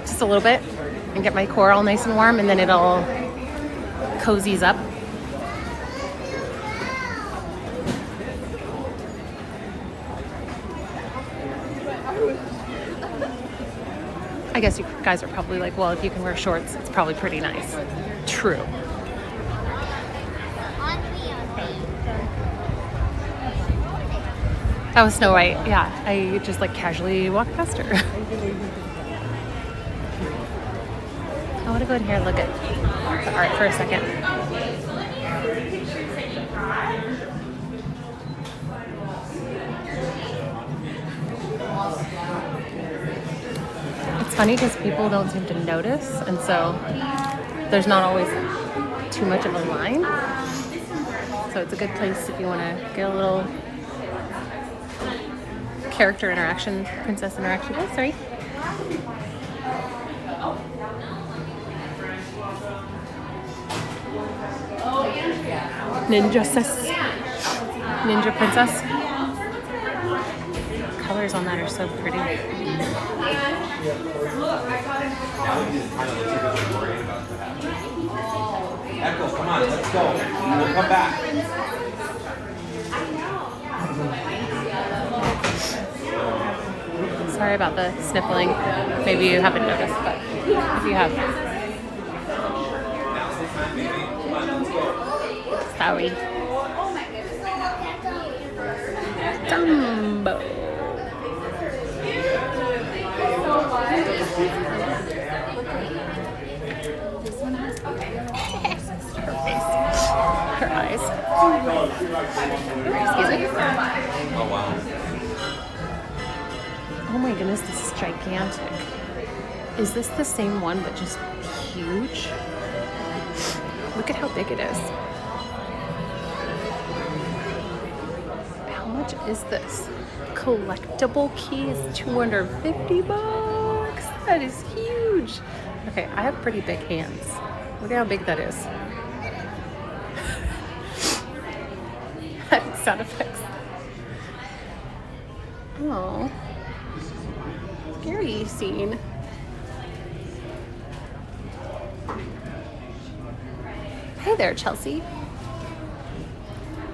just a little bit and get my core all nice and warm, and then it all cozies up. I guess you guys are probably like, well, if you can wear shorts, it's probably pretty nice. True. That was Snow White. Yeah, I just like casually walked past her. I want to go in here and look at the art for a second. It's funny because people don't seem to notice, and so there's not always too much of a line. So it's a good place if you want to get a little character interaction, princess interaction. Oh, sorry. Ninja princess. Colors on that are so pretty. Echo, come on, let's go. We'll come back. Sorry about the sniffling. Maybe you haven't noticed, but if you have. Sorry. Dumbo. Her face. Her eyes. Excuse me. Oh, wow. Oh my goodness, this is gigantic. Is this the same one but just huge? Look at how big it is. How much is this? Collectible key is $250. That is huge. Okay, I have pretty big hands. Look at how big that is. Sound effects. Oh. Scary scene. Hey there, Chelsea.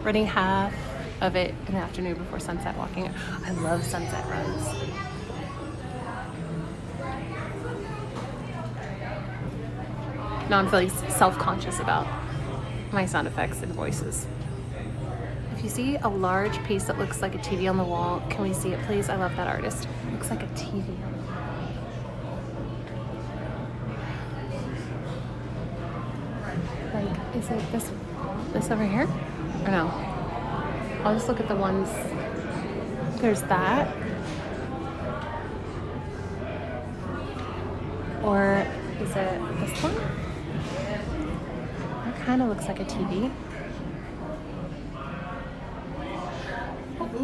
Running half of it in the afternoon before sunset walking. I love sunset runs. Now I'm feeling self-conscious about my sound effects and voices. If you see a large piece that looks like a TV on the wall, can we see it, please? I love that artist. It looks like a TV on the wall. Like, is it this over here? Or no? I'll just look at the ones. There's that. Or is it this one? That kind of looks like a TV.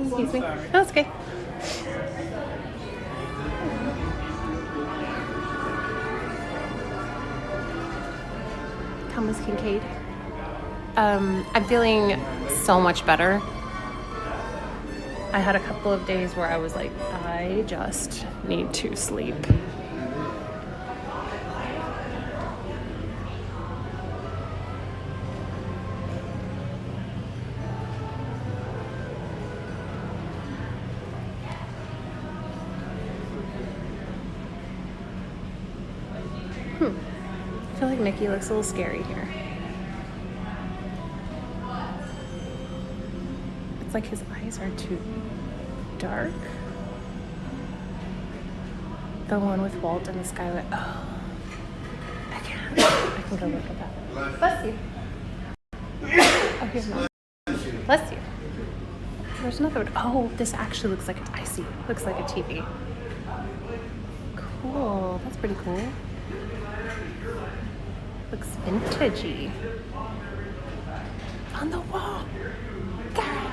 Excuse me. Oh, it's okay. Thomas Kincaid. I'm feeling so much better. I had a couple of days where I was like, I just need to sleep. I feel like Mickey looks a little scary here. It's like his eyes are too dark. The one with Walt and the Skylight. Oh, I can go look at that. Bless you. Oh, here's mine. Bless you. There's another one. Oh, this actually looks like I see. Looks like a TV. Cool. That's pretty cool. Looks vintagey. On the wall. God.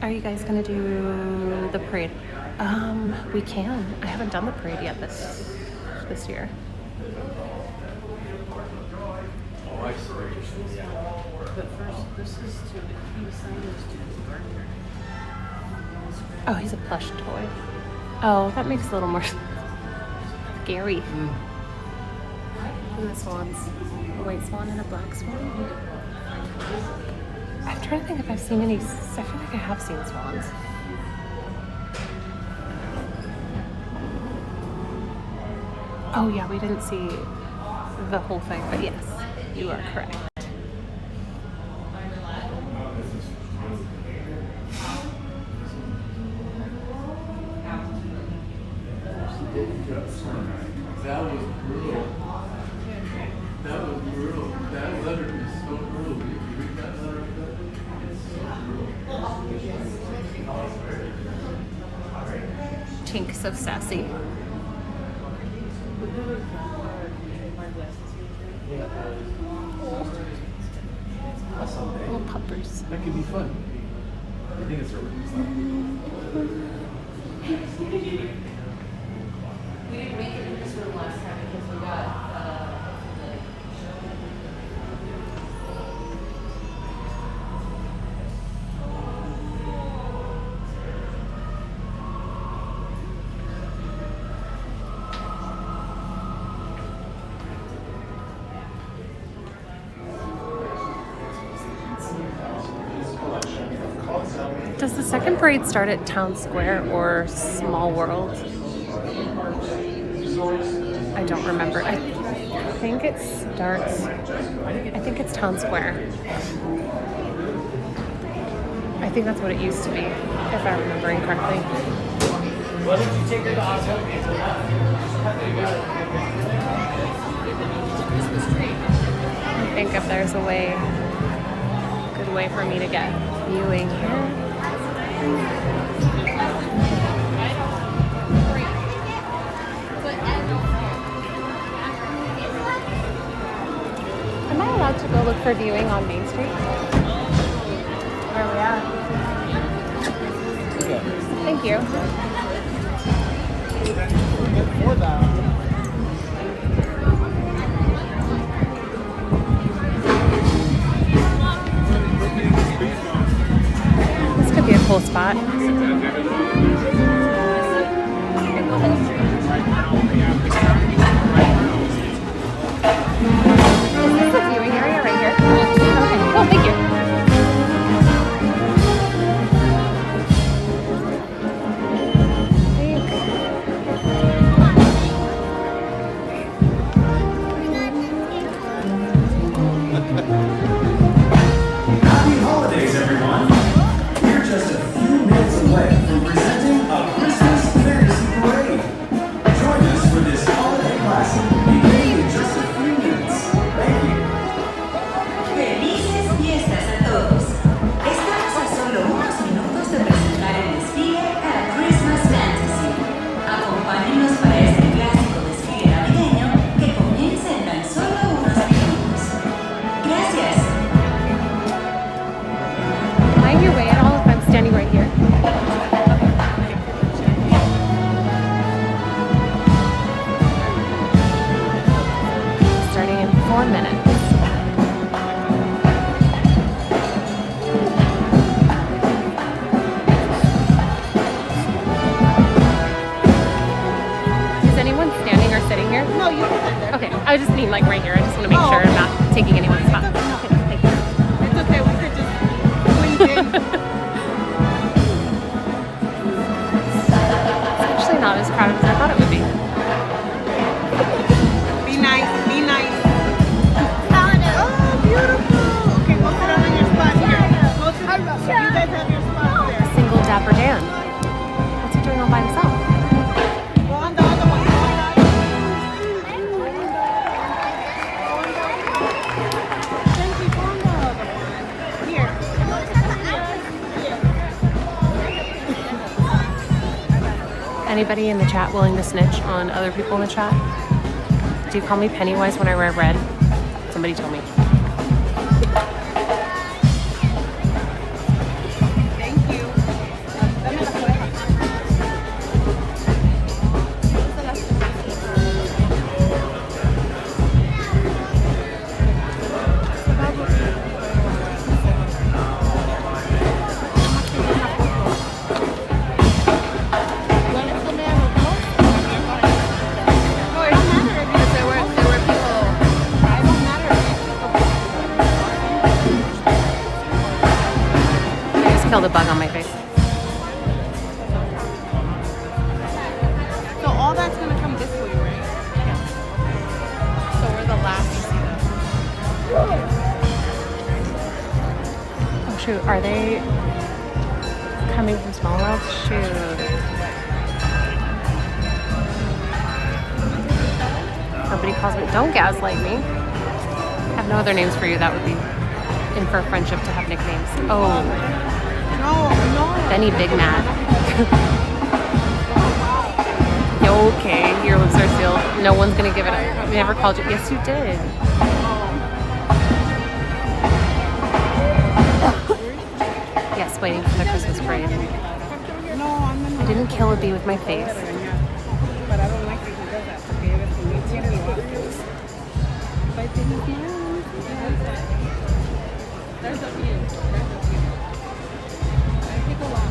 Are you guys gonna do the parade? We can. I haven't done the parade yet this year. Oh, I see. Yeah. But first, this is to, he signed this to Gardner. Oh, he's a plush toy. Oh, that makes it a little more scary. And the swans. A white swan and a black swan. I'm trying to think if I've seen any. I feel like I have seen swans. Oh yeah, we didn't see the whole thing, but yes, you are correct. That was brutal. That was brutal. That letter is so brutal. If you read that letter, it's so brutal. Tink, so sassy. Little puppers. That could be fun. I think it's a We didn't make it in this room last time because we got Does the second parade start at Town Square or Small World? I don't remember. I think it starts. I think it's Town Square. I think that's what it used to be, if I'm remembering correctly. Why don't you take her to Oslo? I think if there's a way, good way for me to get viewing here. Am I allowed to go look for viewing on Main Street? Where are we at? Thank you. For that. This could be a cool spot. Is this the viewing area right here? Okay, cool, thank you. Happy holidays, everyone! We're just a few minutes away from presenting a Christmas fantasy parade. Join us for this holiday classic beginning in just a few minutes. Thank you. Felices fiestas standing right here? Starting in 4 minutes. Is anyone standing or sitting here? No, you can sit there. Okay, I just mean like right here. I just want to make sure I'm not taking anyone's spot. Okay, thank you. It's okay. We could just blend in. It's actually not as crowded as I thought it would be. Be nice. Be nice. Oh, beautiful. Okay, go sit down on your spot here. Go sit down. You guys have your spot there. Single Dapper Dan. What's he doing all by himself? Go on the other one. Go on the other one. Kenzie, go on the other one. Here. Anybody in the chat willing to snitch on other people in the chat? Do you call me Pennywise when I wear red? Somebody told me. Thank you. Dame la fuera. No, it don't matter if you there were people. I don't matter if I just killed a bug on my face. So all that's gonna come this way, right? So we're the last to see them. Oh shoot, are they coming from Small World? Shoot. Nobody calls me. Don't gaslight me. I have no other names for you. That would be infer friendship to have nicknames. Oh, No. Benny Big Mad. Okay, your lips are sealed. No one's gonna give it up. We never called you. Yes, you did. Yes, waiting for the Christmas parade. No, I'm gonna. I didn't kill a bee with my face. But I don't like that he does that. Porque eres muy tierno. But tienes manos. There's a few. I think a lot.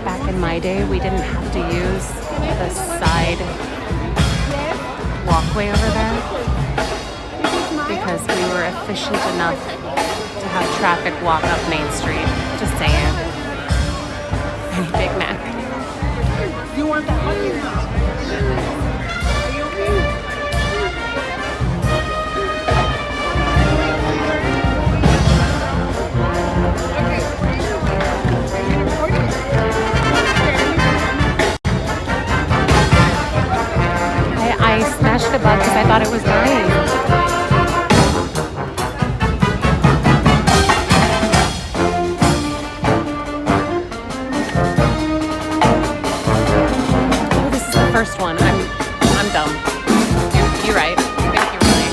Back in my day, we didn't have to use the side walkway over there because we were efficient enough to have traffic walk up Main Street. Just saying. Any Big Mac. You want that one? Are you okay? I smashed the bug because I thought it was dying. Oh, this is the first one. I'm dumb. You're right. Thank you, really.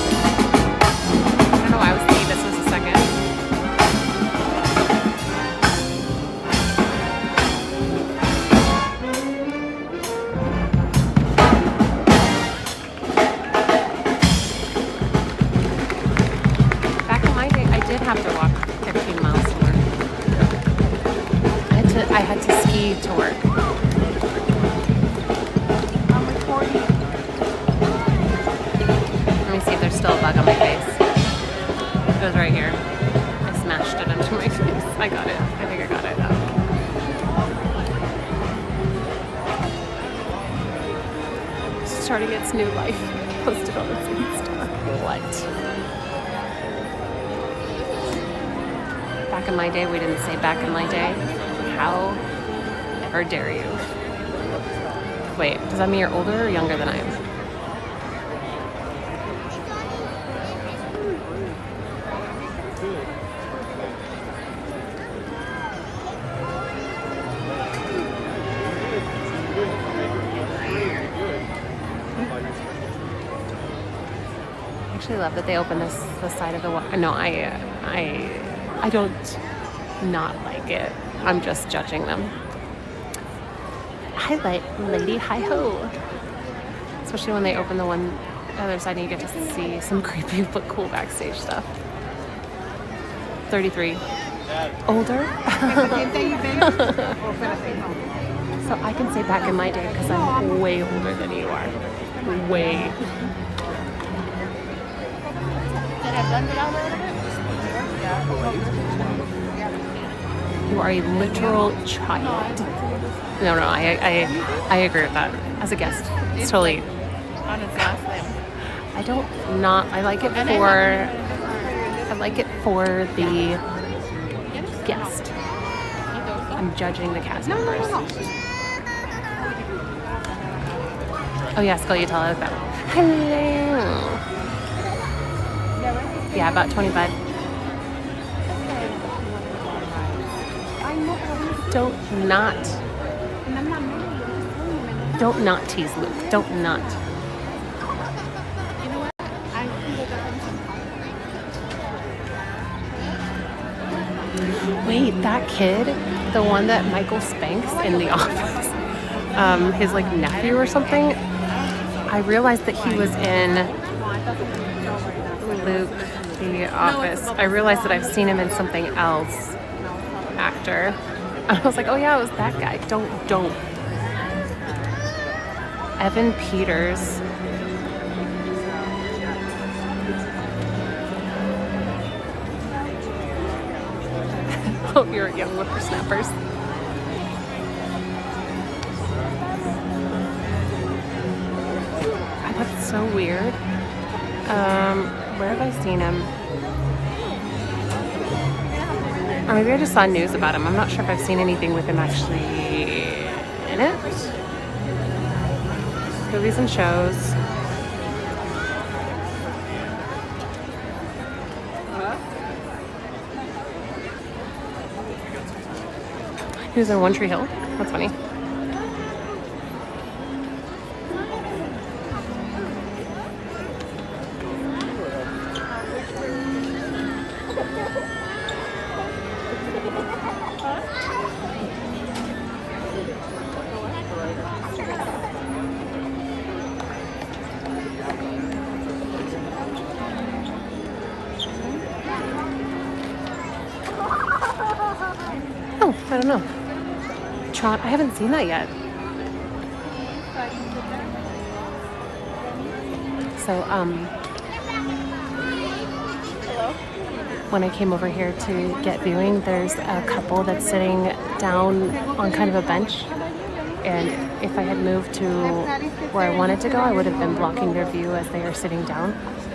I don't know why I was thinking this was the second. Back in my day, I did have to walk 15 miles to work. I had to ski to work. I'm recording. Let me see if there's still a bug on my face. It goes right here. I smashed it into my face. I got it. I think I got it. Starting its new life. Posted on its Insta. What? Back in my day, we didn't say back in my day. How ever dare you? Wait, does that mean you're older or younger than I am? I actually love that they open this side of the water. No, I don't not like it. I'm just judging them. I like Lady Hi-Ho. Especially when they open the one other side and you get to see some creepy but cool backstage stuff. 33. Older? So I can say back in my day because I'm way older than you are. Way. You are a literal child. No, I agree with that. As a guest, it's totally. On his last name. I like it for the guest. I'm judging the cast members. Oh yeah, Skull, you tell us that. Hello. Yeah, about 25. Don't not tease Luke. Don't not. Wait, that kid, the one that Michael spanks in The Office, his like nephew or something, I realized that he was in Luke, The Office. I realized that I've seen him in something else, actor. I was like, oh yeah, it was that guy. Don't. Evan Peters. Oh, you're a young whippersnappers. That's so weird. Where have I seen him? Or maybe I just saw news about him. I'm not sure if I've seen anything with him actually in it. Movies and shows. He was in One Tree Hill. That's funny. Oh, I don't know. Tron, I haven't seen that yet. So, when I came over here to get viewing, there's a couple that's sitting down on kind of a bench. And if I had moved to where I wanted to go, I would have been blocking their view as they are sitting down.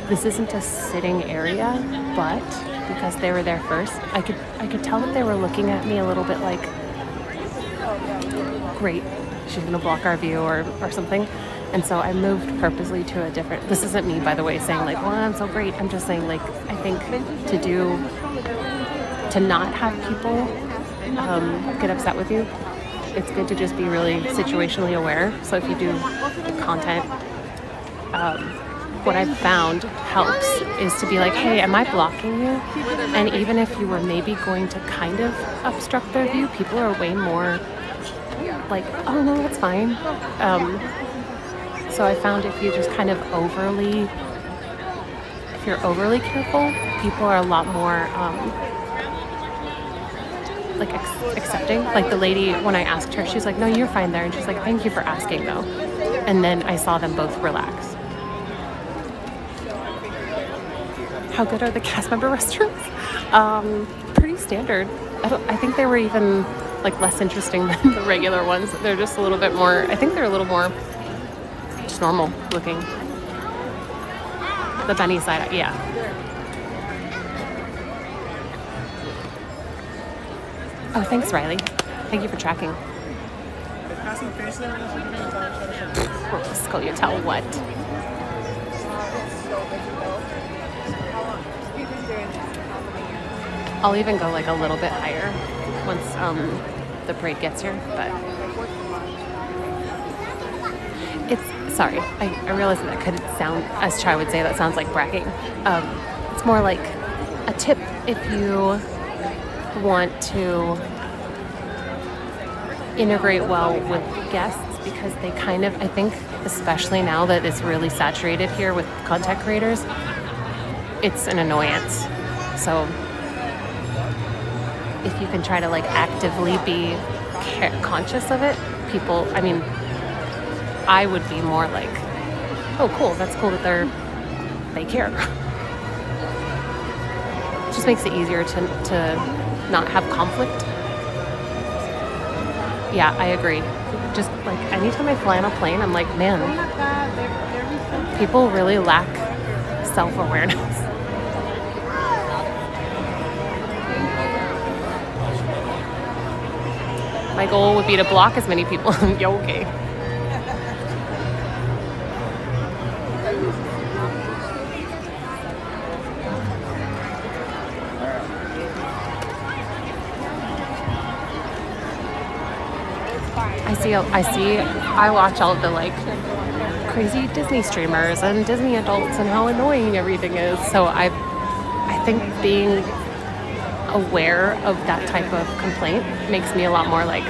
This isn't a sitting area, but because they were there first, I could tell that they were looking at me a little bit like, great, she's gonna block our view or something. And so I moved purposely to a different, this isn't me, by the way, saying like, well, I'm so great. I'm just saying, like, I think to not have people get upset with you, it's good to just be really situationally aware. So if you do content, what I've found helps is to be like, hey, am I blocking you? And even if you were maybe going to kind of obstruct their view, people are way more like, oh no, that's fine. So I found if you just kind of if you're overly careful, people are a lot more like accepting. Like the lady, when I asked her, she's like, no, you're fine there. And she's like, thank you for asking though. And then I saw them both relax. How good are the cast member restrooms? Pretty standard. I think they were even like less interesting than the regular ones. They're just a little bit more, I think they're a little more just normal looking. The Benny side, yeah. Oh, thanks, Riley. Thank you for tracking. Skull, you tell what? I'll even go like a little bit higher once the parade gets here, but it's sorry, I realize that could sound, as Chai would say, that sounds like bragging. It's more like a tip if you want to integrate well with guests, because they kind of, I think, especially now that it's really saturated here with content creators, it's an annoyance. So if you can try to like actively be conscious of it, people, I mean, I would be more like, oh cool, that's cool that they care. It just makes it easier to not have conflict. Yeah, I agree. Just like anytime I fly on a plane, I'm like, man, people really lack self-awareness. My goal would be to block as many people. Yo, okay. I watch all of the like crazy Disney streamers and Disney adults and how annoying everything is. So I think being aware of that type of complaint makes me a lot more like,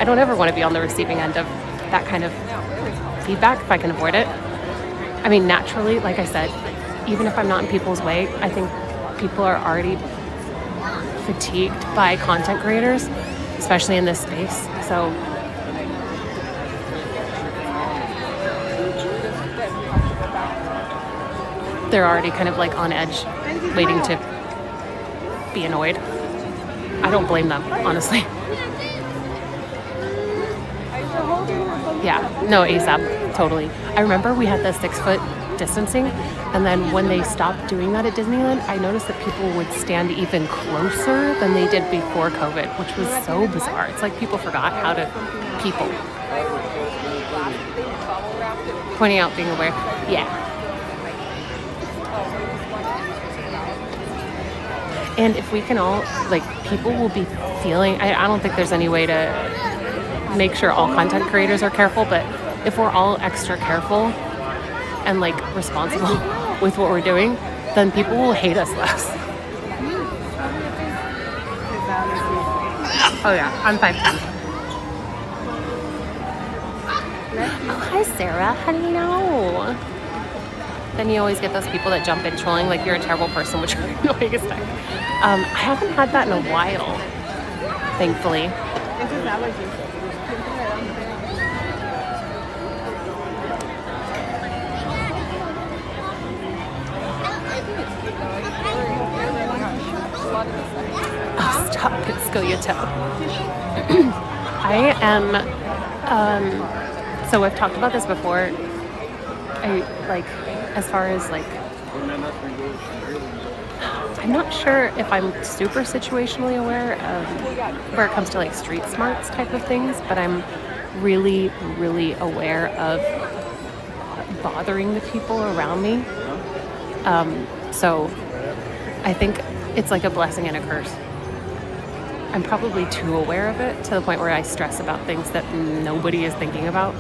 I don't ever want to be on the receiving end of that kind of feedback if I can avoid it. I mean, naturally, like I said, even if I'm not in people's way, I think people are already fatigued by content creators, especially in this space. So they're already kind of like on edge, waiting to be annoyed. I don't blame them, honestly. Yeah, no, ASAP, totally. I remember we had the 6-foot distancing, and then when they stopped doing that at Disneyland, I noticed that people would stand even closer than they did before COVID, which was so bizarre. It's like people forgot how to people. Pointing out, being aware. Yeah. And if we can all, like, people will be feeling, I don't think there's any way to make sure all content creators are careful, but if we're all extra careful and, like, responsible with what we're doing, then people will hate us less. Oh yeah, I'm 5'10". Oh, hi Sarah, how do you know? Then you always get those people that jump in trolling like you're a terrible person, which are annoying as heck. I haven't had that in a while, thankfully. Oh, stop it, Skilliatel. I am, so I've talked about this before. As far as like, I'm not sure if I'm super situationally aware of where it comes to like street smarts type of things, but I'm really, really aware of bothering the people around me. So I think it's like a blessing and a curse. I'm probably too aware of it to the point where I stress about things that nobody is thinking about.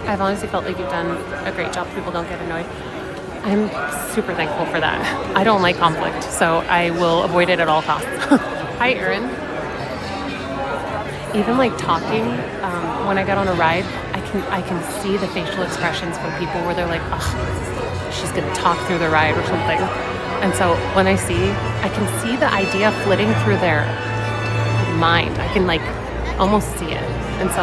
I've honestly felt like you've done a great job. People don't get annoyed. I'm super thankful for that. I don't like conflict, so I will avoid it at all costs. Hi, Erin. Even like talking, when I get on a ride, I can see the facial expressions from people where they're like, oh, she's gonna talk through the ride or something. And so when I can see the idea flitting through their mind. I can like almost see it. And so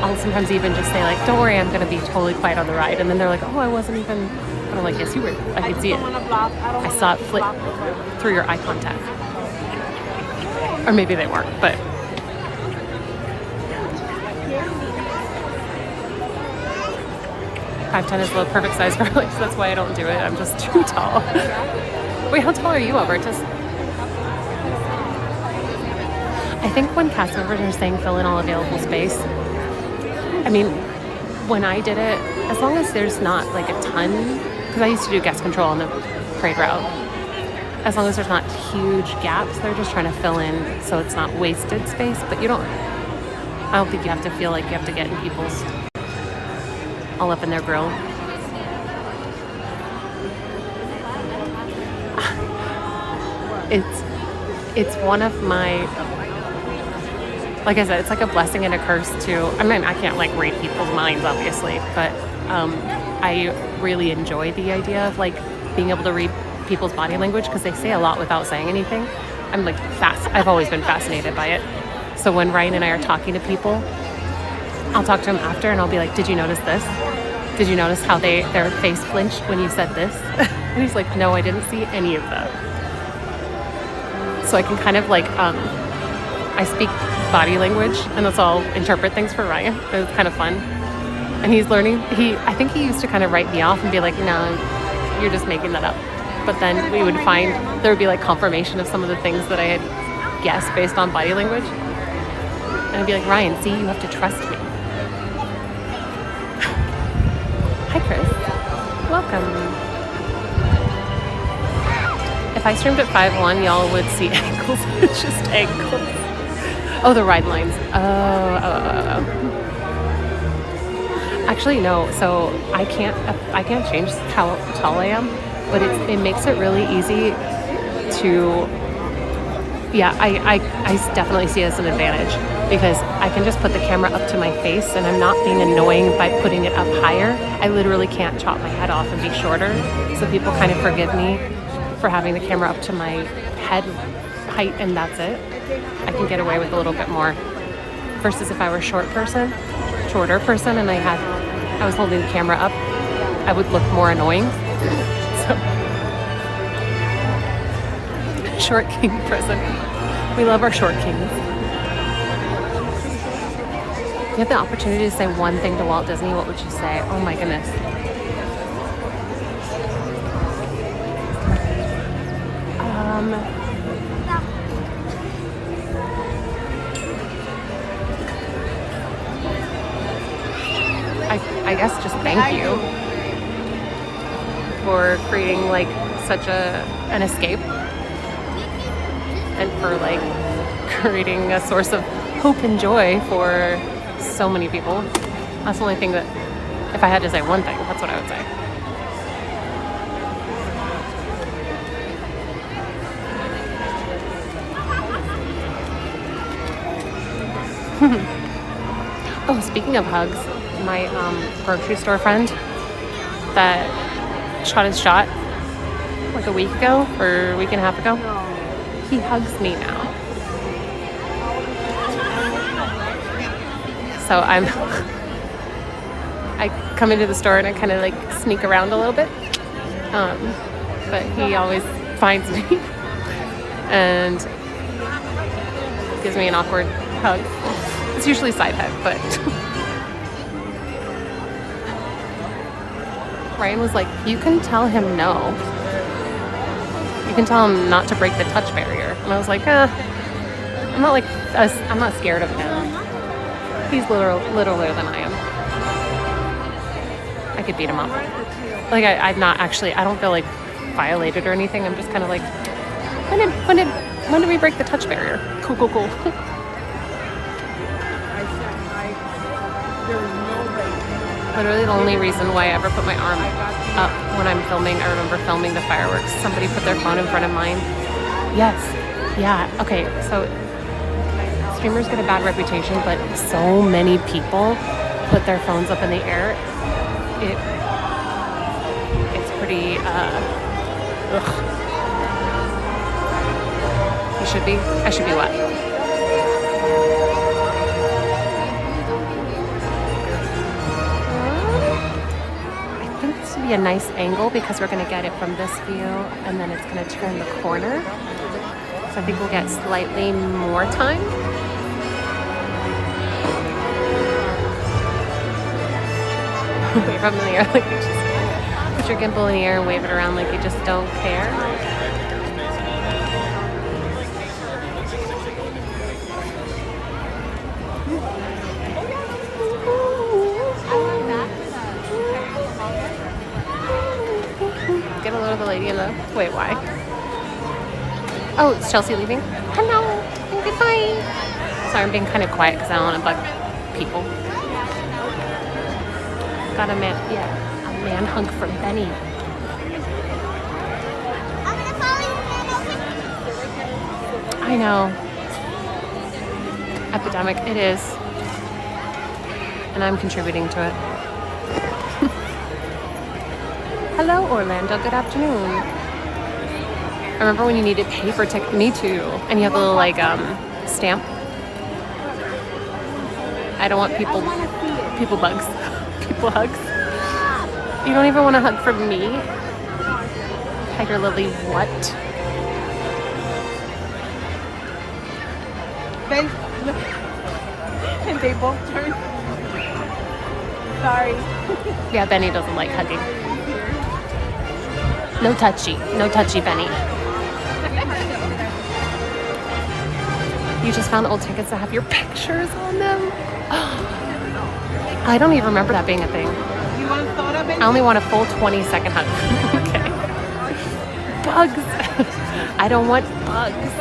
I'll sometimes even just say like, don't worry, I'm going to be totally quiet on the ride. And then they're like, oh, I wasn't even, and I'm like, yes, you were. I could see it. I saw it flit through your eye contact. Or maybe they weren't, but. 5'10" is the perfect size for like, so that's why I don't do it. I'm just too tall. Wait, how tall are you, Albertus? I think when cast members are saying fill in all available space, I mean, when I did it, as long as there's not like a ton, because I used to do guest control on the parade route, as long as there's not huge gaps, they're just trying to fill in so it's not wasted space. But I don't think you have to feel like you have to get in people's, all up in their grill. It's one of my, like I said, it's like a blessing and a curse too. I mean, I can't like read people's minds, obviously, but I really enjoy the idea of like being able to read people's body language because they say a lot without saying anything. I'm like I've always been fascinated by it. So when Ryan and I are talking to people, I'll talk to him after and I'll be like, did you notice this? Did you notice how their face flinched when you said this? And he's like, no, I didn't see any of that. So I can kind of like, I speak body language and that's all interpret things for Ryan. It was kind of fun. And he's learning, I think he used to kind of write me off and be like, no, you're just making that up. But then we would find, there would be like confirmation of some of the things that I had guessed based on body language. And I'd be like, Ryan, see, you have to trust me. Hi, Chris. Welcome. If I streamed at 5:1, y'all would see ankles. It's just ankles. Oh, the ride lines. Oh. Actually, no. So I can't change how tall I am, but it makes it really easy to. Yeah, I definitely see it as an advantage because I can just put the camera up to my face and I'm not being annoying by putting it up higher. I literally can't chop my head off and be shorter, so people kind of forgive me for having the camera up to my head height and that's it. I can get away with a little bit more versus if I were a shorter person and I was holding the camera up, I would look more annoying. So short king present. We love our short kings. If you had the opportunity to say one thing to Walt Disney, what would you say? Oh my goodness. I guess just thank you for creating like such an escape and for like creating a source of hope and joy for so many people. That's the only thing that, if I had to say one thing, that's what I would say. Oh, speaking of hugs, my grocery store friend that shot his shot like a week ago or a week and a half ago, he hugs me now. So I come into the store and I kind of like sneak around a little bit, but he always finds me and gives me an awkward hug. It's usually side hug, but Ryan was like, you can tell him no. You can tell him not to break the touch barrier. And I was like, I'm not scared of him. He's littler than I am. I could beat him up. Like I'm not actually, I don't feel like violated or anything. I'm just kind of like, when did we break the touch barrier? Cool. Literally the only reason why I ever put my arm up when I'm filming, I remember filming the fireworks. Somebody put their phone in front of mine. Yes. Yeah. Okay. So streamers get a bad reputation, but so many people put their phones up in the air. It's pretty, I should be wet. Be a nice angle because we're going to get it from this view and then it's going to turn the corner, so I think we'll get slightly more time. Wave from the air like you just put your gimbal in the air and wave it around like you just don't care. Get a load of the lady in the... Wait, why? Oh, is Chelsea leaving? Hello and goodbye. Sorry, I'm being kind of quiet because I don't want to bug people. Got a man hug from Benny. I know. Epidemic, it is. And I'm contributing to it. Hello, Orlando. Good afternoon. I remember when you needed paper ticket. Me too. And you have the little like stamp. I don't want people bugs. People hugs. You don't even want a hug from me? Tiger Lily, what? Then look, and they both turn. Sorry. Yeah, Benny doesn't like hugging. No touchy, Benny. You just found old tickets that have your pictures on them? I don't even remember that being a thing. You want soda, baby? I only want a full 20-second hug. Okay. Bugs. I don't want bugs.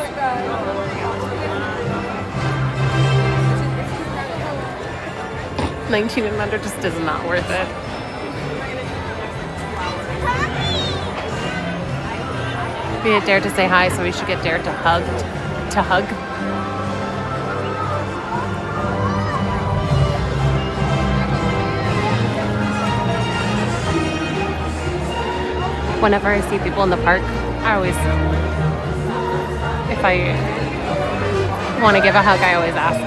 $19 and under just is not worth it. We had dared to say hi, so we should get dared to hug. Whenever I see people in the park, I always, if I want to give a hug, I always ask.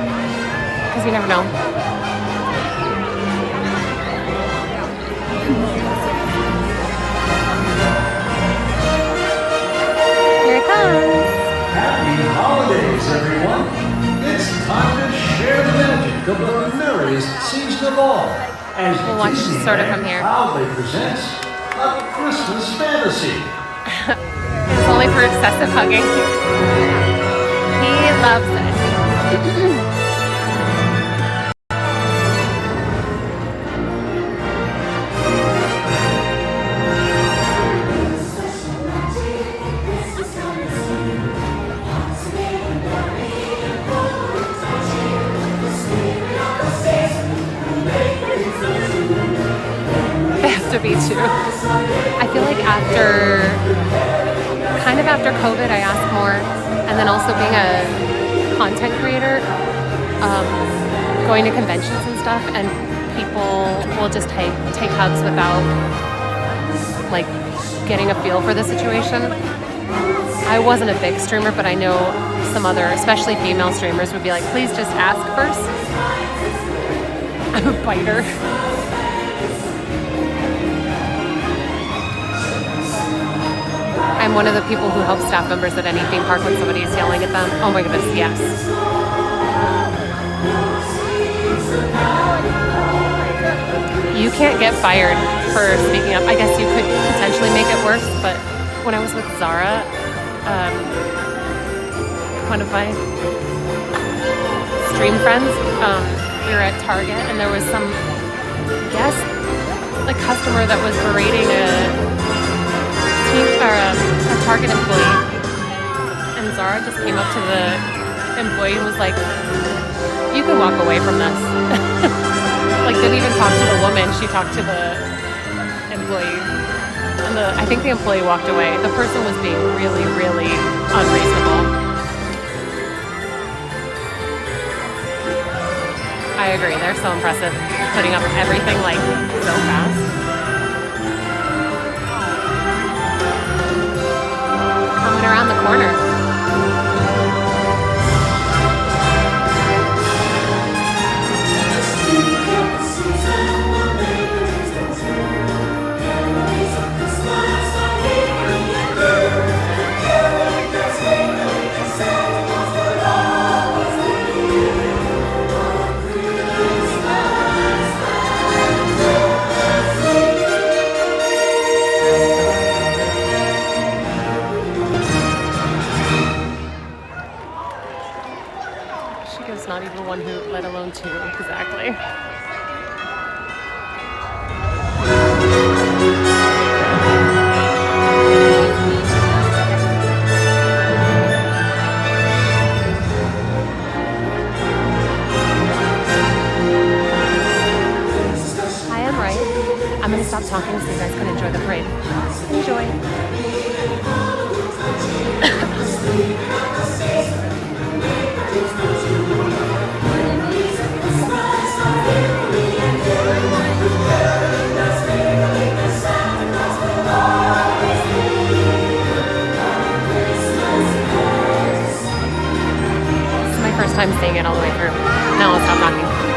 Because you never know. Here it comes. Happy holidays, everyone! It's time to share the magic of the merriest season of all, as We'll watch Disneyland sort of from here. proudly presents a Christmas fantasy. It's only for excessive hugging. He loves it. They have to be too. I feel like after COVID, I asked more, and then also being a content creator, going to conventions and stuff, and people will just take hugs without like getting a feel for the situation. I wasn't a big streamer, but I know some other, especially female streamers, would be like, please just ask first. I'm a biter. I'm one of the people who help staff members at any theme park when somebody is yelling at them. Oh my goodness, yes. You can't get fired for speaking up. I guess you could potentially make it worse, but when I was with Zara, one of my stream friends, we were at Target and there was some customer that was berating a Target employee, and Zara just came up to the employee and was like, "You can walk away from this." Like, didn't even talk to the woman. She talked to the employee, and I think the employee walked away. The person was being really, really unreasonable. I agree. They're so impressive, putting up everything like so fast. Coming around the corner. Not even one hoot, let alone two, exactly. time saying it all the way through. Now I'll stop talking.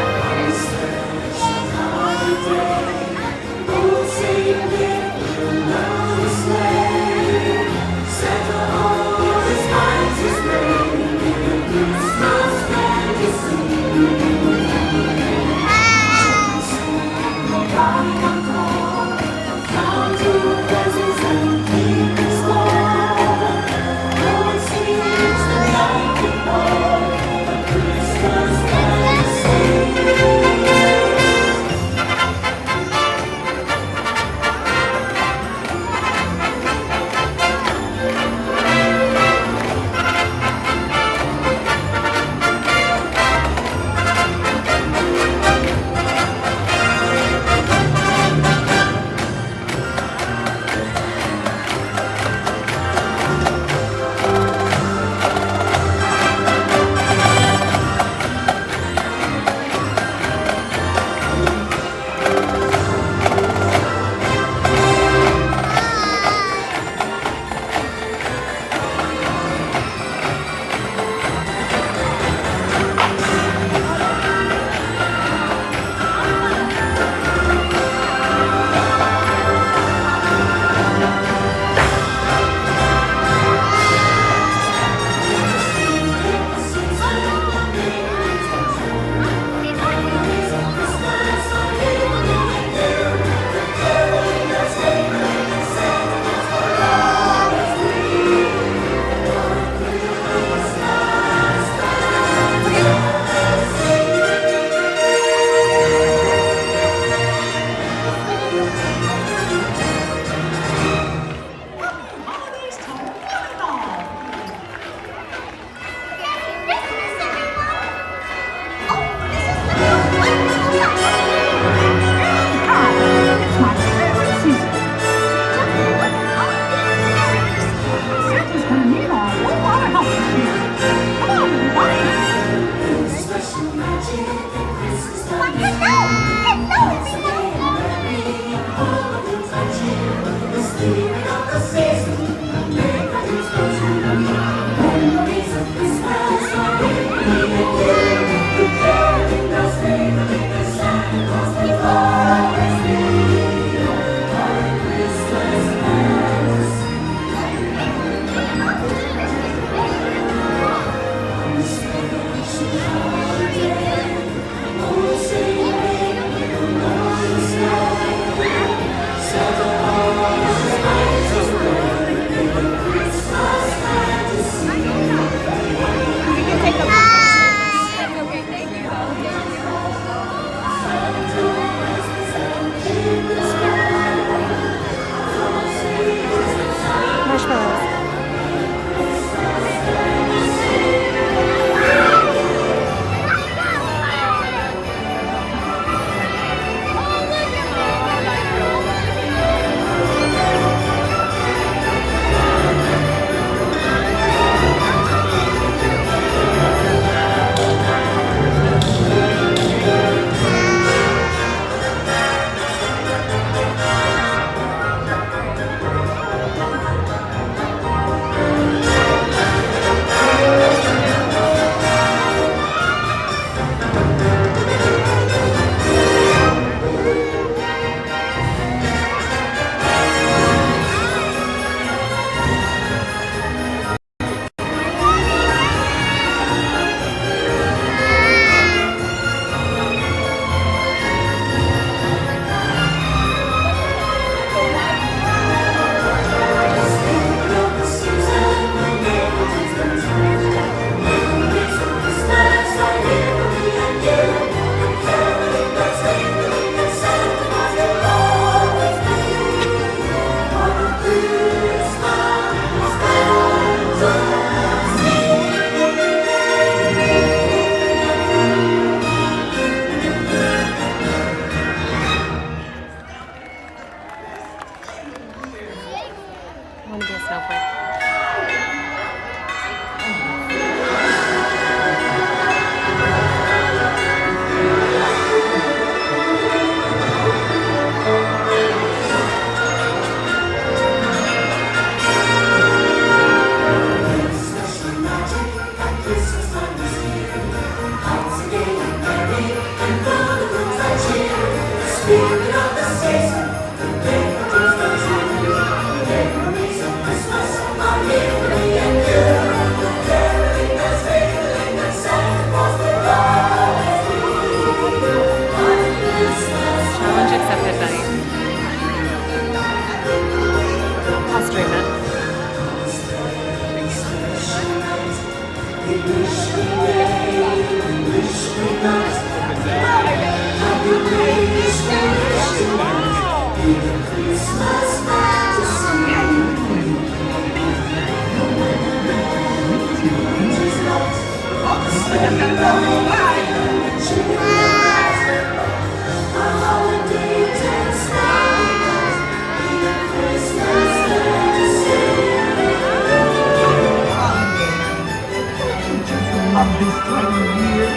Love this time of year.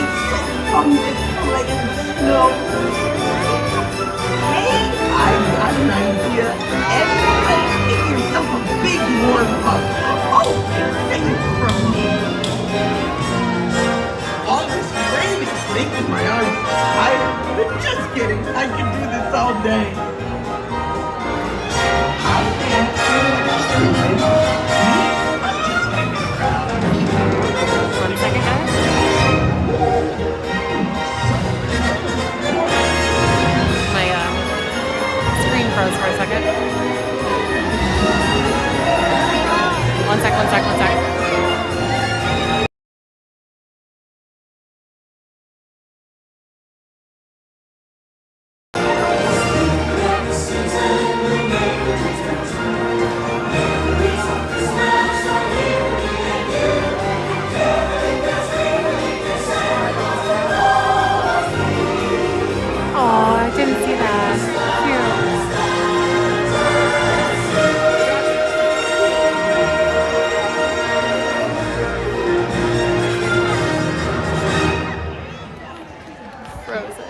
It's so fun to play in the snow. Hey, I've got an idea. Everybody get yourself a big warm hug. Oh, and say it from me. All this rain is making my arms tired. But just kidding. I can do this all day. I'm just hanging around. 1 second, guys. My screen froze for a second. 1 sec, 1 sec, 1 sec. Aw, I didn't see that. Cute. Frozen.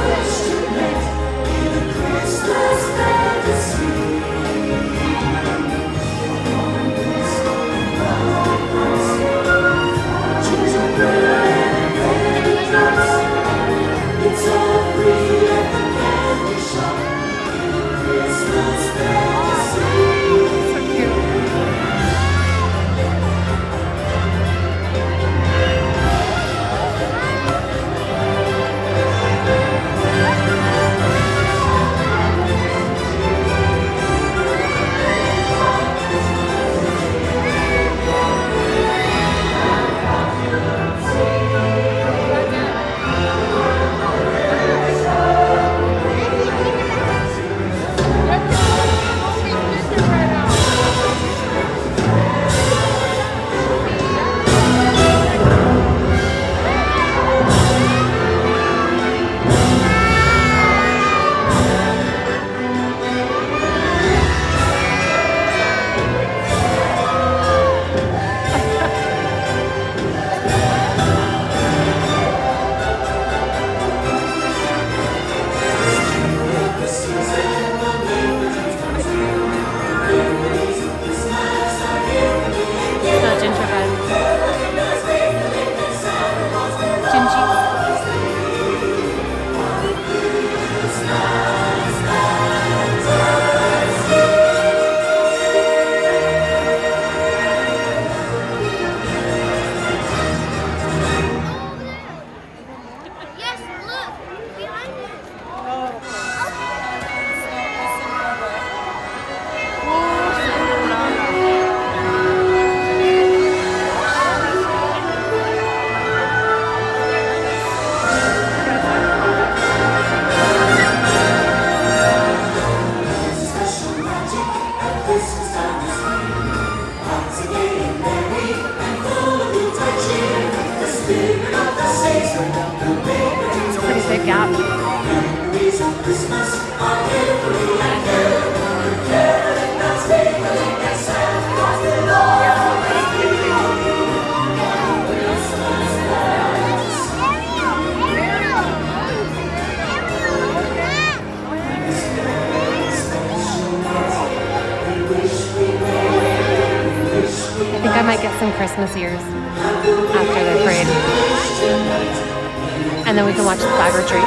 Wish gap. I think I might get some Christmas ears after the parade. And then we can watch the flag retreat.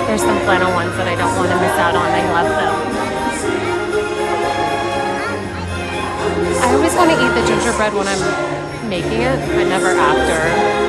There's some flannel ones that I don't want to miss out on. I love them. I always want to eat the gingerbread when I'm making it, but never after.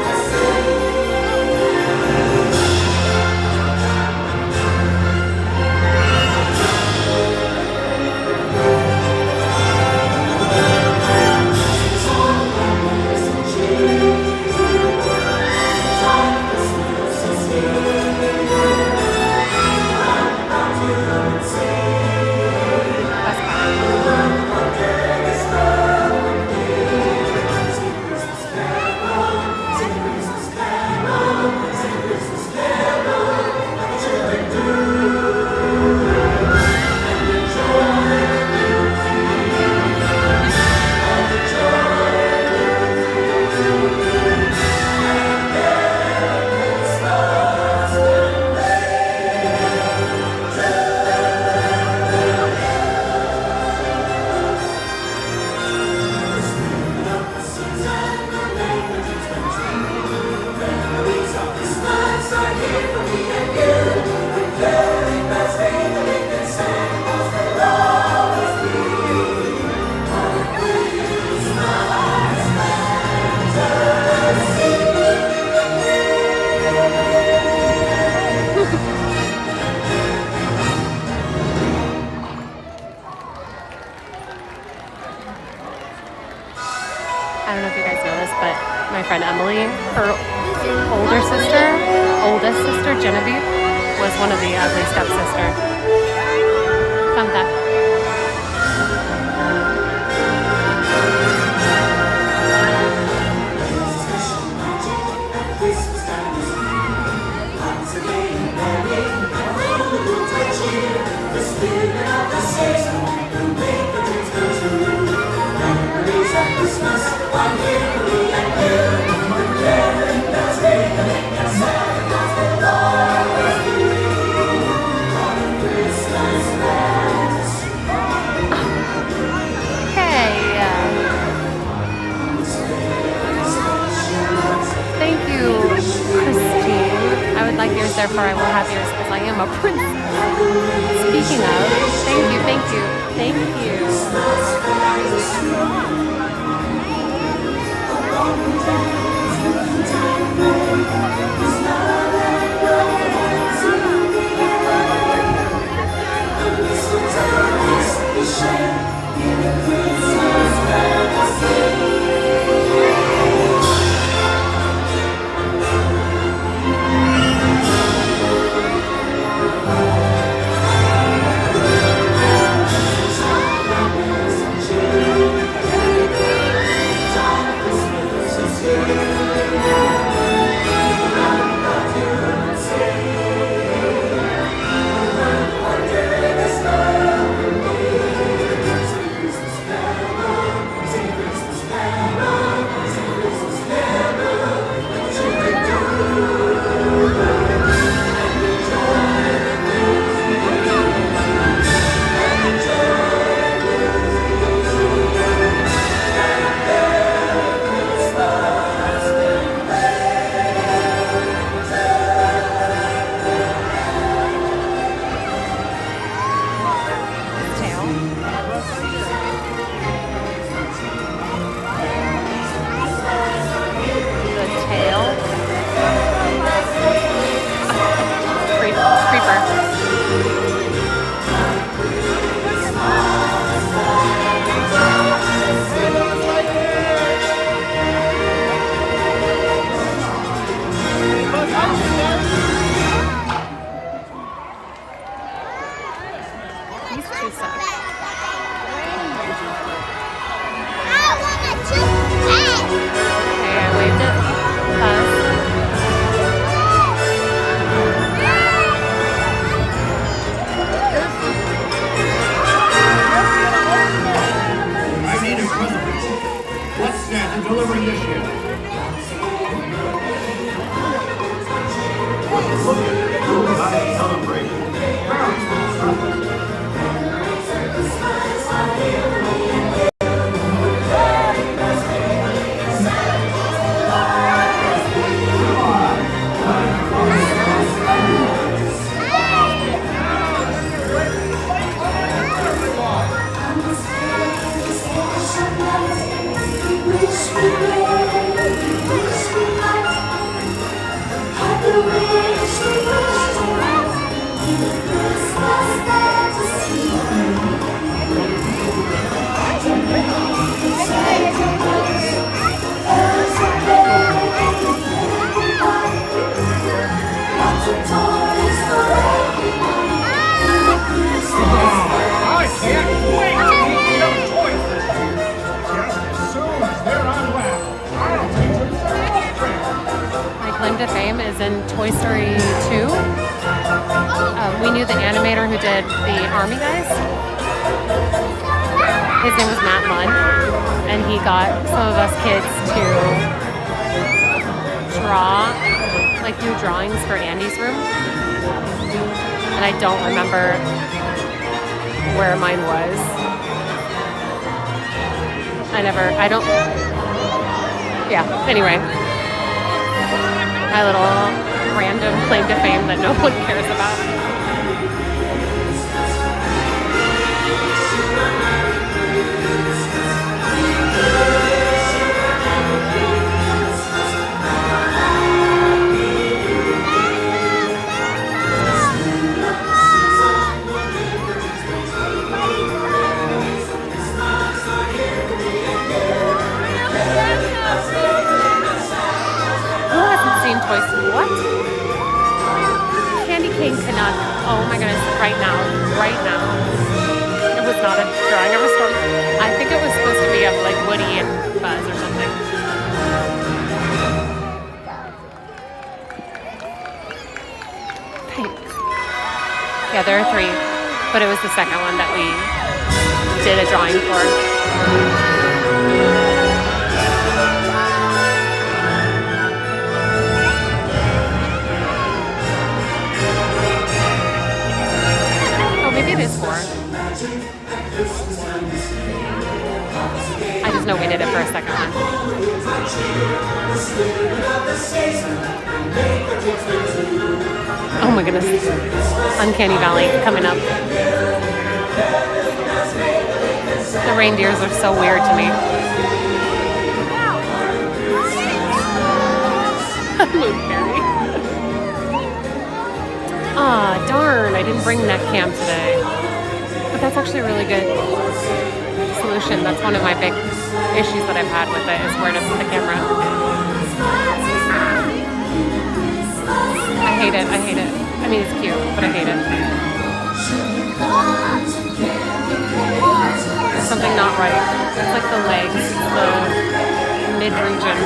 I don't know if you guys know this, but my friend Emily, her oldest sister, Genevieve, was one of the ugly stepsisters. Fun fact. Therefore, I will have yours because I am a prince. Speaking of, thank you, thank you, thank My claim to fame is in Toy Story 2. We knew the animator who did the Army Guys. His name was Matt Munn, and he got some of us kids to draw, like do drawings for Andy's room. And I don't remember where mine was. Anyway. My little random claim to fame that no one cares about. Toy Story. What? Candy cane cannot. Oh my goodness! Right now. It was not a drawing of a storm. I think it was supposed to be of like Woody and Buzz or something. Thanks. Yeah, there are 3, but it was the second one that we did a drawing for. Maybe it is 4. I just know we did it for a second one. Oh my goodness. Uncanny Valley coming up. The reindeers are so weird to me. Moon Fairy. Ah, darn, I didn't bring neck cam today. But that's actually a really good solution. That's one of my big issues that I've had with it, is where to put the camera. I hate it. I mean, it's cute, but I hate it. There's something not right. It's like the legs, the mid-region.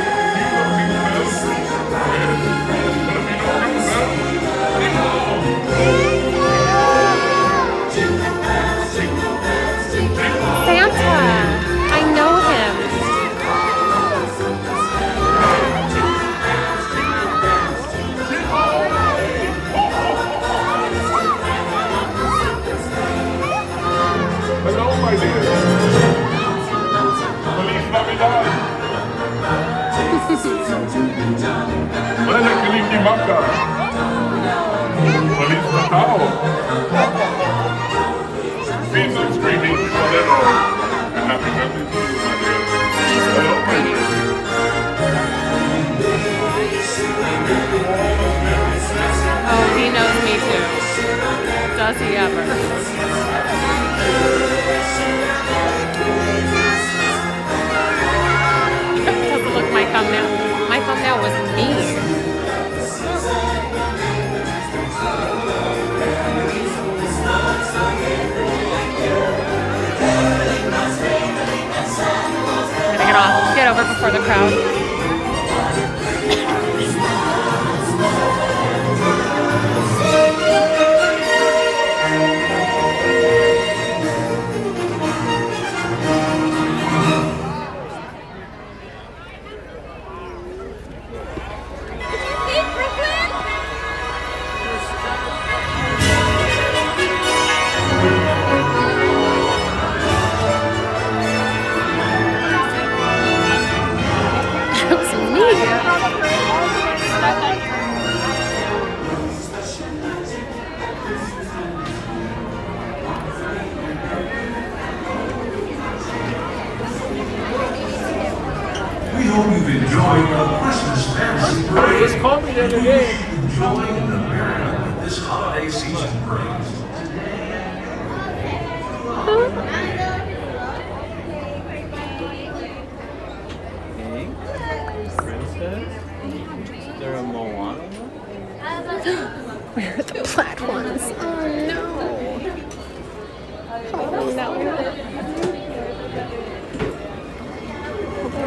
Santa! I know him. Hello, my dear. Feliz Navidad. Buena Kalimimaka. Feliz Natal. Season's greetings forever. And happy birthday to you, my dear. Hello, my dear. Oh, he knows me too. Does he ever? Doesn't look my thumbnail. My thumbnail was mean. Get over before the crowd. Christmas fantasy parade. Just called me the other day. Enjoy the merriment this holiday season brings. Hey, princess? Is there a Moana? Where are the plaid ones? Oh no. Oh no.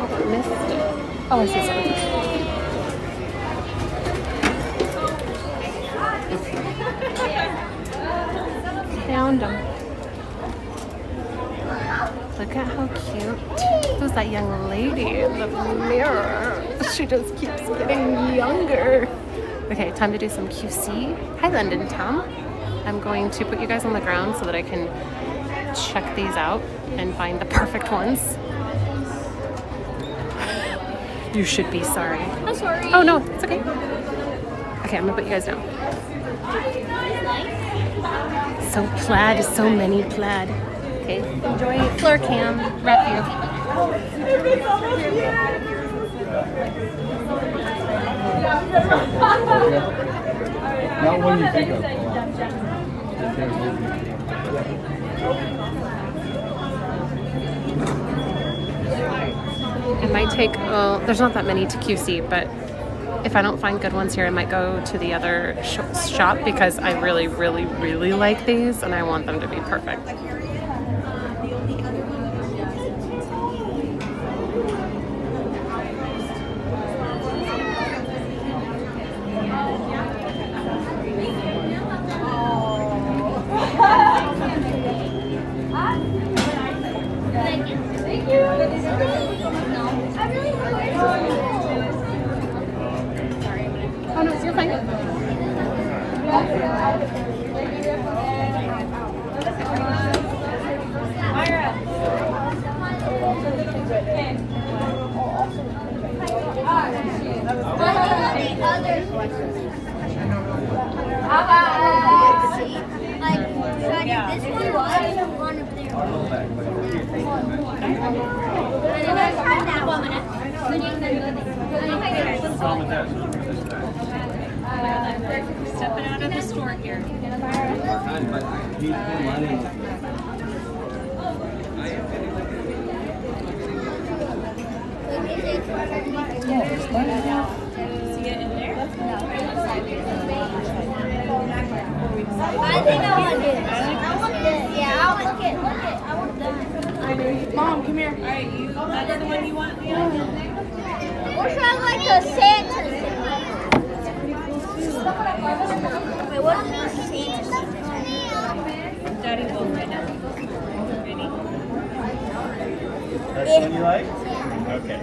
I missed it. Oh, I see something. Found them. Look at how cute. Who's that young lady in the mirror? She just keeps getting younger. Okay, time to do some QC. Hi, London Tom. I'm going to put you guys on the ground so that I can check these out and find the perfect ones. You should be sorry. I'm sorry. Oh no, it's okay. Okay, I'm gonna put you guys down. So plaid, so many plaid. Okay, enjoy floor cam. Wrap you. Not one you think of. It might take, there's not that many to QC, but if I don't find good ones here, I might go to the other shop because I really, really, really like these and I want them to be perfect. Thank you. I really Oh no, you're fine. Stepping out of the store here. See it in there? I think I want this. I want this. Yeah, I want it. Look it. I want that. Mom, come here. All right, that's the one you want? Or should I like a Santa? Wait, what is Santa? Daddy will right now. Ready? That's the one you like? Okay.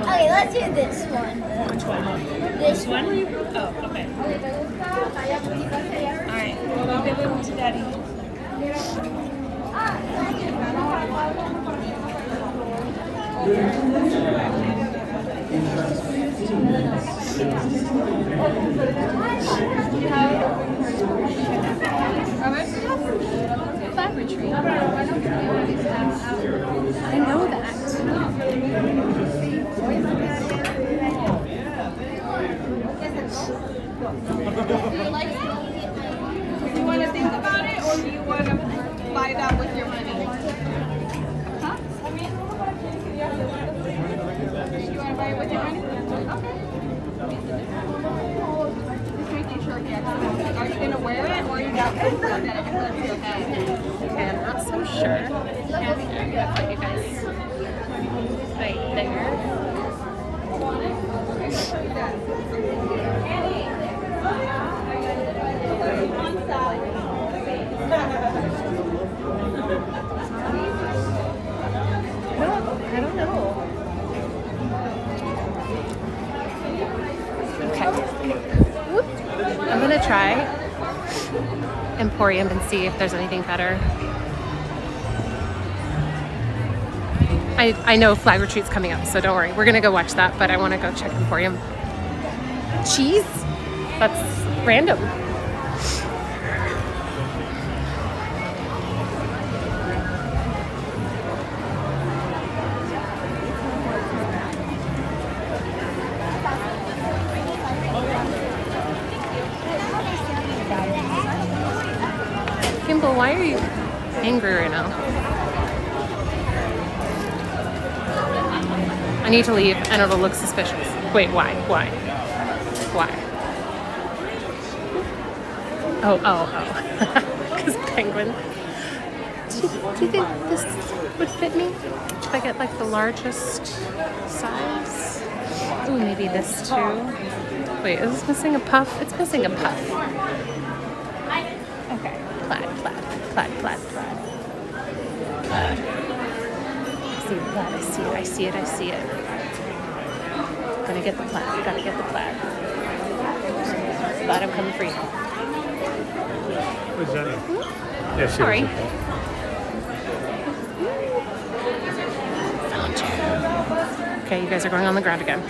Okay, let's do this one. Which one? This one? Oh, okay. All right. We'll give it to Daddy. Flag retreat. I know that. Do you want to think about it, or do you want to buy that with your money? Huh? You want to buy it with your money? Okay. Just making sure he actually. Are you gonna wear it, or you got to look at it and let your head? Okay, I'm not so sure. I'm gonna put you guys right there. I don't know. Okay. I'm gonna try Emporium and see if there's anything better. I know Flag Retreat's coming up, so don't worry. We're gonna go watch that, but I wanna go check Emporium. Cheese? That's random. Why are you angry right now? I need to leave and it'll look suspicious. Wait, why? Why? Why? Oh. Because penguin. Do you think this would fit me? If I get like the largest size? Ooh, maybe this too. Wait, is this missing a puff? It's missing a puff. Okay, plaid. I see it. Gotta get the plaid. Glad I'm coming for you. What's that? Yeah, Sorry. Found you. Okay, you guys are going on the ground again.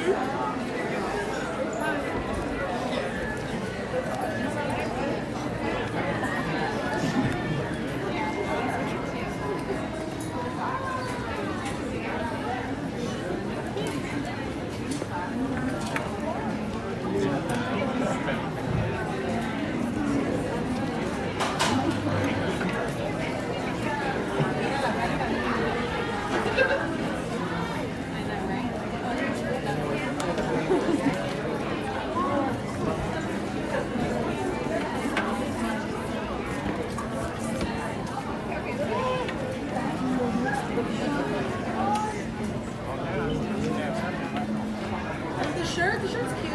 The shirt's cute.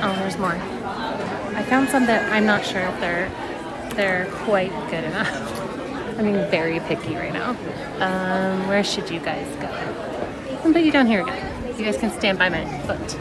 Oh, there's more. I found some that I'm not sure if they're quite good enough. I'm being very picky right now. Where should you guys go? I'll put you down here again. You guys can stand by my foot.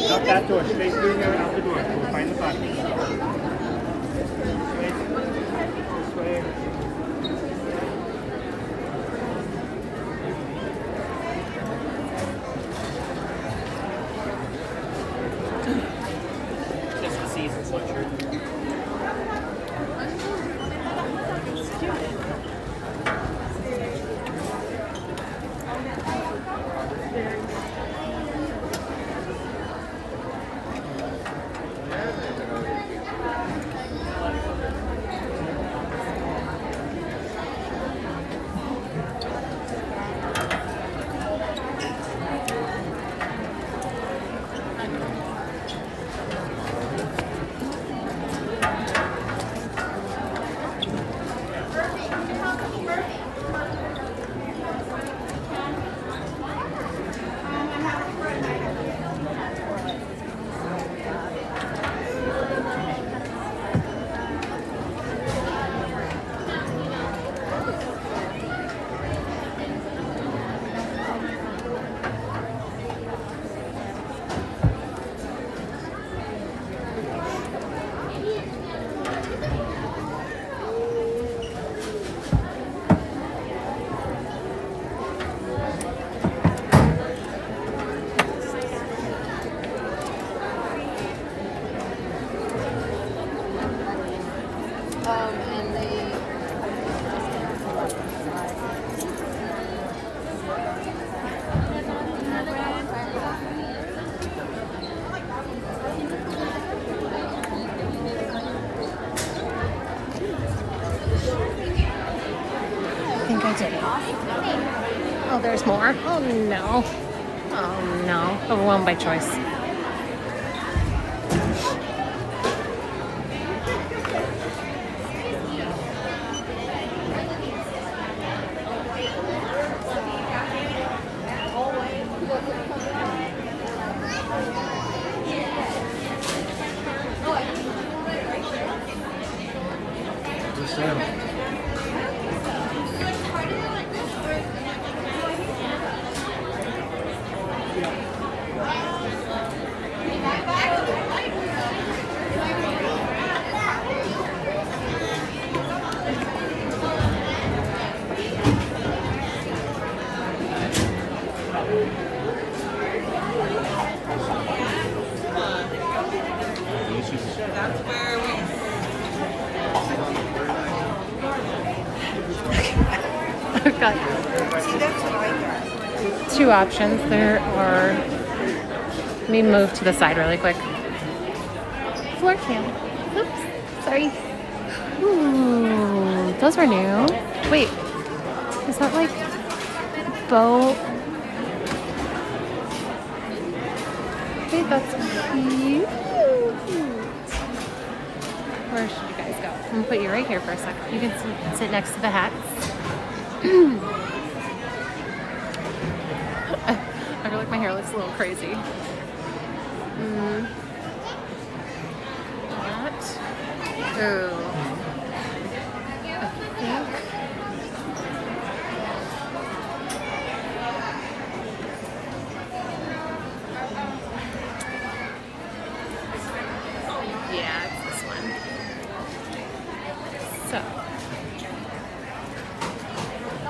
Out that door, stay through there and out the door. We'll find the body. This way. Just the season sweatshirt. city. Oh, there's more. Oh no. Oh no. Overwhelmed by choice. I've got two options. There are. Let me move to the side really quick. Floor cam. Oops. Sorry. Ooh, those are new. Wait, is that like bow? Wait, that's cute. Where should you guys go? I'm gonna put you right here for a second. You can sit next to the hats. I feel like my hair looks a little crazy. That. Oh. I think. Yeah, it's this one. So.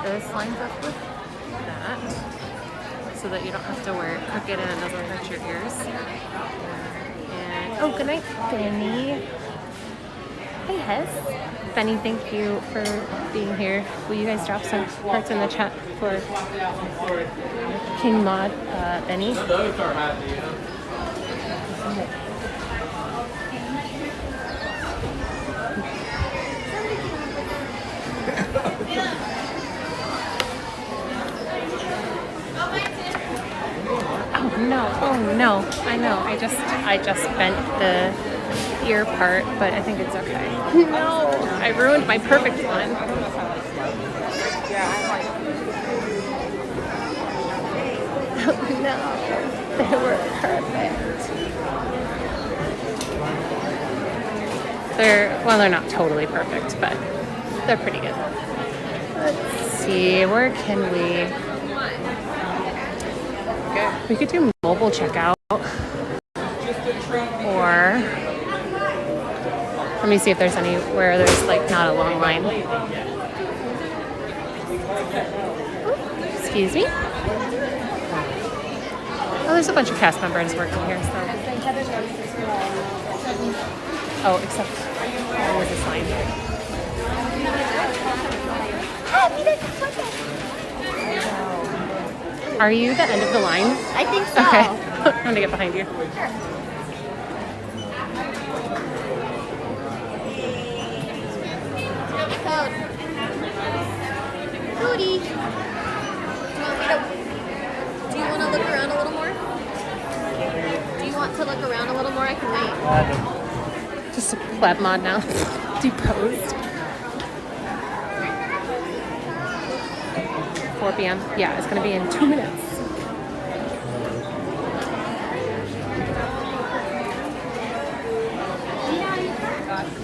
This lines up with that, so that you don't have to wear it crooked and it doesn't hurt your ears. And oh, good night, Benny. Hey, Hess. Benny, thank you for being here. Will you guys drop some hearts in the chat for King Mod, Benny? Oh no, I know. I just bent the ear part, but I think it's okay. No, I ruined my perfect one. No, they were perfect. They're not totally perfect, but they're pretty good. Let's see, where can we? We could do mobile checkout, or let me see if there's anywhere there's like not a long line. Excuse me. Oh, there's a bunch of cast members working here, so. Oh, except there's this line. Are you the end of the line? I think so. Okay. I'm gonna get behind you. Sure. Code. Cody. Do you want to look around a little more? Do you want to look around a little more? I can wait. Just a pleb mod now. Deposed. 4 p.m. Yeah, it's gonna be in 2 minutes.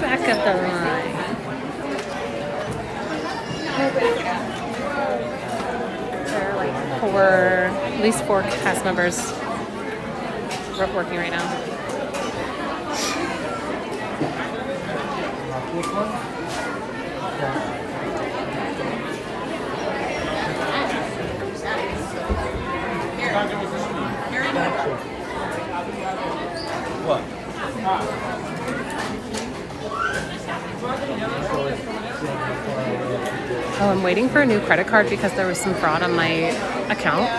Back up the line. There are like at least four cast members working right now. What? Oh, I'm waiting for a new credit card because there was some fraud on my account.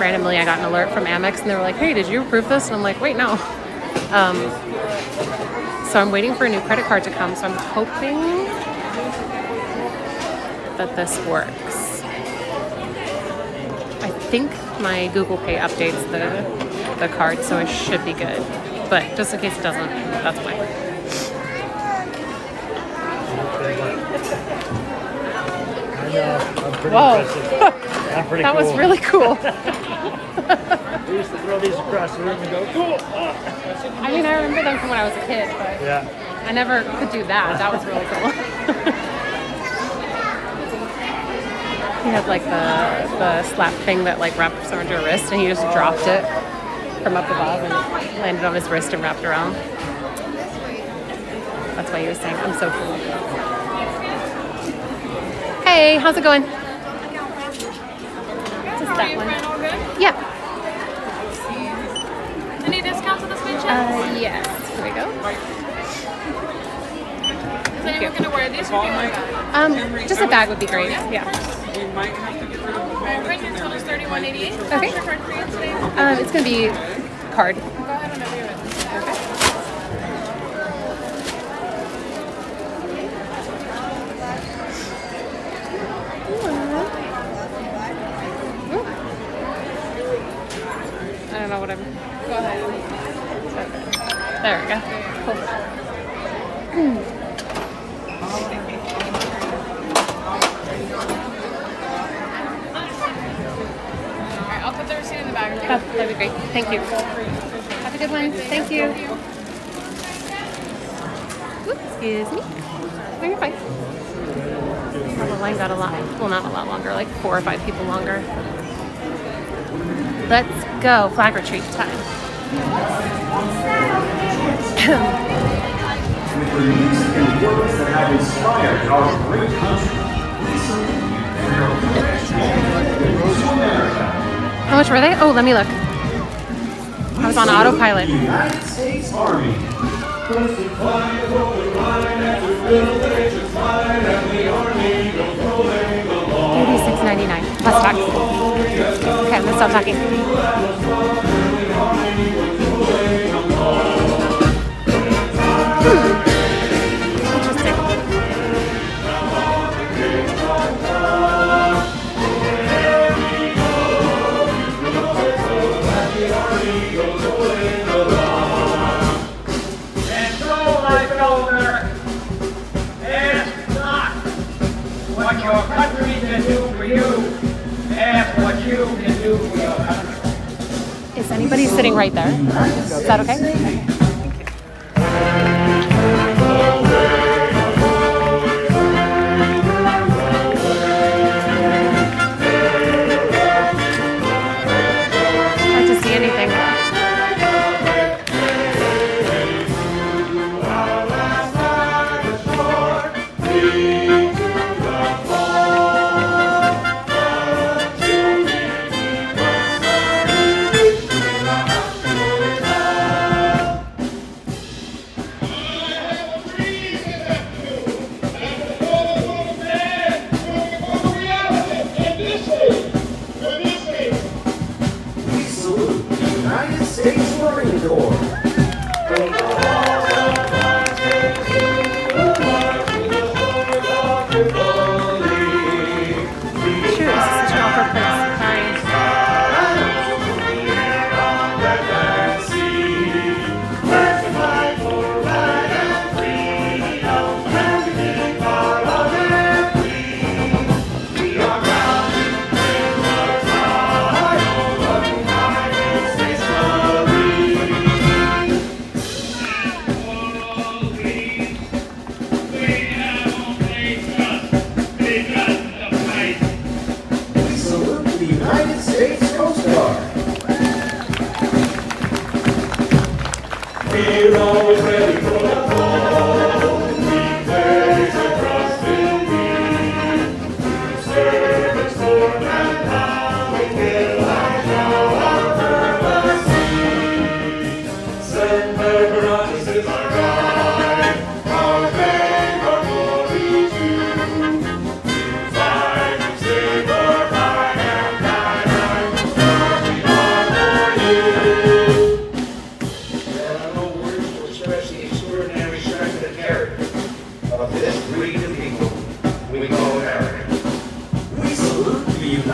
Randomly, I got an alert from Amex and they were like, hey, did you approve this? And I'm like, wait, no. So I'm waiting for a new credit card to come. So I'm hoping that this works. I think my Google Pay updates the card, so it should be good. But just in case it doesn't, that's why. I know. I'm pretty Whoa. impressive. I'm pretty That cool. was really cool. We used to throw these across the room and go, cool. I mean, I remember them from when I was a kid, but Yeah. I never could do that. That was really cool. He had like the slap thing that like wrapped around your wrist, and he just dropped it from up above and landed on his wrist and wrapped around. That's why he was saying, I'm so cool. Hey, how's it going? Just that one. Yeah. Any discounts with this bitch? Yes. Here we go. Is anyone going to wear these or do you want that? Just a bag would be great. Yeah. Right here, total is $31.88. Okay. What's your card for you today? It's gonna be card. Go ahead whenever you're ready. I don't know what I'm. Go ahead. There we go. Cool. Alright, I'll put the receipt in the bag. That'd be great. Thank you. Have a good one. Thank you. Oops, excuse me. No, you're fine. Oh, the line got a lot. Well, not a lot longer. Like 4 or 5 people longer. Let's go. Flag retrieve time. With the music and words that have inspired our great country. How much were they? Oh, let me look. I was on autopilot. United States Army. $86.99 plus tax. Okay, I'm gonna stop talking. Interesting. And so, my fellow Americans, ask not what your country can do for you, ask what you can do for your country. Is anybody sitting right there? Is that okay? Okay. Hard to see anything.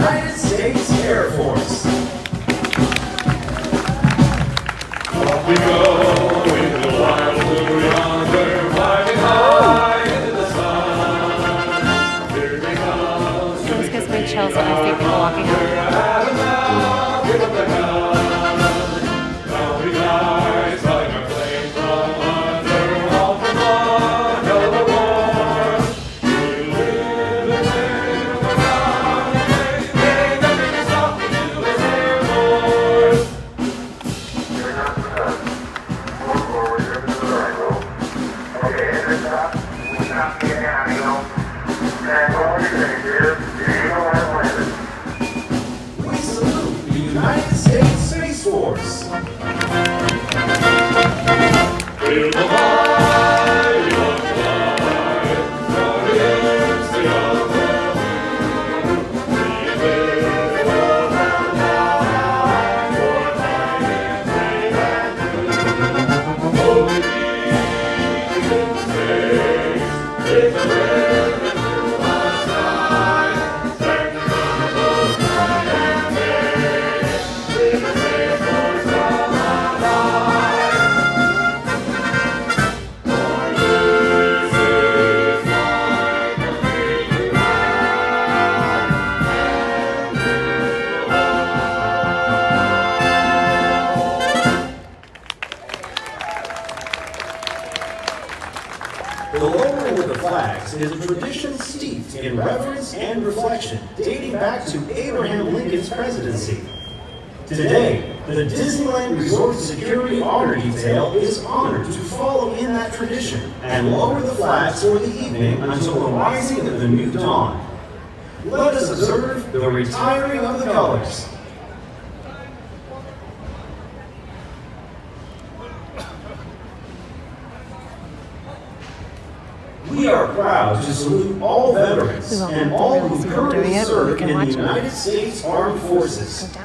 United States Air Force. Off we go into the wild blue yonder, flying high into the sun. Here we come. This gives me chills when I see people walking up. Pick up the gun. Now we rise like a flame from under, all from under the war. We live in the ground, ain't nothing to stop me to this Air Force. You're not stuck. Move forward, turn to the right, roll. Okay, engine stop. We stop getting out, you know. Tranquility Base here. The Eagle has landed. We salute the United States Space Force. We'll fly, we'll fly, for it's the other blue. We live for flying free and true. Oh, we leave in space, it's a ribbon through the sky, standing on the night and day, with the Space Force on our line. The lowering of the flags is a tradition steeped in reverence and reflection dating back to Abraham Lincoln's presidency. Today, the Disneyland Resort Security Honor Detail is honored to follow in that tradition and lower the flags for the evening until the rising of the new dawn. Let us observe the retiring of the colors. We are proud to salute all veterans and all who currently serve in the United States Armed Forces.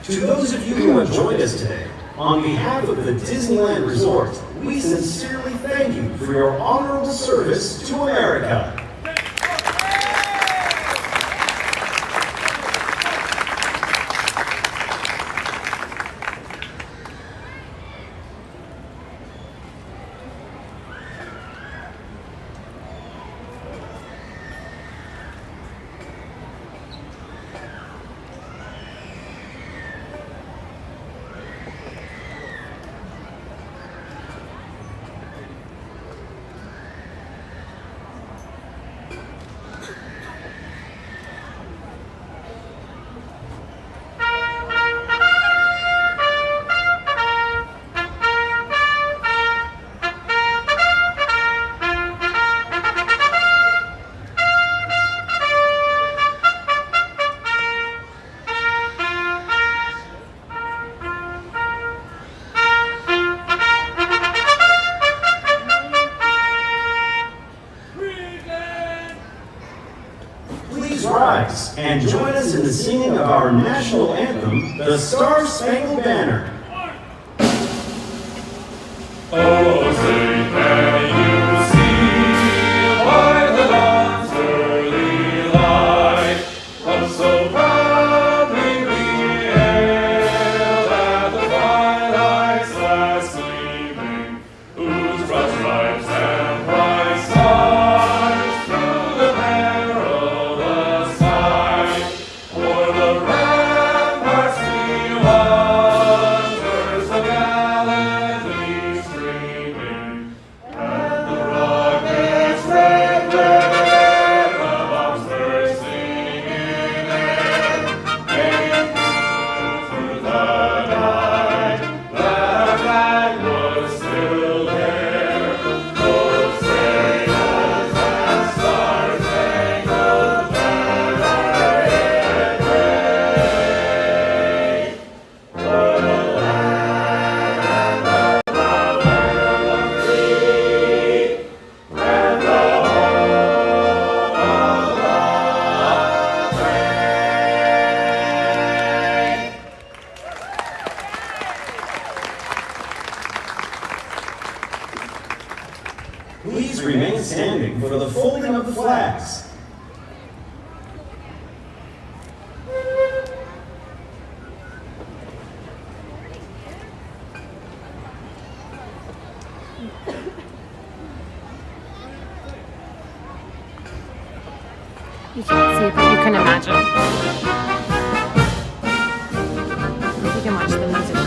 To those of you who have joined us today, on behalf of the Disneyland Resort, we sincerely thank you for your honorable service to America. Please rise and join us in the singing of our national anthem, the Star-Spangled Banner. Oh, say can you see by the dawn's early light, what so proudly we hailed at the twilight's last gleaming, whose broad stripes and bright stars through the perilous fight, o'er the ramparts we wonders the gallantly streaming. You can't see, but you can imagine. You can watch the musicians.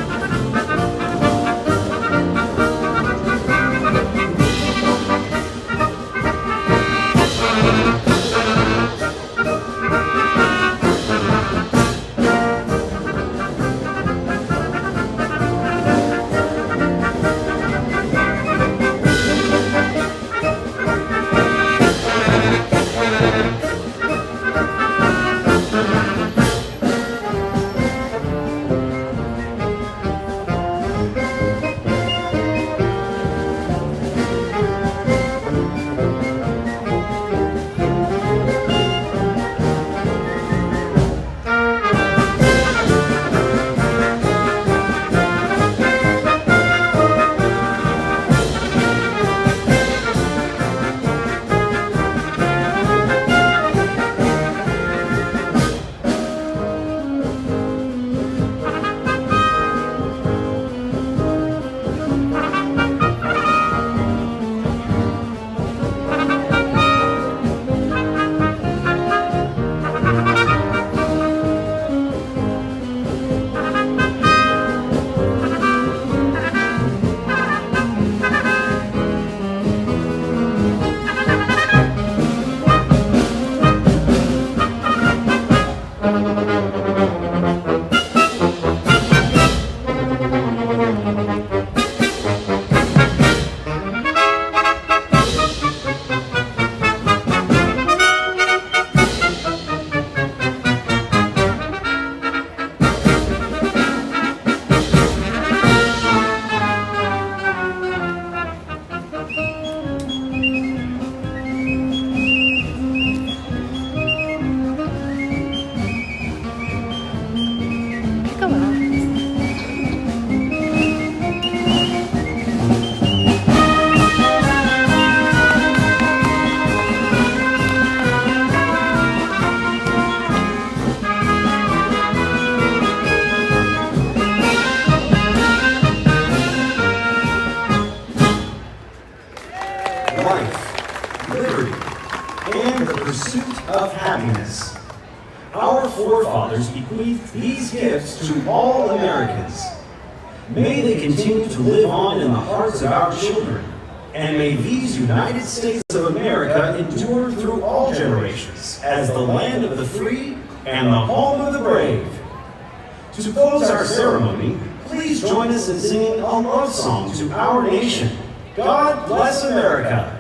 Life, liberty, and the pursuit of happiness. Our forefathers bequeathed these gifts to all Americans. May they continue to live on in the hearts of our children, and may these United States of America endure through all generations as the land of the free and the home of the brave. To close our ceremony, please join us in singing a love song to our nation. God bless America.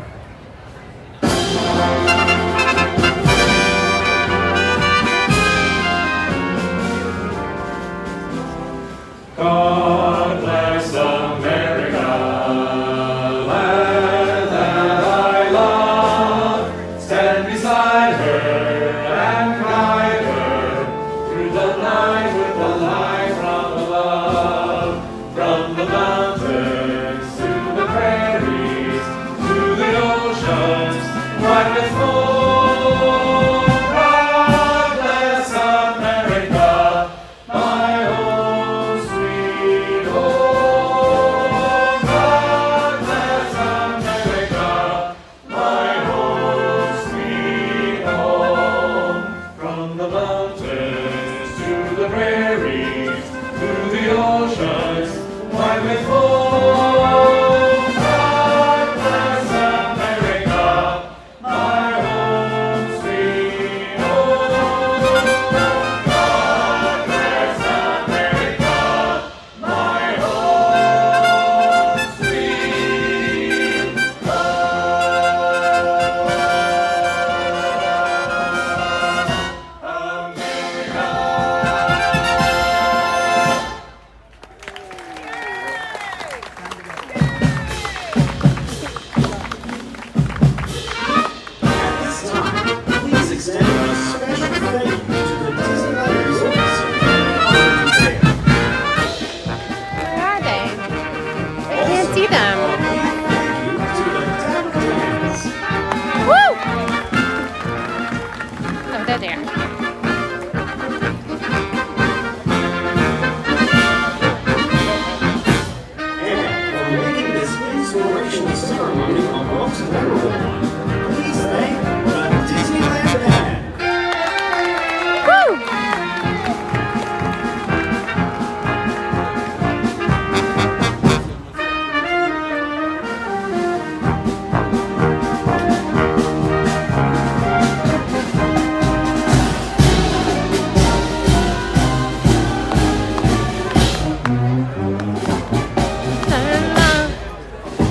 God bless America, land that I love. Stand beside her and guide her through the night with the light from above. From the mountains to the prairies, to the oceans, white as snow.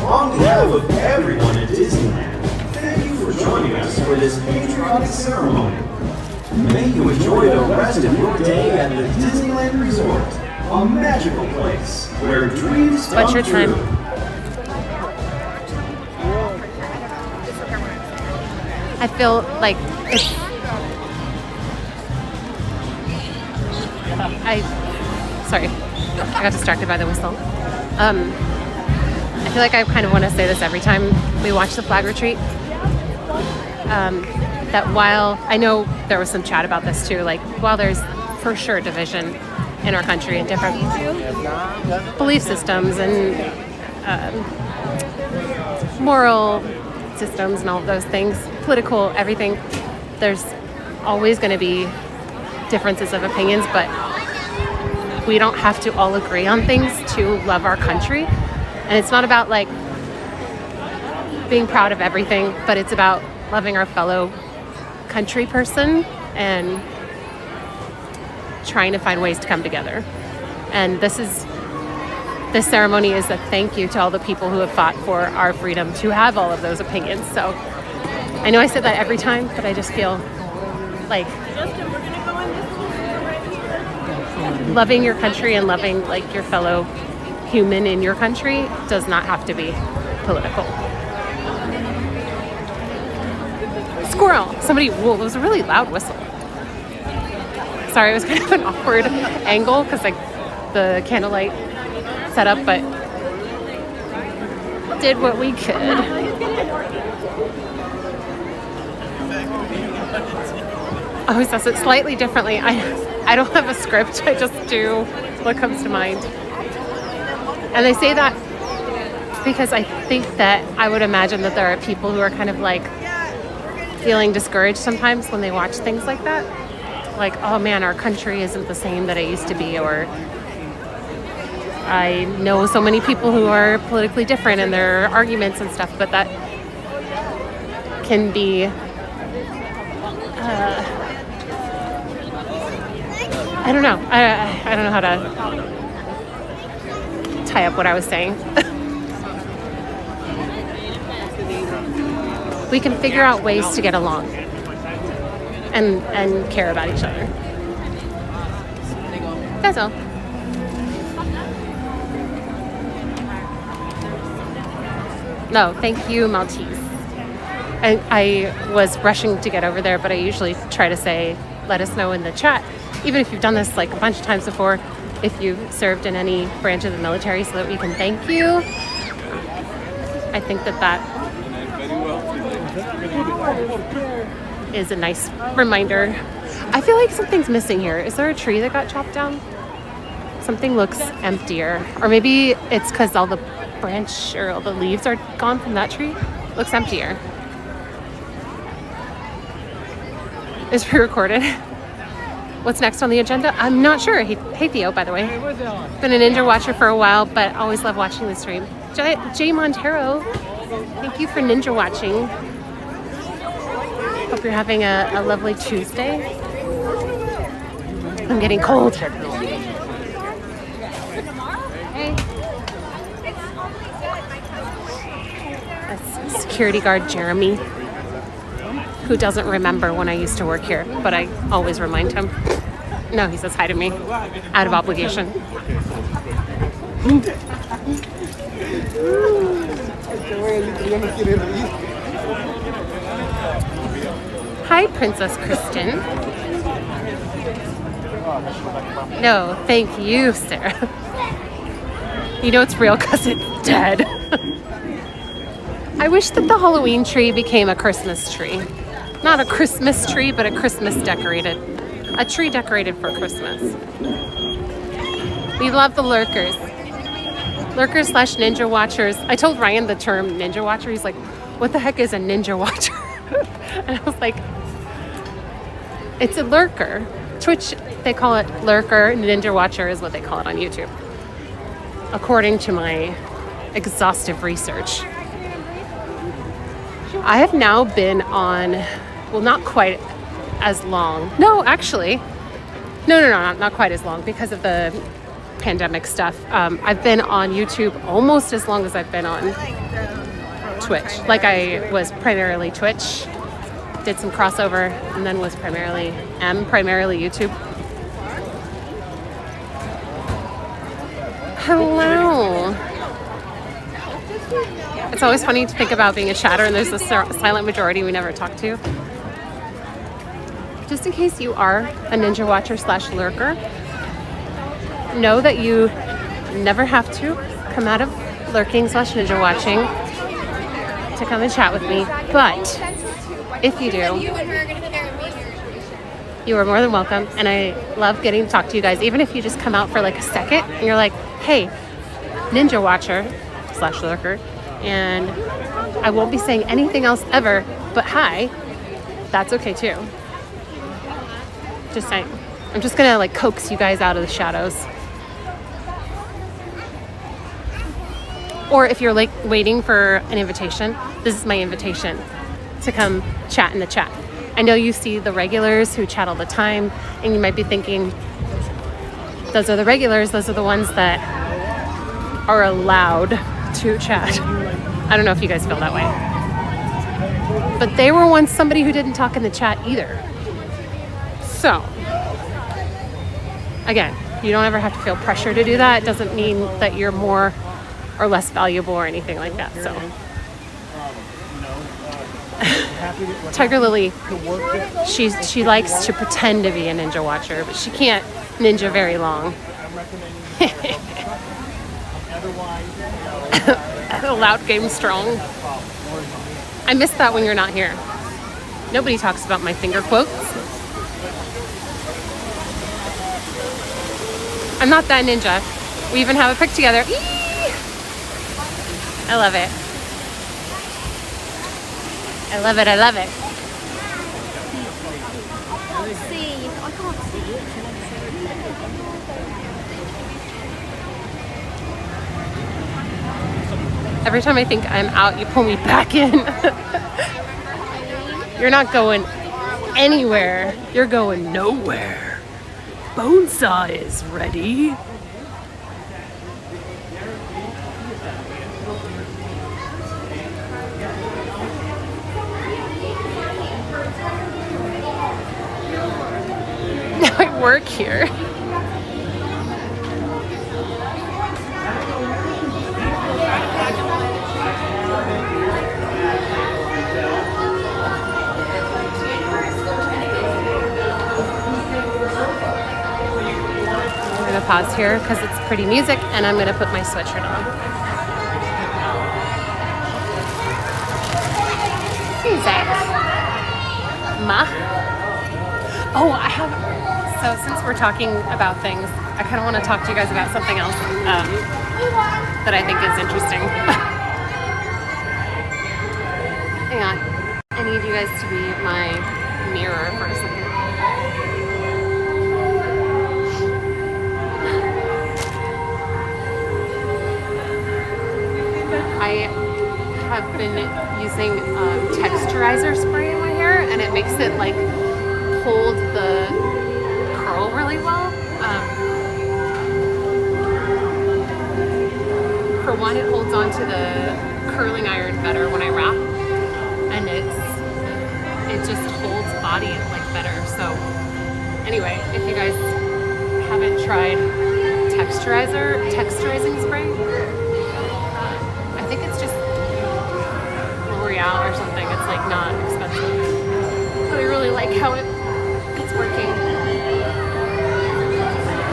On behalf of everyone at Disneyland, thank you for joining us for this patriotic ceremony. May you enjoy the rest of your day at the Disneyland Resort, a magical place where dreams come What's your time? true. I feel like it's. Sorry, I got distracted by the whistle. I feel like I kind of want to say this every time we watch the flag retreat. That while I know there was some chat about this too, like while there's for sure division in our country and different belief systems and moral systems and all of those things, political, everything, there's always going to be differences of opinions, but we don't have to all agree on things to love our country. And it's not about like being proud of everything, but it's about loving our fellow country person and trying to find ways to come together. And this ceremony is a thank you to all the people who have fought for our freedom to have all of those opinions. So I know I said that every time, but I just feel like loving your country and loving like your fellow human in your country does not have to be political. Squirrel! Somebody, whoa, it was a really loud whistle. Sorry, it was kind of an awkward angle because like the candlelight setup, but did what we could. Always does it slightly differently. I don't have a script. I just do what comes to mind. And I say that because I think that I would imagine that there are people who are kind of like feeling discouraged sometimes when they watch things like that. Like, oh man, our country isn't the same that it used to be, or I know so many people who are politically different in their arguments and stuff, but that can be I don't know. I don't know how to tie up what I was saying. We can figure out ways to get along and care about each other. That's all. No, thank you, Maltese. And I was rushing to get over there, but I usually try to say, let us know in the chat, even if you've done this like a bunch of times before, if you've served in any branch of the military, so that we can thank you. I think that is a nice reminder. I feel like something's missing here. Is there a tree that got chopped down? Something looks emptier. Or maybe it's because all the branch or all the leaves are gone from that tree. Looks emptier. Is pre-recorded. What's next on the agenda? I'm not sure. Hey Theo, by the way. Been a Ninja Watcher for a while, but always love watching the stream. Jay Montero, thank you for Ninja Watching. Hope you're having a lovely Tuesday. I'm getting cold. Hey. That's security guard Jeremy, who doesn't remember when I used to work here, but I always remind him. No, he says hi to me, out of obligation. Hi, Princess Kristen. No, thank you, Sarah. You know it's real because it's dead. I wish that the Halloween tree became a Christmas tree. Not a Christmas tree, but a Christmas decorated. A tree decorated for Christmas. We love the lurkers. Lurkers / Ninja Watchers. I told Ryan the term Ninja Watcher. He's like, what the heck is a Ninja Watcher? And I was like, it's a lurker. Twitch, they call it lurker. Ninja watcher is what they call it on YouTube, according to my exhaustive research. I have now been on, well, not quite as long. No, actually, no, not quite as long because of the pandemic stuff. I've been on YouTube almost as long as I've been on Twitch. Like I was primarily Twitch, did some crossover, and then was primarily YouTube. Hello. It's always funny to think about being a chatter and there's a silent majority we never talk to. Just in case you are a ninja watcher / lurker, know that you never have to come out of lurking / ninja watching to come and chat with me. But if you do, you are more than welcome. And I love getting to talk to you guys, even if you just come out for like a second and you're like, hey, ninja watcher / lurker. And I won't be saying anything else ever, but hi, that's okay too. Just saying. I'm just gonna like coax you guys out of the shadows. Or if you're like waiting for an invitation, this is my invitation to come chat in the chat. I know you see the regulars who chat all the time, and you might be thinking, those are the regulars, those are the ones that are allowed to chat. I don't know if you guys feel that way. But they were once somebody who didn't talk in the chat either. So, again, you don't ever have to feel pressure to do that. It doesn't mean that you're more or less valuable or anything like that. So, Tiger Lily, she likes to pretend to be a ninja watcher, but she can't ninja very long. Loud game strong. I miss that when you're not here. Nobody talks about my finger quotes. I'm not that ninja. We even have a pic together. Eee! I love it. I love it. I love it. See, I can't see. Every time I think I'm out, you pull me back in. You're not going anywhere. You're going nowhere. Bonesaw is ready. Now I work here. I'm gonna pause here because it's pretty music, and I'm gonna put my sweatshirt on. Music. Ma. Oh, I have. So since we're talking about things, I kind of want to talk to you guys about something else that I think is interesting. Hang on. I need you guys to be my mirror for a second. I have been using texturizer spray in my hair, and it makes it like hold the curl really well. For one, it holds on to the curling iron better when I wrap, and it just holds body like better. So anyway, if you guys haven't tried texturizing spray, I think it's just L'Oreal or something. It's like not expensive, but I really like how it's working.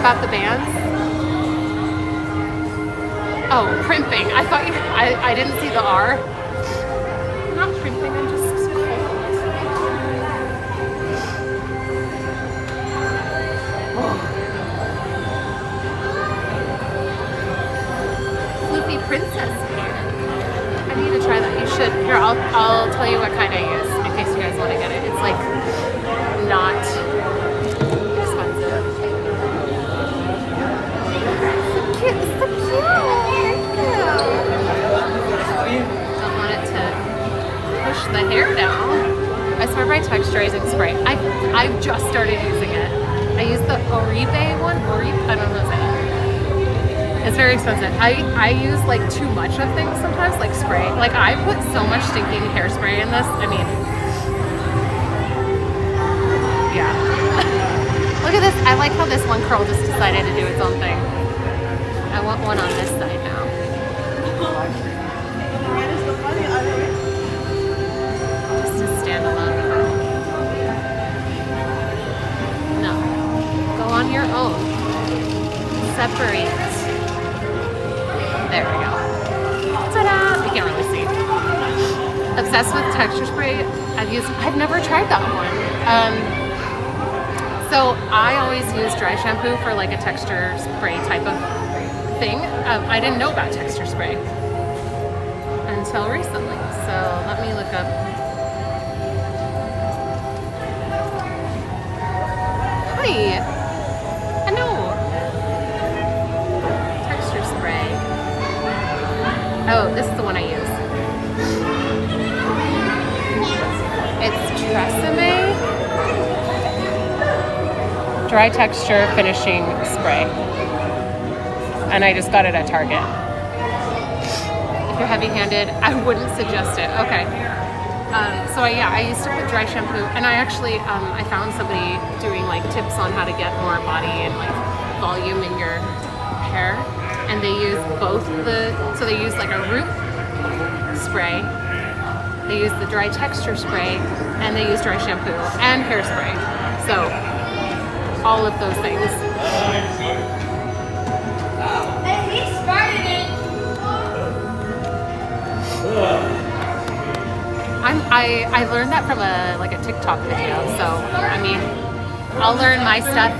About the bands. Oh, primping. I thought I didn't see the R. I'm not primping, I'm just cold. Oh. Floofy Princess here. I need to try that. You should. Here, I'll tell you what kind I use in case you guys want to get it. It's like not expensive. spray. I've just started using it. I use the Oribe one. I don't know how to say it. It's very expensive. I use like too much of things sometimes, like spray. Like I put so much stinking hairspray in this. I mean, yeah. Look at this. I like how this one curl just decided to do its own thing. I want one on this side now. Just a standalone curl. No. Go on your own. Separate. There we go. Ta-da! You can't really see. Obsessed with texture spray. I've never tried that one. So I always use dry shampoo for like a texture spray type of thing. I didn't know about texture spray until recently. So let me look up. Hi. Hello. Texture spray. Oh, this is the one I use. It's Tresemme Dry Texture Finishing Spray. And I just got it at Target. If you're heavy-handed, I wouldn't suggest it. Okay. I used to put dry shampoo, and I actually, I found somebody doing like tips on how to get more body and like volume in your hair. And they use both so they use like a root spray, they use the dry texture spray, and they use dry shampoo and hairspray. So all of those things. And he started it. I learned that from a TikTok video. So I mean, I'll learn my stuff.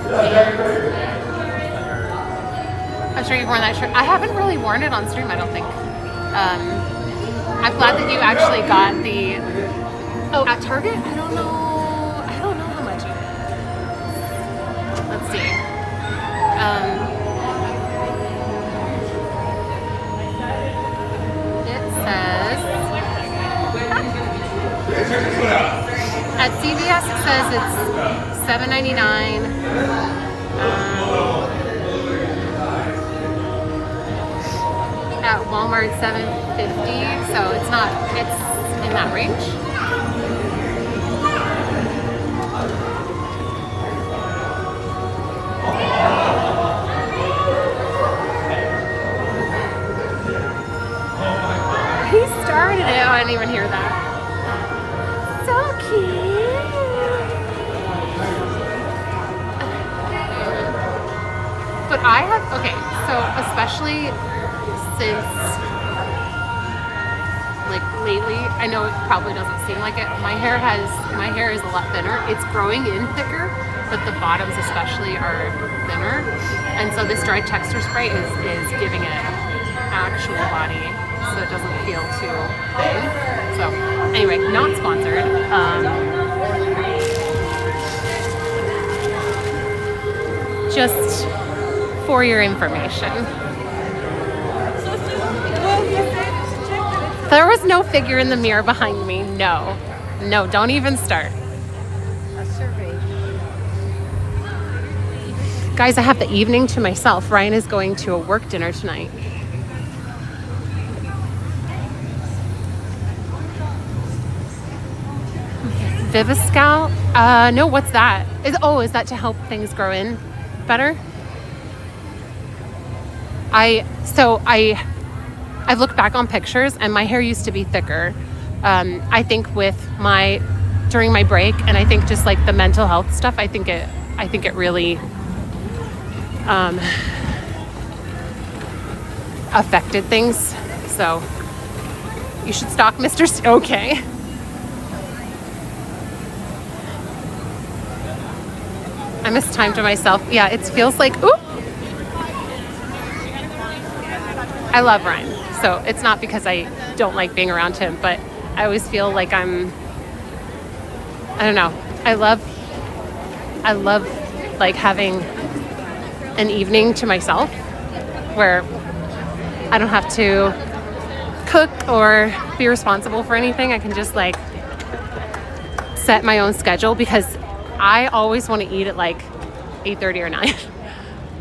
I'm sure you've worn that shirt. I haven't really worn it on stream, I don't think. I'm glad that you actually got the. Oh, at Target? I don't know how much it is. Let's see. It says at CVS it says it's $7.99. At Walmart $7.50, so it's in that range. He started it. Oh, I didn't even hear that. So cute. But I have, okay, so especially since like lately, I know it probably doesn't seem like it, my hair is a lot thinner. It's growing in thicker, but the bottoms especially are thinner. And so this dry texture spray is giving it actual body, so it doesn't feel too thin. So anyway, not sponsored. Just for your information. There was no figure in the mirror behind me. No, don't even start. A survey. Guys, I have the evening to myself. Ryan is going to a work dinner tonight. Viviscal? No, what's that? Is that to help things grow in better? I've looked back on pictures and my hair used to be thicker. I think during my break, and I think just like the mental health stuff, I think it really affected things. So you should stalk Mr. Okay. I miss time to myself. Yeah, it feels like, oop. I love Ryan, so it's not because I don't like being around him, but I always feel like I don't know. I love like having an evening to myself where I don't have to cook or be responsible for anything. I can just like set my own schedule because I always want to eat at like 8:30 or 9,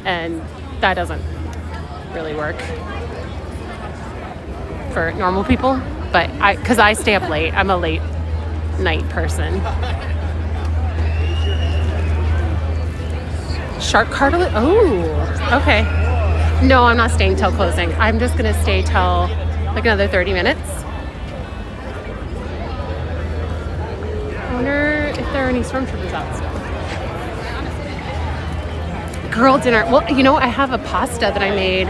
and that doesn't really work for normal people. But because I stay up late, I'm a late night person. Shark cartilage. Oh, okay. No, I'm not staying till closing. I'm just gonna stay till like another 30 minutes. I wonder if there are any stormtroopers out still. Girl dinner. Well, you know, I have a pasta that I made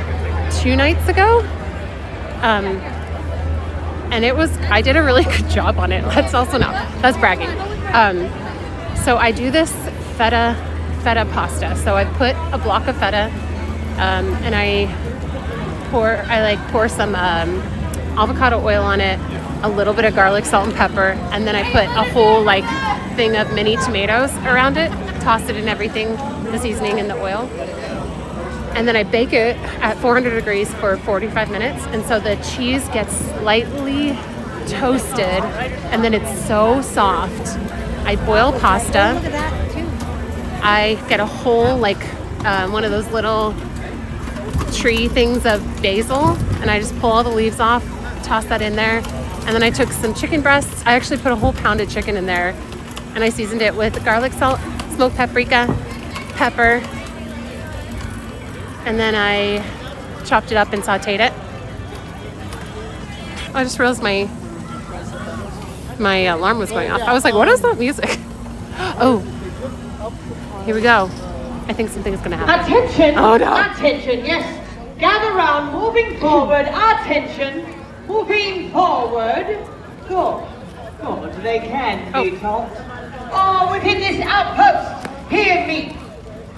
2 nights ago. And I did a really good job on it. That's bragging. So I do this feta pasta. So I put a block of feta, and I pour some avocado oil on it, a little bit of garlic, salt, and pepper, and then I put a whole like thing of mini tomatoes around it, toss it in everything, the seasoning and the oil. And then I bake it at 400 degrees for 45 minutes. And so the cheese gets slightly toasted and then it's so soft. I boil pasta. I get a whole one of those little tree things of basil, and I just pull all the leaves off, toss that in there. And then I took some chicken breasts. I actually put a whole pounded chicken in there, and I seasoned it with garlic, salt, smoked paprika, pepper. And then I chopped it up and sauteed it. I just realized my alarm was going off. I was like, what is that music? Oh, here we go. I think something is going to happen. Attention! Oh, no. Attention, yes. Gather round, moving forward. Attention, moving forward. Good. Good, they can be taught. Oh, within this outpost, hear me.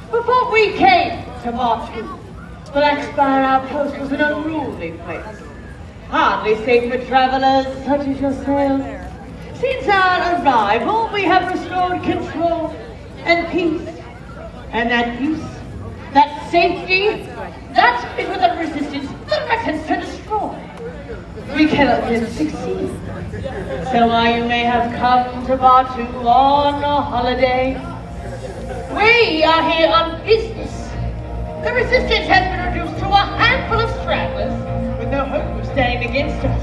Before we came to Martu, Black Spire Outpost was an unruly place. Hardly safe for travelers such as yourself. Since our arrival, we have restored control and peace. And that peace, that safety, that is what the resistance threatens to destroy. We cannot then succeed. So while you may have come to Batu on a holiday, we are here on business. The resistance has been reduced to a handful of stragglers with no hope of standing against us.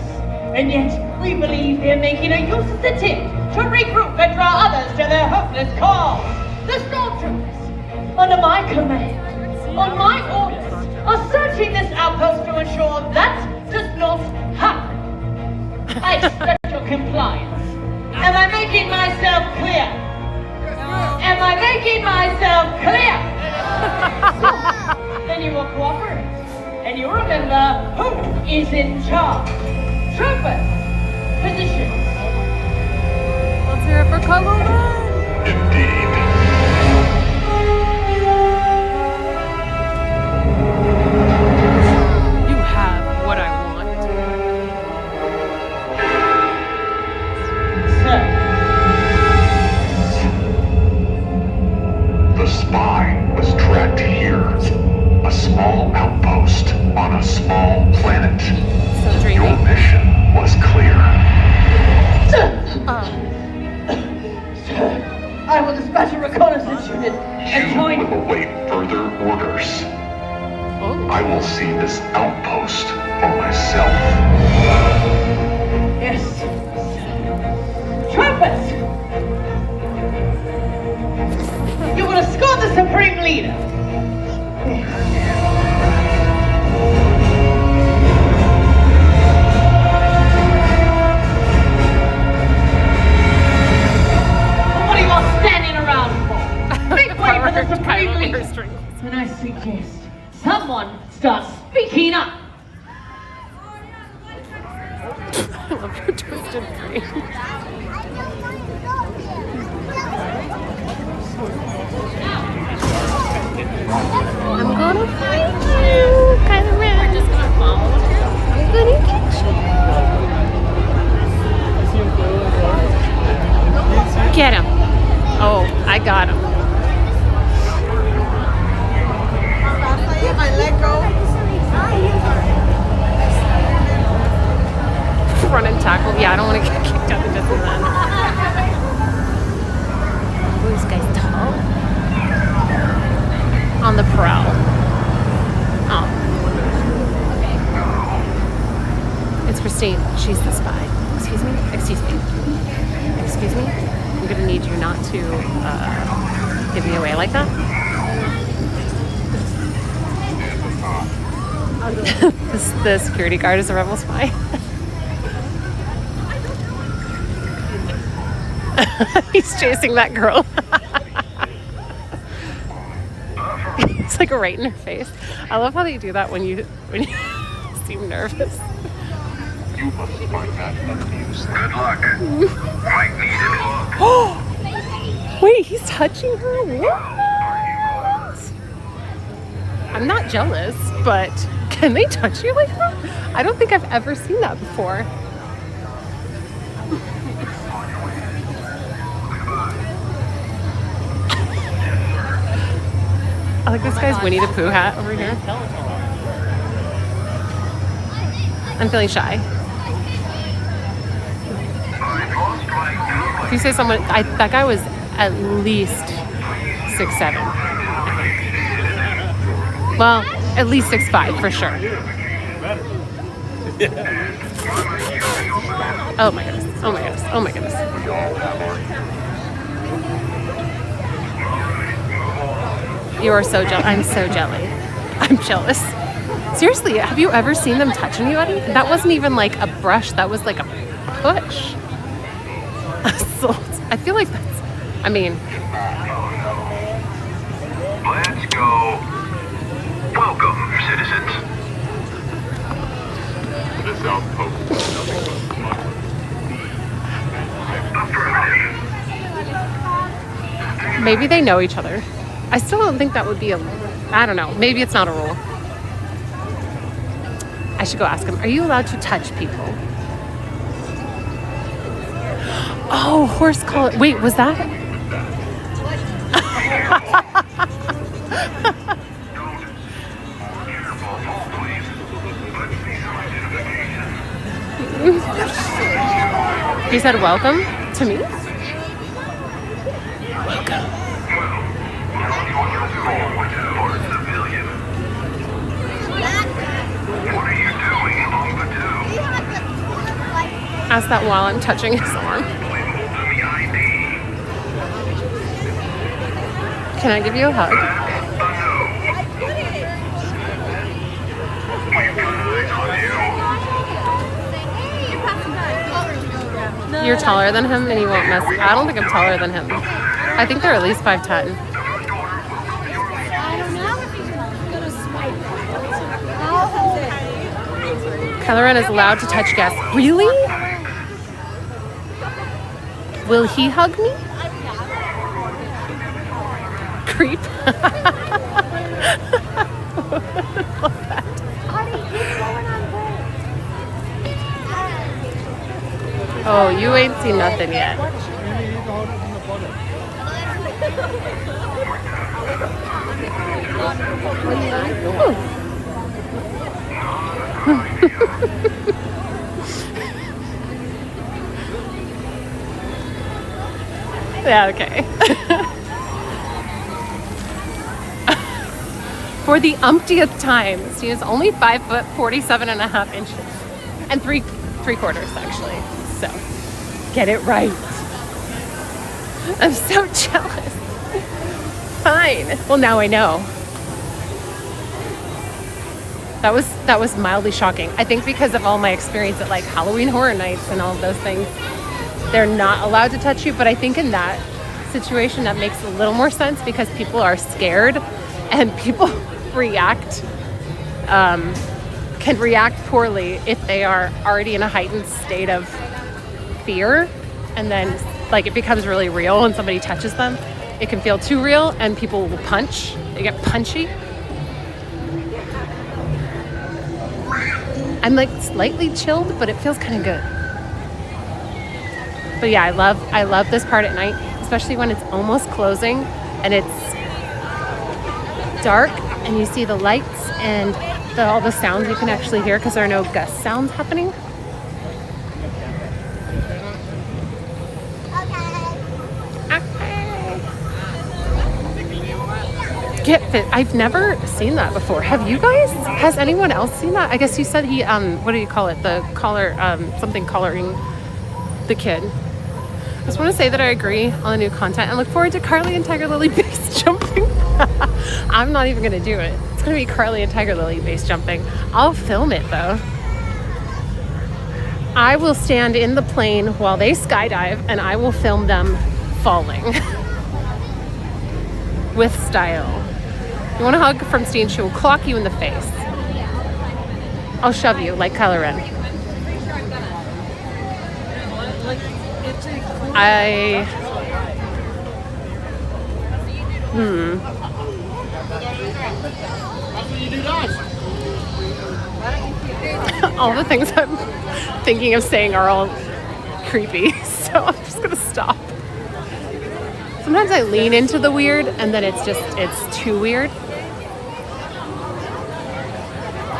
And yet, we believe they're making a useless attempt to regroup and draw others to their hopeless cause. The stormtroopers, under my command, on my orders, are searching this outpost to ensure that does not happen. I expect your compliance. Am I making myself clear? Am I making myself clear? Then you will cooperate. And you remember who is in charge. Troopers, positions. Let's hear it for Kylo Ren. Indeed. You have what I want. Sir. The spy was tracked here. A small outpost on a small planet. So dreamy. Your mission was clear. I will dispatch a reconnaissance unit and You join. will await further orders. Oh. I will see this outpost for myself. Yes. Troopers! You will escort the Supreme Leader. What are you all standing around for? Make way for the Supreme Leader. And I suggest someone start speaking up. I love your twisted brain. I'm gonna find you, Kylo Ren. We're just gonna follow him. I'm gonna get you. Get him. Oh, I got him. My leg go. Run and tackle. Yeah, I don't want to get kicked out of Disneyland. on the prowl. Oh. It's Christine. She's the spy. Excuse me? Excuse me. Excuse me? I'm gonna need you not to give me away like that. The security guard is a rebel spy. He's chasing that girl. He's like right in her face. I love how they do that when you seem nervous. You must find that ambience. Good luck. Might need it. Wait, he's touching her? What? I'm not jealous, but can they touch you like that? I don't think I've ever seen that before. I like this guy's Winnie the Pooh hat over here. I'm feeling shy. If you say someone, that guy was at least 6'7". Well, at least 6'5" for sure. Oh my goodness. Oh my goodness. Oh my goodness. You are so jealous. I'm so jelly. I'm jealous. Seriously, have you ever seen them touch anybody? That wasn't even like a brush. That was like a push. Assault. I feel like that's, I mean. Let's go. Welcome, citizens. This outpost is nothing but Affirmative. Maybe they know each other. I still don't think that would be I don't know. Maybe it's not a rule. I should go ask him. Are you allowed to touch people? Oh, horse collar. Wait, was that? He said welcome to me? Welcome. Ask that while I'm touching his arm. Can I give you a hug? You're taller than him and he won't mess. I don't think I'm taller than him. I think they're at least 5'10". Kylo Ren is allowed to touch guests. Really? Will he hug me? Creep. Love that. Oh, you ain't seen nothing yet. Yeah, okay. For the umptieth time, Steve is only 5 foot 47.5 inches and three quarters actually. So get it right. I'm so jealous. Fine. Well, now I know. That was mildly shocking. I think because of all my experience at like Halloween Horror Nights and all of those things, they're not allowed to touch you. But I think in that situation, that makes a little more sense because people are scared and people can react poorly if they are already in a heightened state of fear. And then like it becomes really real and somebody touches them. It can feel too real and people will punch. They get punchy. I'm like slightly chilled, but it feels kind of good. But yeah, I love this part at night, especially when it's almost closing and it's dark and you see the lights and all the sounds you can actually hear because there are no gust sounds happening. get fit. I've never seen that before. Have you guys? Has anyone else seen that? I guess you said he, what do you call it? The collar, something collaring the kid. I just want to say that I agree on the new content and look forward to Carly and Tiger Lily base jumping. I'm not even going to do it. It's going to be Carly and Tiger Lily base jumping. I'll film it though. I will stand in the plane while they skydive and I will film them falling. With style. You want a hug from Steen? She will clock you in the face. I'll shove you like Kylo Ren. All the things I'm thinking of saying are all creepy, so I'm just gonna stop. Sometimes I lean into the weird and then it's too weird.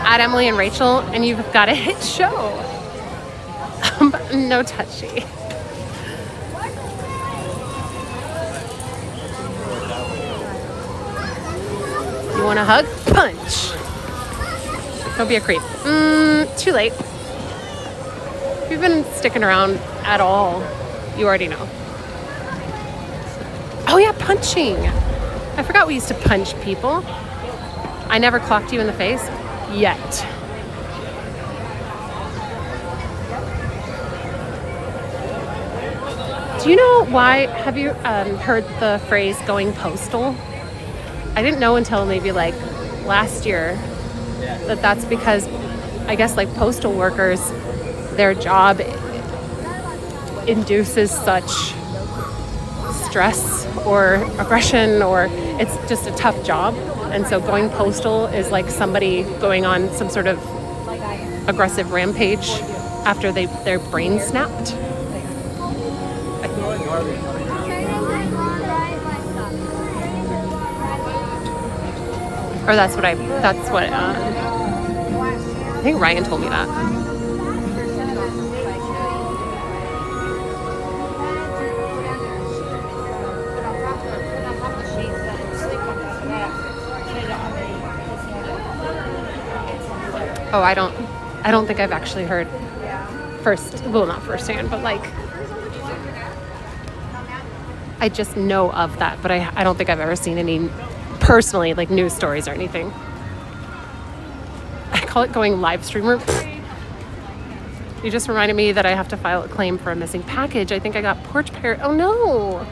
At Emily and Rachel, and you've got a hit show. But no touchy. You want a hug? Punch. Don't be a creep. Too late. If you've been sticking around at all, you already know. Oh yeah, punching. I forgot we used to punch people. I never clocked you in the face yet. Do you know why? Have you heard the phrase going postal? I didn't know until maybe like last year that that's because I guess like postal workers, their job induces such stress or aggression, or it's just a tough job. And so going postal is like somebody going on some sort of aggressive rampage after their brain snapped. Or that's what I think Ryan told me that. Oh, I don't think I've actually heard not firsthand, but like I just know of that, but I don't think I've ever seen any personally like news stories or anything. I call it going live streamer. You just reminded me that I have to file a claim for a missing package. I think I got porch pirate. Oh no.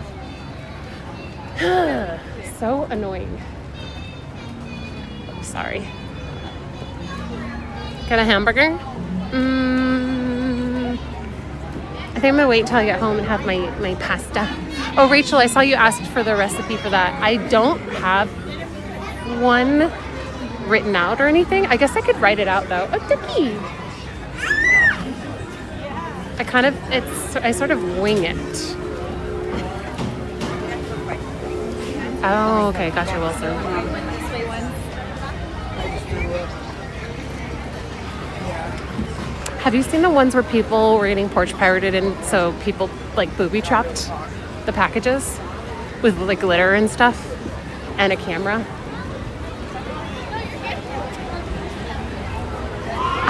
So annoying. I'm sorry. Get a hamburger? I think I'm gonna wait until I get home and have my pasta. Oh, Rachel, I saw you asked for the recipe for that. I don't have one written out or anything. I guess I could write it out though. Oh, Ducky! I sort of wing it. Oh, okay, gotcha, Wilson. Have you seen the ones where people were getting porch pirated and so people like booby trapped the packages with like glitter and stuff and a camera?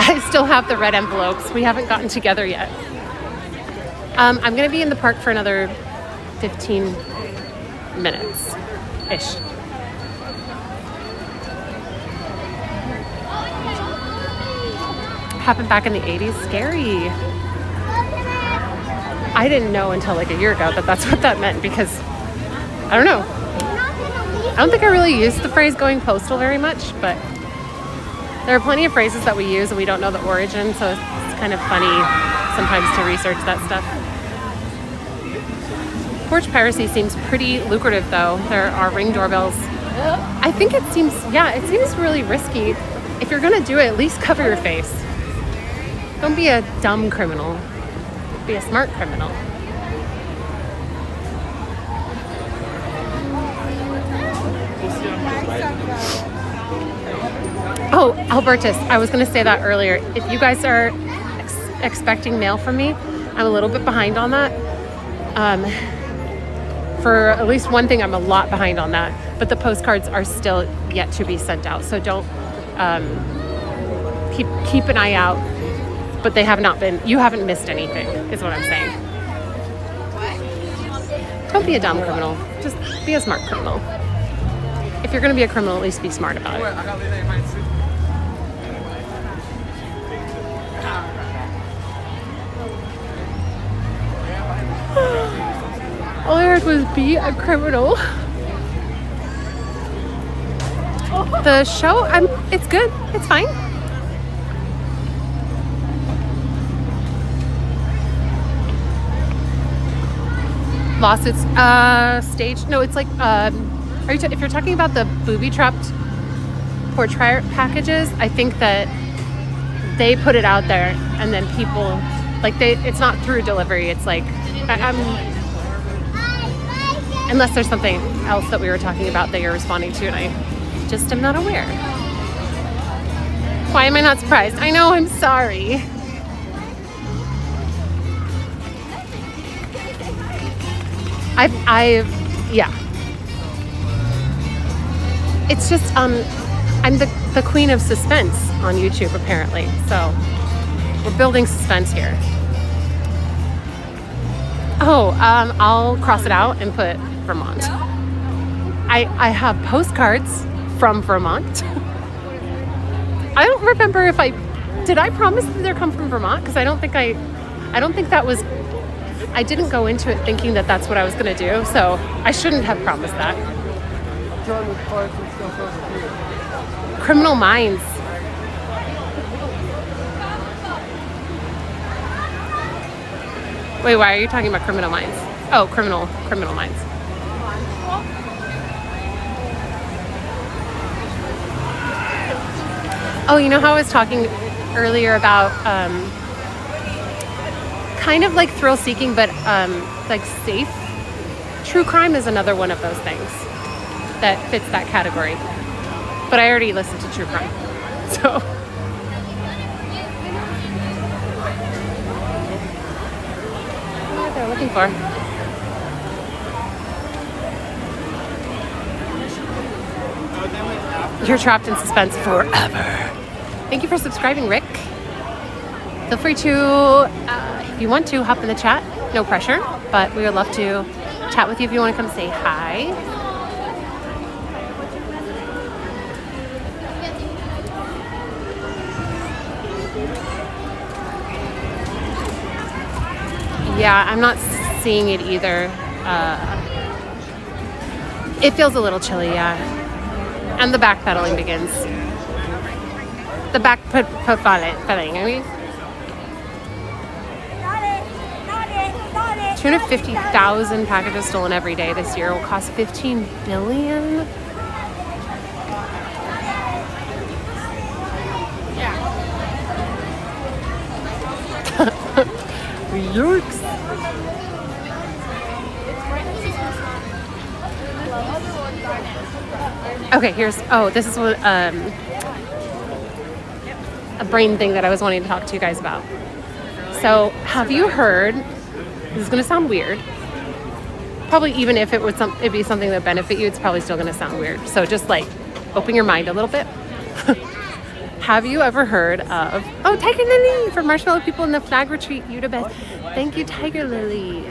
I still have the red envelopes. We haven't gotten together yet. I'm gonna be in the park for another 15 minutes-ish. Happened back in the 80s. Scary. I didn't know until like a year ago that that's what that meant because I don't know. I don't think I really used the phrase going postal very much, but there are plenty of phrases that we use and we don't know the origin, so it's kind of funny sometimes to research that stuff. Porch piracy seems pretty lucrative though. There are Ring doorbells. I think it seems really risky. If you're gonna do it, at least cover your face. Don't be a dumb criminal. Be a smart criminal. Oh, Albertus, I was going to say that earlier. If you guys are expecting mail from me, I'm a little bit behind on that. For at least one thing, I'm a lot behind on that. but the postcards are still yet to be sent out. So don't keep an eye out. But they have not been. You haven't missed anything, is what I'm saying. Don't be a dumb criminal. Just be a smart criminal. If you're going to be a criminal, at least be smart about it. All I heard was be a criminal. The show, it's good. It's fine. Lawsuits, stage. No, it's like, if you're talking about the booby-trapped portrait packages, I think that they put it out there and then people, like it's not through delivery. It's like, unless there's something else that we were talking about that you're responding to and I just am not aware. Why am I not surprised? I know, I'm sorry. Yeah. It's just, I'm the queen of suspense on YouTube, apparently. So, we're building suspense here. Oh, I'll cross it out and put Vermont. I have postcards from Vermont. I don't remember if did I promise that they're come from Vermont? Because I don't think that was, I didn't go into it thinking that that's what I was going to do, so I shouldn't have promised that. Criminal Minds. Wait, why are you talking about Criminal Minds? Oh, Criminal Minds. Oh, you know how I was talking earlier about kind of like thrill seeking, but like safe? True crime is another one of those things that fits that category. But I already listened to true crime, so. What they're looking for. You're trapped in suspense forever. Thank you for subscribing, Rick. Feel free to, if you want to, hop in the chat. No pressure, but we would love to chat with you if you want to come say hi. Yeah, I'm not seeing it either. It feels a little chilly, yeah. And the backpedaling begins. The backpedaling, I mean. 250,000 packages stolen every day this year will cost $15 billion. Yikes. Okay, this is what, a brain thing that I was wanting to talk to you guys about. So, have you heard, this is going to sound weird, probably even if it'd be something that benefit you, it's probably still going to sound weird. So just like, open your mind a little bit. Have you ever heard of, Tiger Lily for Marshmallow People in the Flag Retreat, you the best. Thank you, Tiger Lily.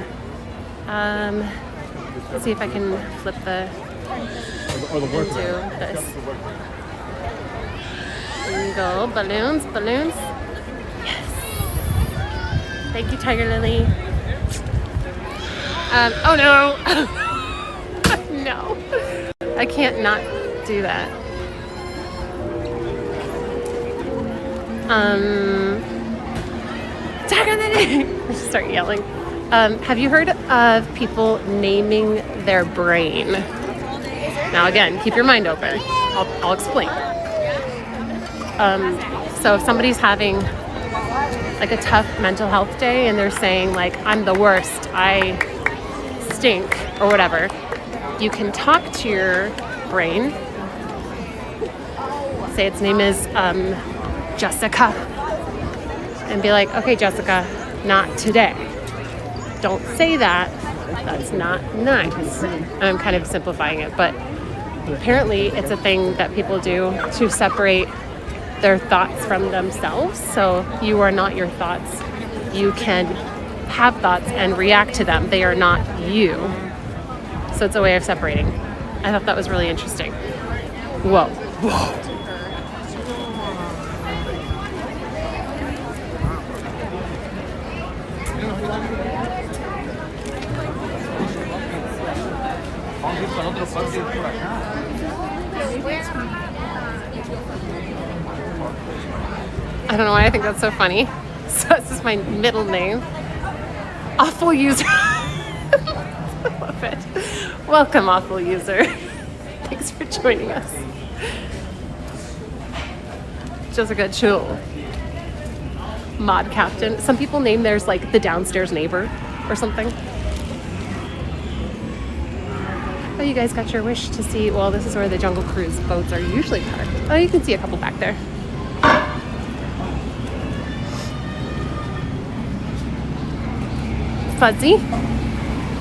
Let's see if I can flip into this. There you go, balloons. Yes. Thank you, Tiger Lily. Oh no. No. I can't not do that. Tiger Lily! Just start yelling. Have you heard of people naming their brain? Now again, keep your mind open. I'll explain. So if somebody's having like a tough mental health day and they're saying like, I'm the worst, I stink, or whatever, you can talk to your brain. Say its name is Jessica. And be like, okay, Jessica, not today. Don't say that. That's not nice. I'm kind of simplifying it, but apparently it's a thing that people do to separate their thoughts from themselves. So you are not your thoughts. You can have thoughts and react to them. They are not you. So it's a way of separating. I thought that was really interesting. Whoa. Whoa. I don't know why I think that's so funny. So this is my middle name. Awful user. I love it. Welcome, awful user. Thanks for joining us. Jessica Chul. Mod captain. Some people name theirs like the downstairs neighbor or something. Oh, you guys got your wish to see. Well, this is where the Jungle Cruise boats are usually parked. Oh, you can see a couple back there. Fuzzy.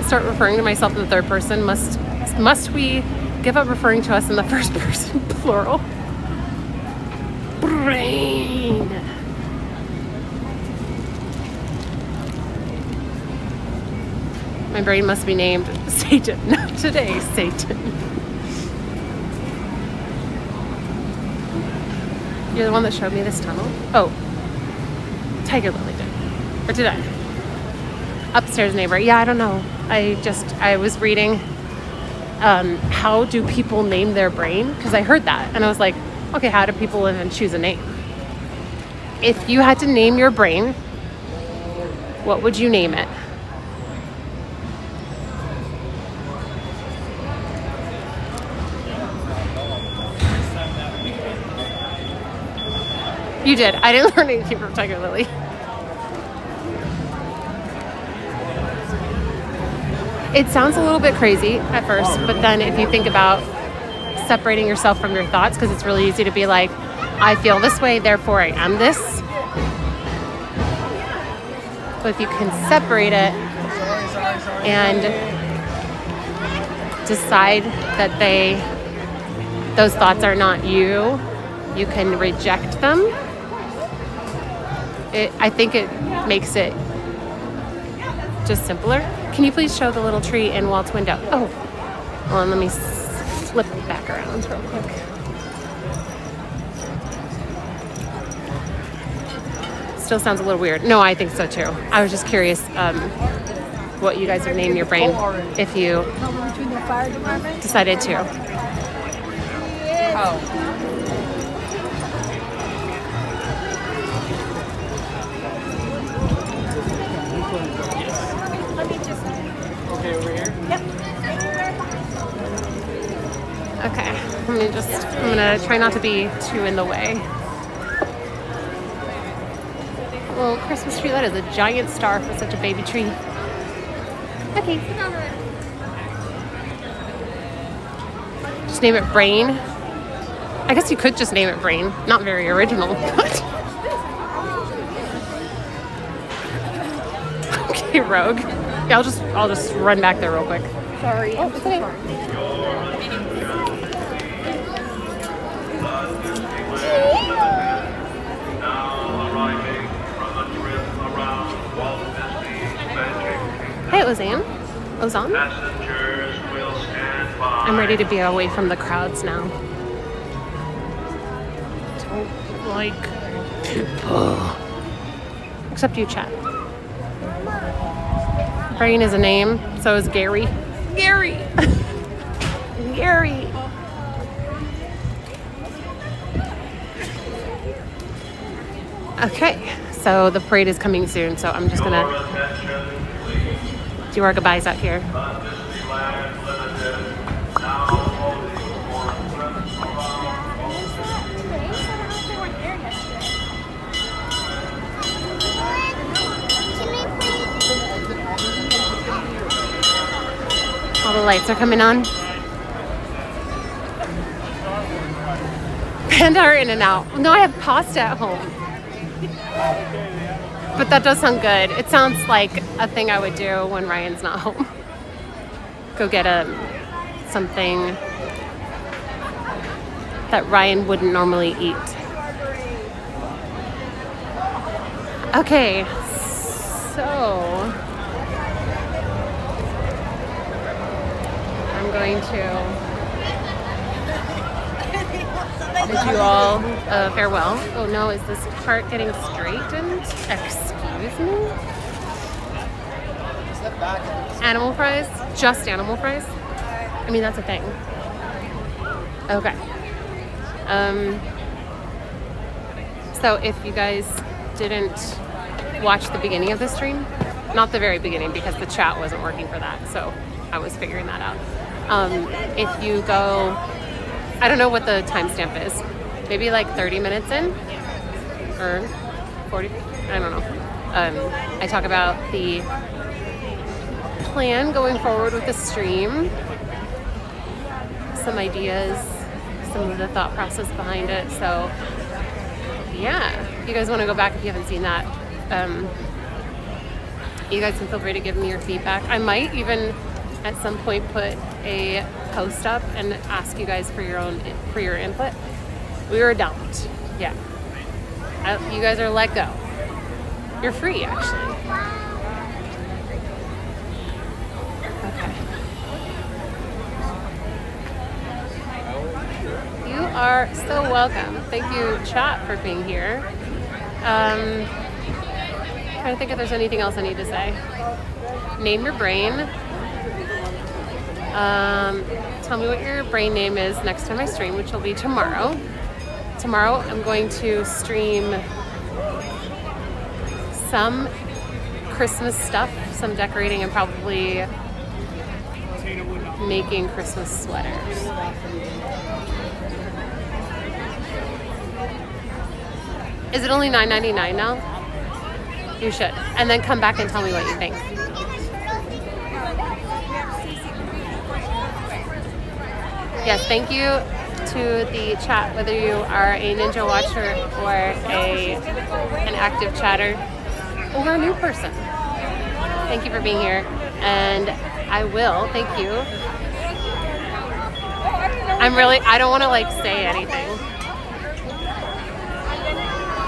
Start referring to myself in the third person. Must we give up referring to us in the first person plural? Brain. My brain must be named Satan. Not today, Satan. You're the one that showed me this tunnel? Oh. Tiger Lily did. Or did I? Upstairs neighbor. Yeah, I don't know. I was reading how do people name their brain? Because I heard that. And I was like, okay, how do people even choose a name? If you had to name your brain, what would you name it? You did. I didn't learn anything from Tiger Lily. It sounds a little bit crazy at first, but then if you think about separating yourself from your thoughts, because it's really easy to be like, I feel this way, therefore I am this. But if you can separate it and decide that those thoughts are not you, you can reject them. I think it makes it just simpler. Can you please show the little tree in Walt's window? Oh, hold on, let me flip it back around real quick. Still sounds a little weird. No, I think so too. I was just curious what you guys would name your brain if you decided to. Oh. Okay, over here? Yep. Okay, I'm gonna try not to be too in the way. Little Christmas tree, that is a giant star for such a baby tree. Okay. Just name it Brain. I guess you could just name it Brain. Not very original, but. Okay, Rogue. Yeah, I'll just run back there real quick. Sorry. Oh, it's okay. Hey, Ozan? I'm ready to be away from the crowds now. Don't like people. Except you, chat. Brain is a name, so is Gary. Gary! Gary! Okay, so the parade is coming soon, so I'm just gonna do our goodbyes out here. All the lights are coming on. Panda are in and out. No, I have pasta at home. But that does sound good. It sounds like a thing I would do when Ryan's not home. Go get something that Ryan wouldn't normally eat. Okay, so I'm going to bid you all farewell. Oh no, is this part getting straightened? Excuse me? Animal fries? Just animal fries? I mean, that's a thing. Okay. So if you guys didn't watch the beginning of the stream, not the very beginning because the chat wasn't working for that, so I was figuring that out. If you go, I don't know what the timestamp is, maybe like 30 minutes in or 40, I don't know. I talk about the plan going forward with the stream, some ideas, some of the thought process behind it. So yeah, if you guys want to go back, if you haven't seen that, you guys can feel free to give me your feedback. I might even at some point put a post up and ask you guys for your input. We or don't. Yeah, you guys are let go. You're free, actually. Okay. You are so welcome. Thank you, chat, for being here. Trying to think if there's anything else I need to say. Name your brain. Tell me what your brain name is next time I stream, which will be tomorrow. Tomorrow I'm going to stream some Christmas stuff, some decorating, and probably making Christmas sweaters. Is it only $9.99 now? You should. And then come back and tell me what you think. Yes, thank you to the chat, whether you are a Ninja watcher or an active chatter or a new person. Thank you for being here. And I will, thank you. I don't want to like say anything,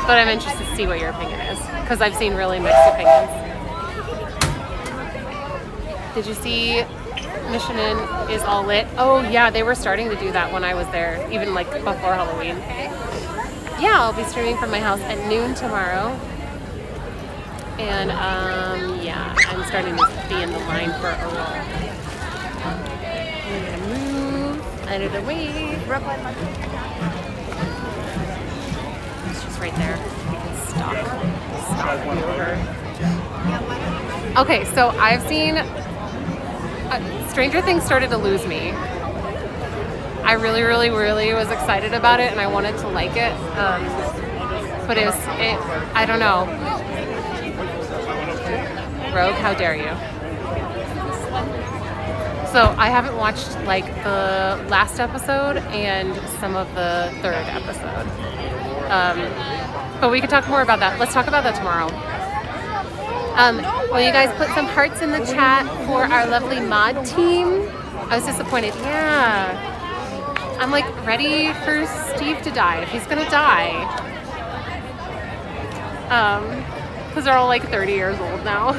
but I'm interested to see what your opinion is, because I've seen really mixed opinions. Did you see Mission Inn is all lit? Oh yeah, they were starting to do that when I was there, even like before Halloween. Yeah, I'll be streaming from my house at noon tomorrow. And yeah, I'm starting to be in the line for a roll. I'm gonna move out of the way. It's right there. You can stalk me over. Okay, so I've seen Stranger Things started to lose me. I really was excited about it, and I wanted to like it, but I don't know. Rogue, how dare you? So I haven't watched like the last episode and some of the third episode. But we could talk more about that. Let's talk about that tomorrow. Will you guys put some hearts in the chat for our lovely mod team? I was disappointed. Yeah. I'm like ready for Steve to die, if he's gonna die. Because they're all like 30 years old now.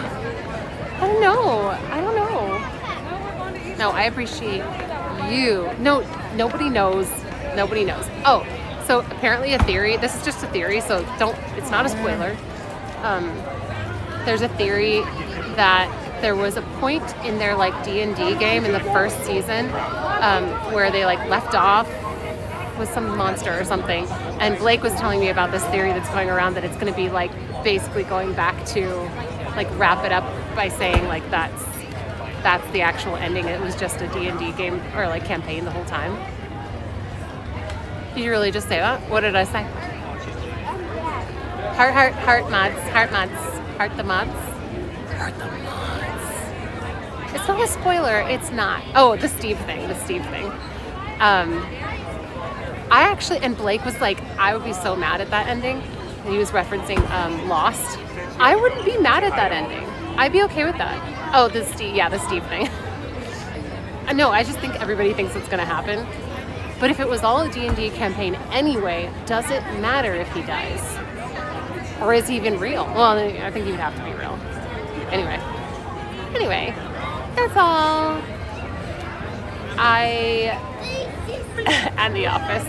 I don't know. No, I appreciate you. No, nobody knows. Oh, so apparently a theory, this is just a theory, so it's not a spoiler. There's a theory that there was a point in their like D&D game in the first season where they like left off with some monster or something, and Blake was telling me about this theory that's going around that it's going to be like basically going back to like wrap it up by saying like that's the actual ending. It was just a D&D game or like campaign the whole time. Did you really just say that? What did I say? Heart mods. Heart the mods. It's not a spoiler. It's not. Oh, the Steve thing. I actually, and Blake was like, I would be so mad at that ending. And he was referencing Lost. I wouldn't be mad at that ending. I'd be okay with that. Oh, the Steve thing. No, I just think everybody thinks it's gonna happen. But if it was all a D&D campaign anyway, does it matter if he dies? Or is he even real? Well, I think he would have to be real. Anyway, that's all. And the office.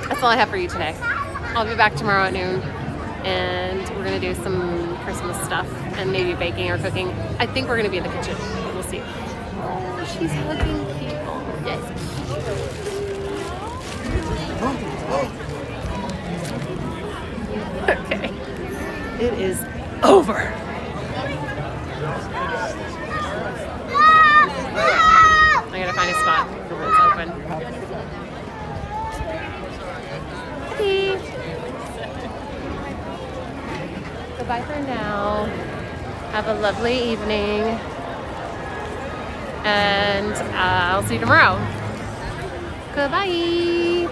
That's all I have for you today. I'll be back tomorrow at noon, and we're gonna do some Christmas stuff and maybe baking or cooking. I think we're gonna be in the kitchen. We'll see. Oh, she's hugging people. Yes. Okay. It is over. I gotta find a spot where it's open. Okay. Goodbye for now. Have a lovely evening. And I'll see you tomorrow. Goodbye.